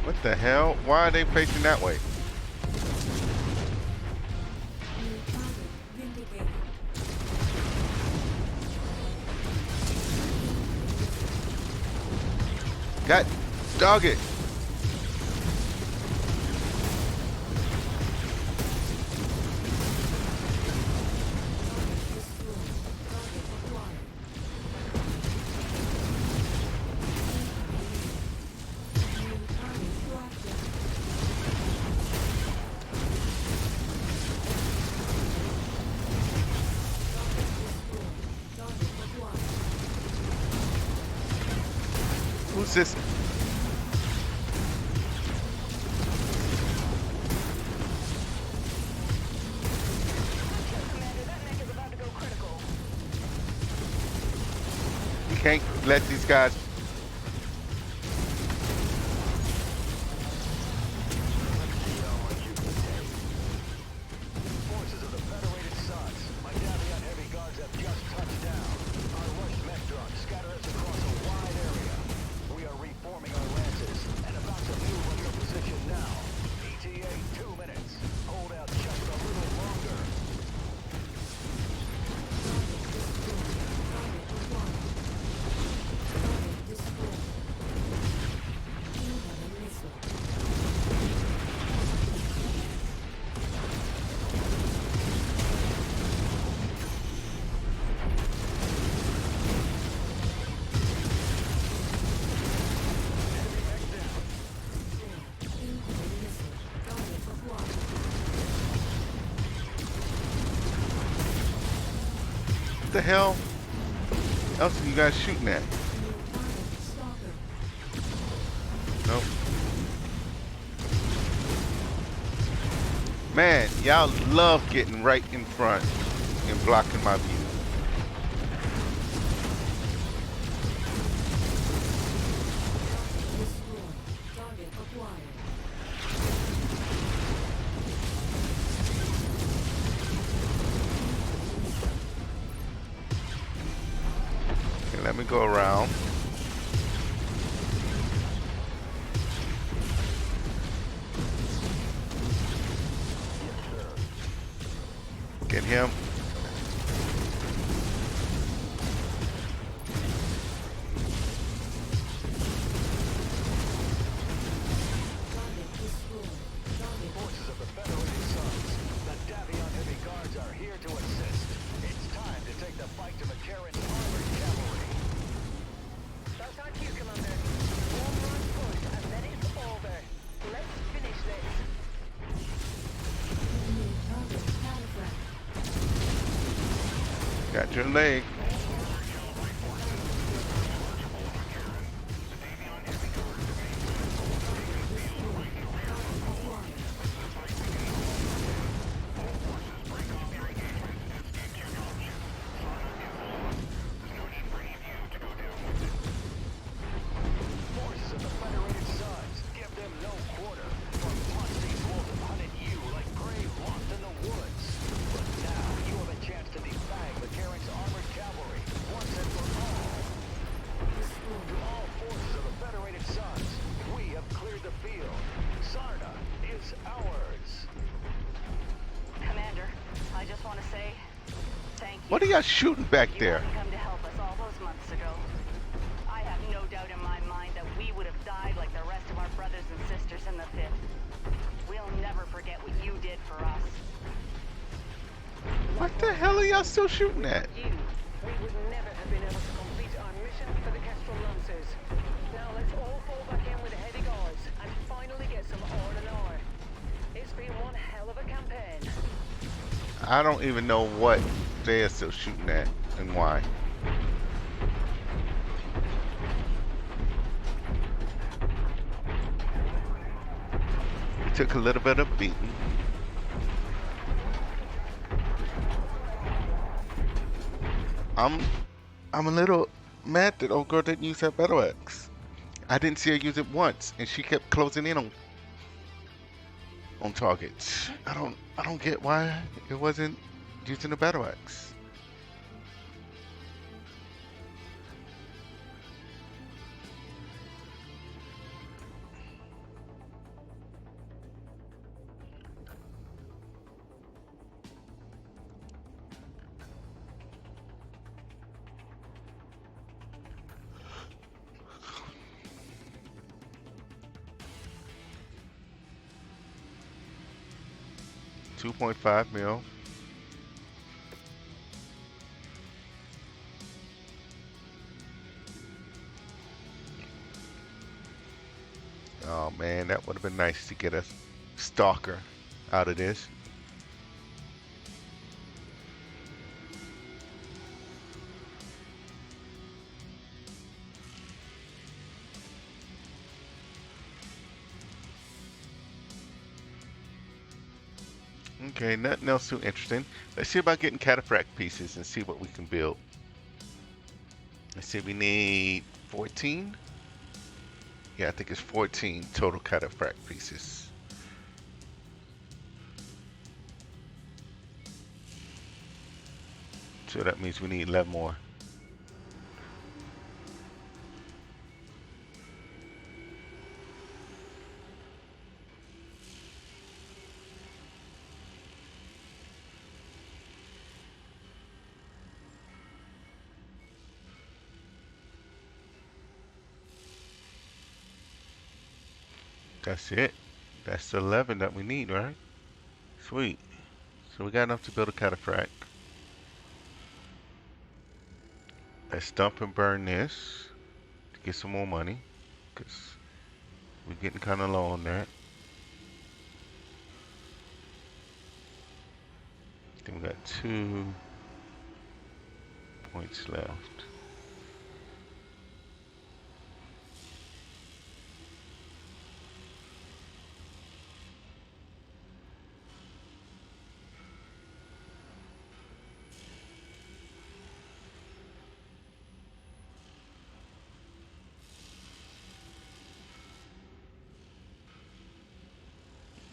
What the hell? Why are they facing that way? God dog it. Who's this? Commander, that mech is about to go critical. You can't let these guys. Forces of the Federated Suns. My Davion heavy guards have just touched down. Our rushed mech drones scatter us across a wide area. We are reforming our lances and about to move on your position now. ETA 2 minutes. Hold out just a little longer. What the hell else are you guys shooting at? Nope. Man, y'all love getting right in front and blocking my view. Target acquired. Okay, let me go around. Get him. Target destroyed. Target Forces of the Federated Suns. The Davion heavy guards are here to assist. It's time to take the fight to McCarran's armored cavalry. That's our cue, Commander. One last push, and then it's over. Let's finish this. enemy target catapult. Got your leg. Forces of the Federated Suns. Give them no quarter. For months these wolves have hunted you like prey lost in the woods. But now you have a chance to defang McCarran's armored cavalry once and for all. To all forces of the Federated Suns, we have cleared the field. Sarna is ours. Commander, I just want to say thank you. What are y'all shooting back You there? hadn't come to help us all those months ago. I have no doubt in my mind that we would have died like the rest of our brothers and sisters in the pit. We'll never forget what you did for us. What the hell are y'all still shooting at? You, we would never have been able to complete our mission for the Kestrel Lancers. Now let's all fall back in with the heavy guards and finally get some R&R. It's been one hell of a campaign. I don't even know what they are still shooting at and why. We took a little bit of beating. I'm a little mad that old girl didn't use that battle-axe. I didn't see her use it once, and she kept closing in on targets. I don't get why it wasn't using the battle-axe. $2.5 million. Oh man, that would have been nice to get a stalker out of this. Okay, nothing else too interesting. Let's see about getting cataphract pieces and see what we can build. Let's see, we need 14. Yeah, I think it's 14 total cataphract pieces. So that means we need 11 more. That's it. That's the 11 that we need, right? Sweet. So we got enough to build a cataphract. Let's dump and burn this to get some more money, because we're getting kind of low on that. Then we got 2 points left.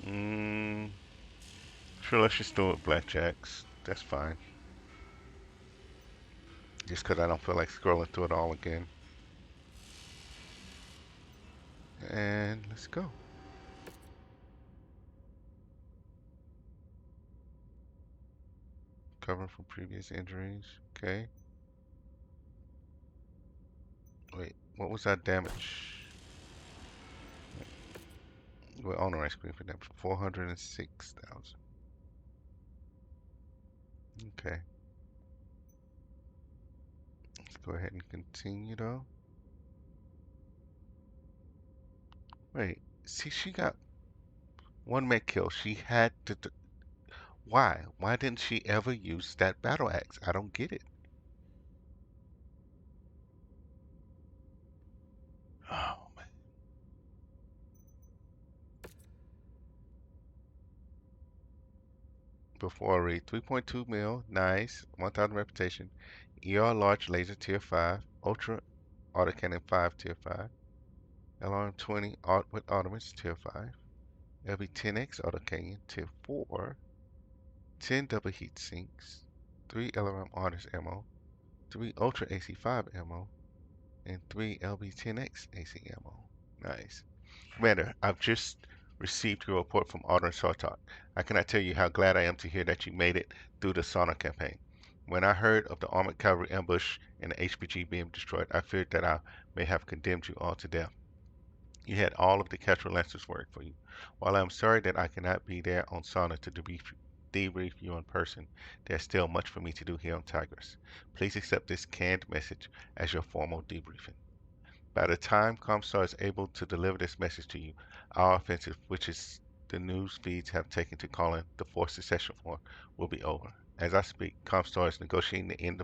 Mm, sure, let's just do it blackjacks. That's fine. Just because I don't feel like scrolling through it all again. And let's go. Cover from previous injuries. Okay. Wait, what was that damage? We're on the right screen for damage. 406,000. Okay. Let's go ahead and continue though. Wait, see, she got one mech kill. She had to. Why? Why didn't she ever use that battle axe? I don't get it. Oh man. Before I read 3.2 mil, nice, 1000 reputation. ER large laser tier 5, ultra autocannon 5 tier 5, LRM 20 art with automates tier 5, LB 10X autocannon tier 4, 10 double heat sinks, 3 LRM artist ammo, 3 ultra AC5 ammo, and 3 LB10X AC ammo. Nice. Commander, I've just received your report from Alden Sartok. I cannot tell you how glad I am to hear that you made it through the Sauna campaign. When I heard of the armored cavalry ambush and the HPG being destroyed, I feared that I may have condemned you all to death. You had all of the Kestrel Lancers work for you. While I am sorry that I cannot be there on Sauna to debrief you in person, there's still much for me to do here on Tigris. Please accept this canned message as your formal debriefing. By the time Comstar is able to deliver this message to you, our offensive, which is the news feeds have taken to calling the Force Secession War, will be over. As I speak, Comstar is negotiating the end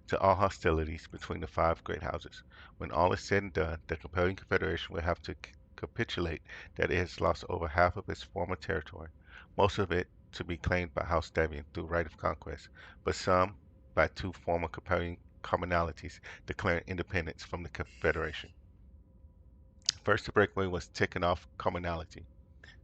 to all hostilities between the five great houses. When all is said and done, the compelling Confederation will have to capitulate that it has lost over half of its former territory, most of it to be claimed by House Davian through right of conquest, but some by two former compelling commonalities declaring independence from the Confederation. First, the breakaway was taken off commonality.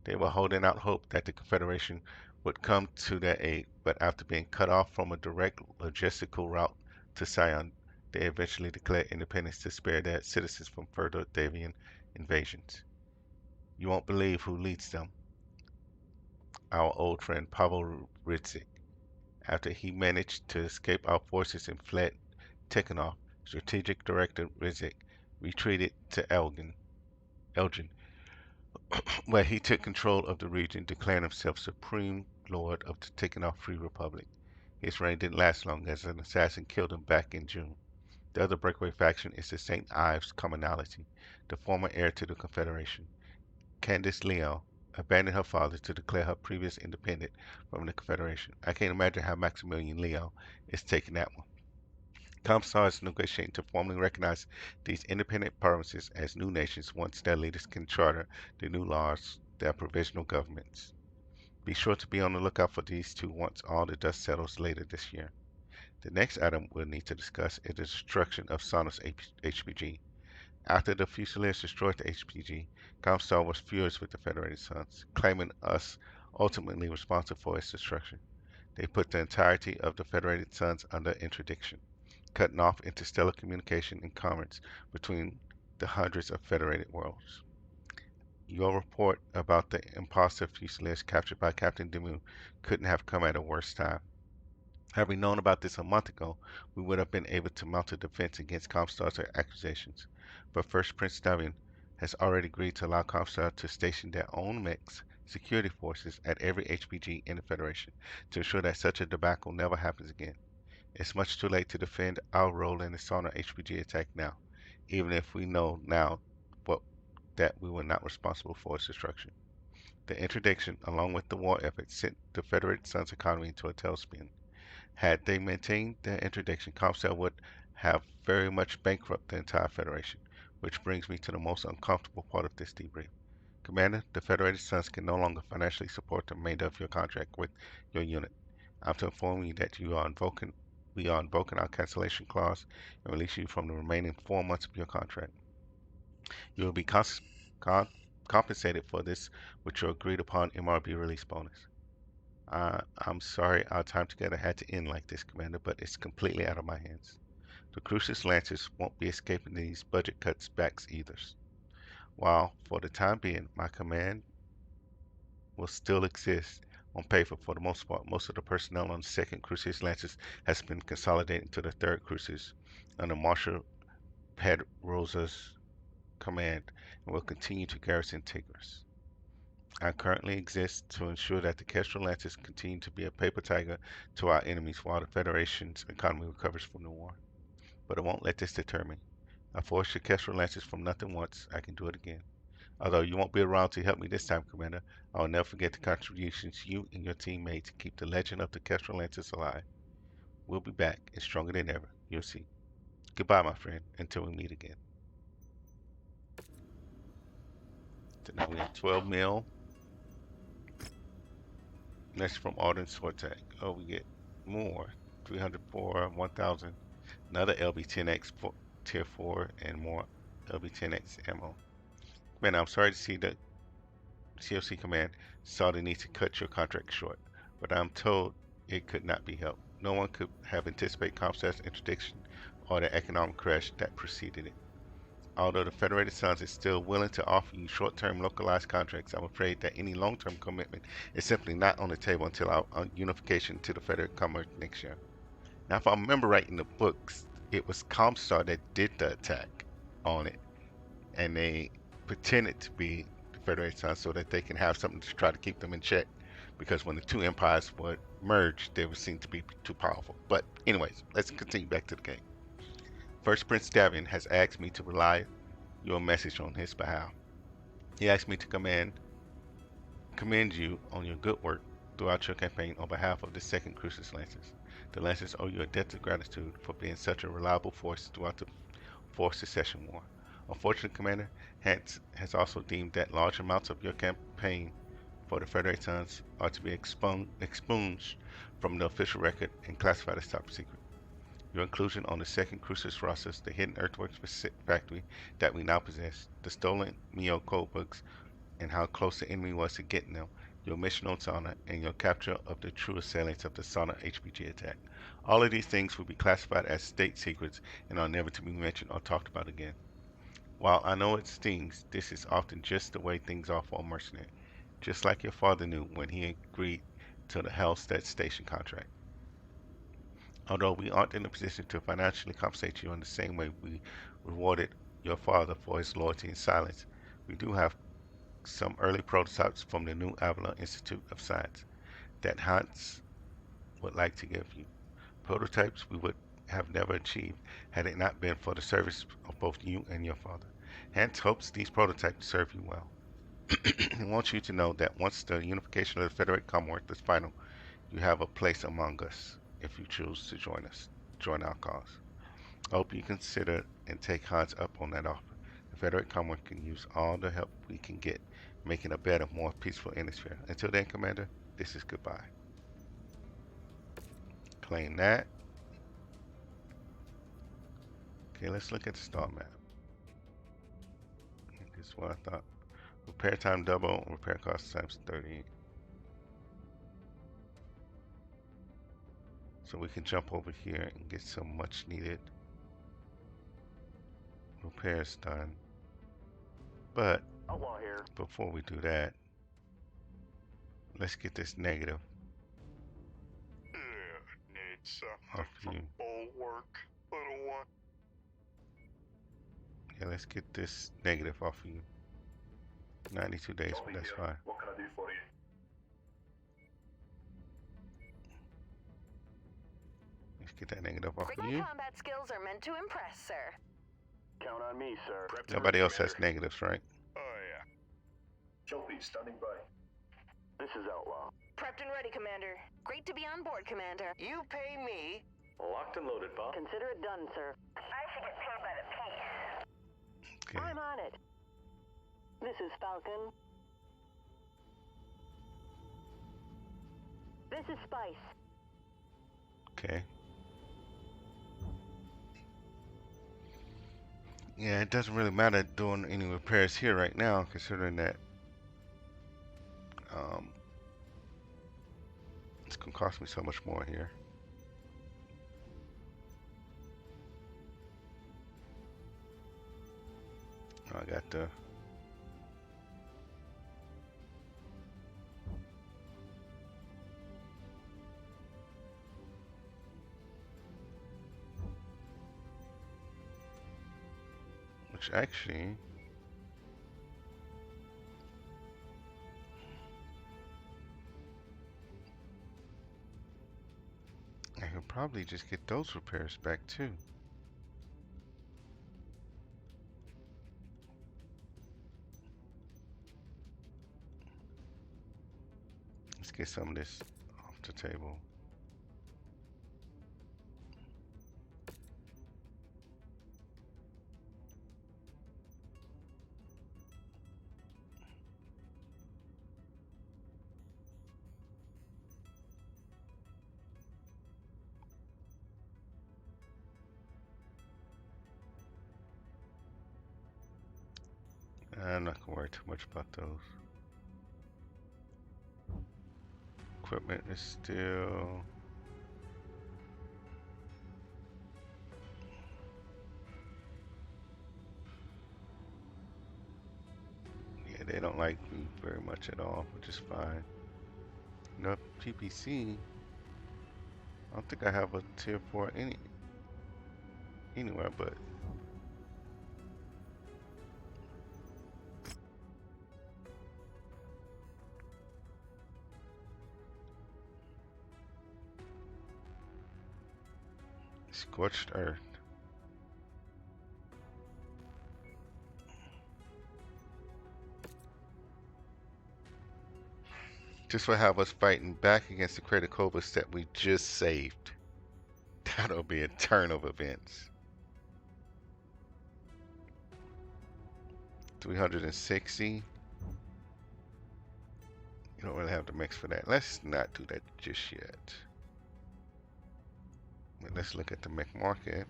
They were holding out hope that the Confederation would come to their aid, but after being cut off from a direct logistical route to Sion, they eventually declared independence to spare their citizens from further Davian invasions. You won't believe who leads them. Our old friend Pavel Ritzik. After he managed to escape our forces and fled Tikhonov, Strategic Director Ritzik retreated to Elgin, where he took control of the region, declaring himself supreme lord of the Tikhonov Free Republic. His reign didn't last long, as an assassin killed him back in June. The other breakaway faction is the St. Ives Commonality, the former heir to the Confederation. Candice Leo abandoned her father to declare her previous independent from the Confederation. I can't imagine how Maximilian Leo is taking that one. Comstar is negotiating to formally recognize these independent provinces as new nations once their leaders can charter the new laws, their provisional governments. Be sure to be on the lookout for these two once all the dust settles later this year. The next item we'll need to discuss is the destruction of Sona's HPG. After the Fusiliers destroyed the HPG, Comstar was furious with the Federated Suns, claiming us ultimately responsible for its destruction. They put the entirety of the Federated Suns under interdiction, cutting off interstellar communication and commerce between the hundreds of Federated worlds. Your report about the imposter Fusiliers captured by Captain Demu couldn't have come at a worse time. Having known about this a month ago, we would have been able to mount a defense against Comstar's accusations. But First Prince Davian has already agreed to allow Comstar to station their own mechs, security forces, at every HPG in the Federation to ensure that such a debacle never happens again. It's much too late to defend our role in the Sonar HPG attack now, even if we know now what, that we were not responsible for its destruction. The interdiction, along with the war effort, sent the Federated Sun's economy into a tailspin. Had they maintained their interdiction, Comcell would have very much bankrupted the entire Federation, which brings me to the most uncomfortable part of this debrief. Commander, the Federated Suns can no longer financially support the remainder of your contract with your unit. I'm to inform you that we are invoking our cancellation clause and release you from the remaining 4 months of your contract. You will be compensated for this with your agreed upon MRB release bonus. I'm sorry our time together had to end like this, Commander, but it's completely out of my hands. The Crucis Lancers won't be escaping these budget cuts backs either. While, for the time being, my command will still exist on paper for the most part, most of the personnel on the 2nd Crucis Lancers has been consolidated to the 3rd Crucis under Marshal Pedrosa's command and will continue to garrison Tigris. I currently exist to ensure that the Kestrel Lancers continue to be a paper tiger to our enemies while the Federation's economy recovers from the war. But I won't let this deter me. I forced the Kestrel Lancers from nothing once, I can do it again. Although you won't be around to help me this time, Commander, I will never forget the contributions you and your team made to keep the legend of the Kestrel Lancers alive. We'll be back and stronger than ever, you'll see. Goodbye, my friend, until we meet again. So now we have 12 mil. Next from Arden Sword Tag. Oh, we get more. 304, 1000. Another LB10X tier 4 and more LB10X ammo. Man, I'm sorry to see that COC Command saw the need to cut your contract short, but I'm told it could not be helped. No one could have anticipated Comstar's interdiction or the economic crash that preceded it. Although the Federated Suns is still willing to offer you short-term localized contracts, I'm afraid that any long-term commitment is simply not on the table until our unification to the Federated Commonwealth next year. Now, if I remember right in the books, it was Comstar that did the attack on it, and they pretended to be the Federated Suns so that they can have something to try to keep them in check, because when the two empires were merged, they would seem to be too powerful. But anyways, let's continue back to the game. First Prince Davian has asked me to relay your message on his behalf. He asked me to commend you on your good work throughout your campaign on behalf of the 2nd Crucis Lancers. The Lancers owe you a debt of gratitude for being such a reliable force throughout the 4th Secession War. Unfortunately, Commander, Hans has also deemed that large amounts of your campaign for the Federated Suns are to be expunged from the official record and classified as top secret. Your inclusion on the 2nd Crucis rosters, the hidden earthworks factory that we now possess, the stolen Mio codebooks, and how close the enemy was to getting them, your mission on Sana, and your capture of the true assailants of the Sana HPG attack. All of these things will be classified as state secrets and are never to be mentioned or talked about again. While I know it stings, this is often just the way things are for a mercenary, just like your father knew when he agreed to the Hellstead Station contract. Although we aren't in a position to financially compensate you in the same way we rewarded your father for his loyalty and silence, we do have some early prototypes from the new Avalon Institute of Science that Hans would like to give you. Prototypes we would have never achieved had it not been for the service of both you and your father. Hans hopes these prototypes serve you well. He wants you to know that once the unification of the Federated Commonwealth is final, you have a place among us if you choose to join our cause. I hope you consider and take Hans up on that offer. The Federated Commonwealth can use all the help we can get, making a better, more peaceful hemisphere. Until then, Commander, this is goodbye. Claim that. Okay, let's look at the star map. This is what I thought. Repair time double, repair cost times 30. So we can jump over here and get some much needed repairs done. But Outlaw here. before we do that, let's get this negative Yeah, need something off for you. bulwark, little one. Yeah, let's get this negative off of you. 92 days, but that's fine. What can I do for you? Let's get that negative off of My you. combat skills are meant to impress, sir. Count on me, sir. Nobody else has negatives, right? Oh yeah. Shelby, standing by. This is Outlaw. Prepped and ready, Commander. Great to be on board, Commander. You pay me. Locked and loaded, Bob. Consider it done, sir. I should get paid by the piece. Okay. I'm on it. This is Falcon. This is Spice. Okay. Yeah, it doesn't really matter doing any repairs here right now, considering that it's gonna cost me so much more here. I got the which actually I could probably just get those repairs back too. Let's get some of this off the table. I'm not gonna worry too much about those. Equipment is still yeah, they don't like me very much at all, which is fine. No PPC. I don't think I have a tier 4 anywhere, but Scorched Earth. This will have us fighting back against the Kratos that we just saved. That'll be a turn of events. 360. You don't really have the mix for that. Let's not do that just yet. But let's look at the mech market.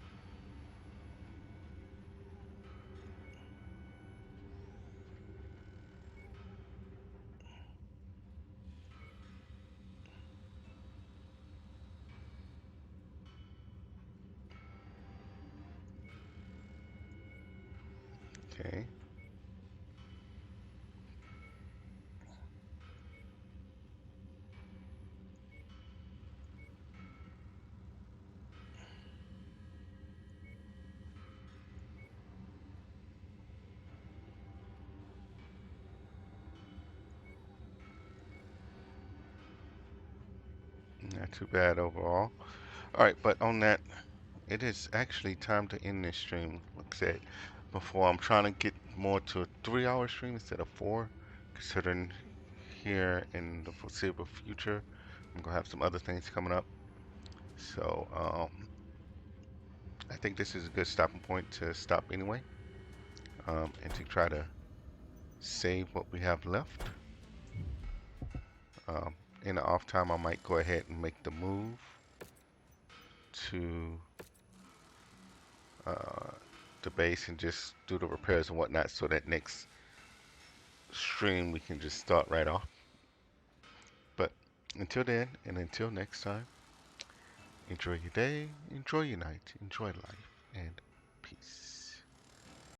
Okay. Not too bad overall. Alright, but on that, it is actually time to end this stream. Like I said before, I'm trying to get more to a 3-hour stream instead of 4, considering here in the foreseeable future, I'm going to have some other things coming up. So, I think this is a good stopping point to stop anyway, and to try to save what we have left. in the off time, I might go ahead and make the move to the base and just do the repairs and whatnot, so that next stream we can just start right off. But until then, and until next time, enjoy your day, enjoy your night, enjoy life, and peace.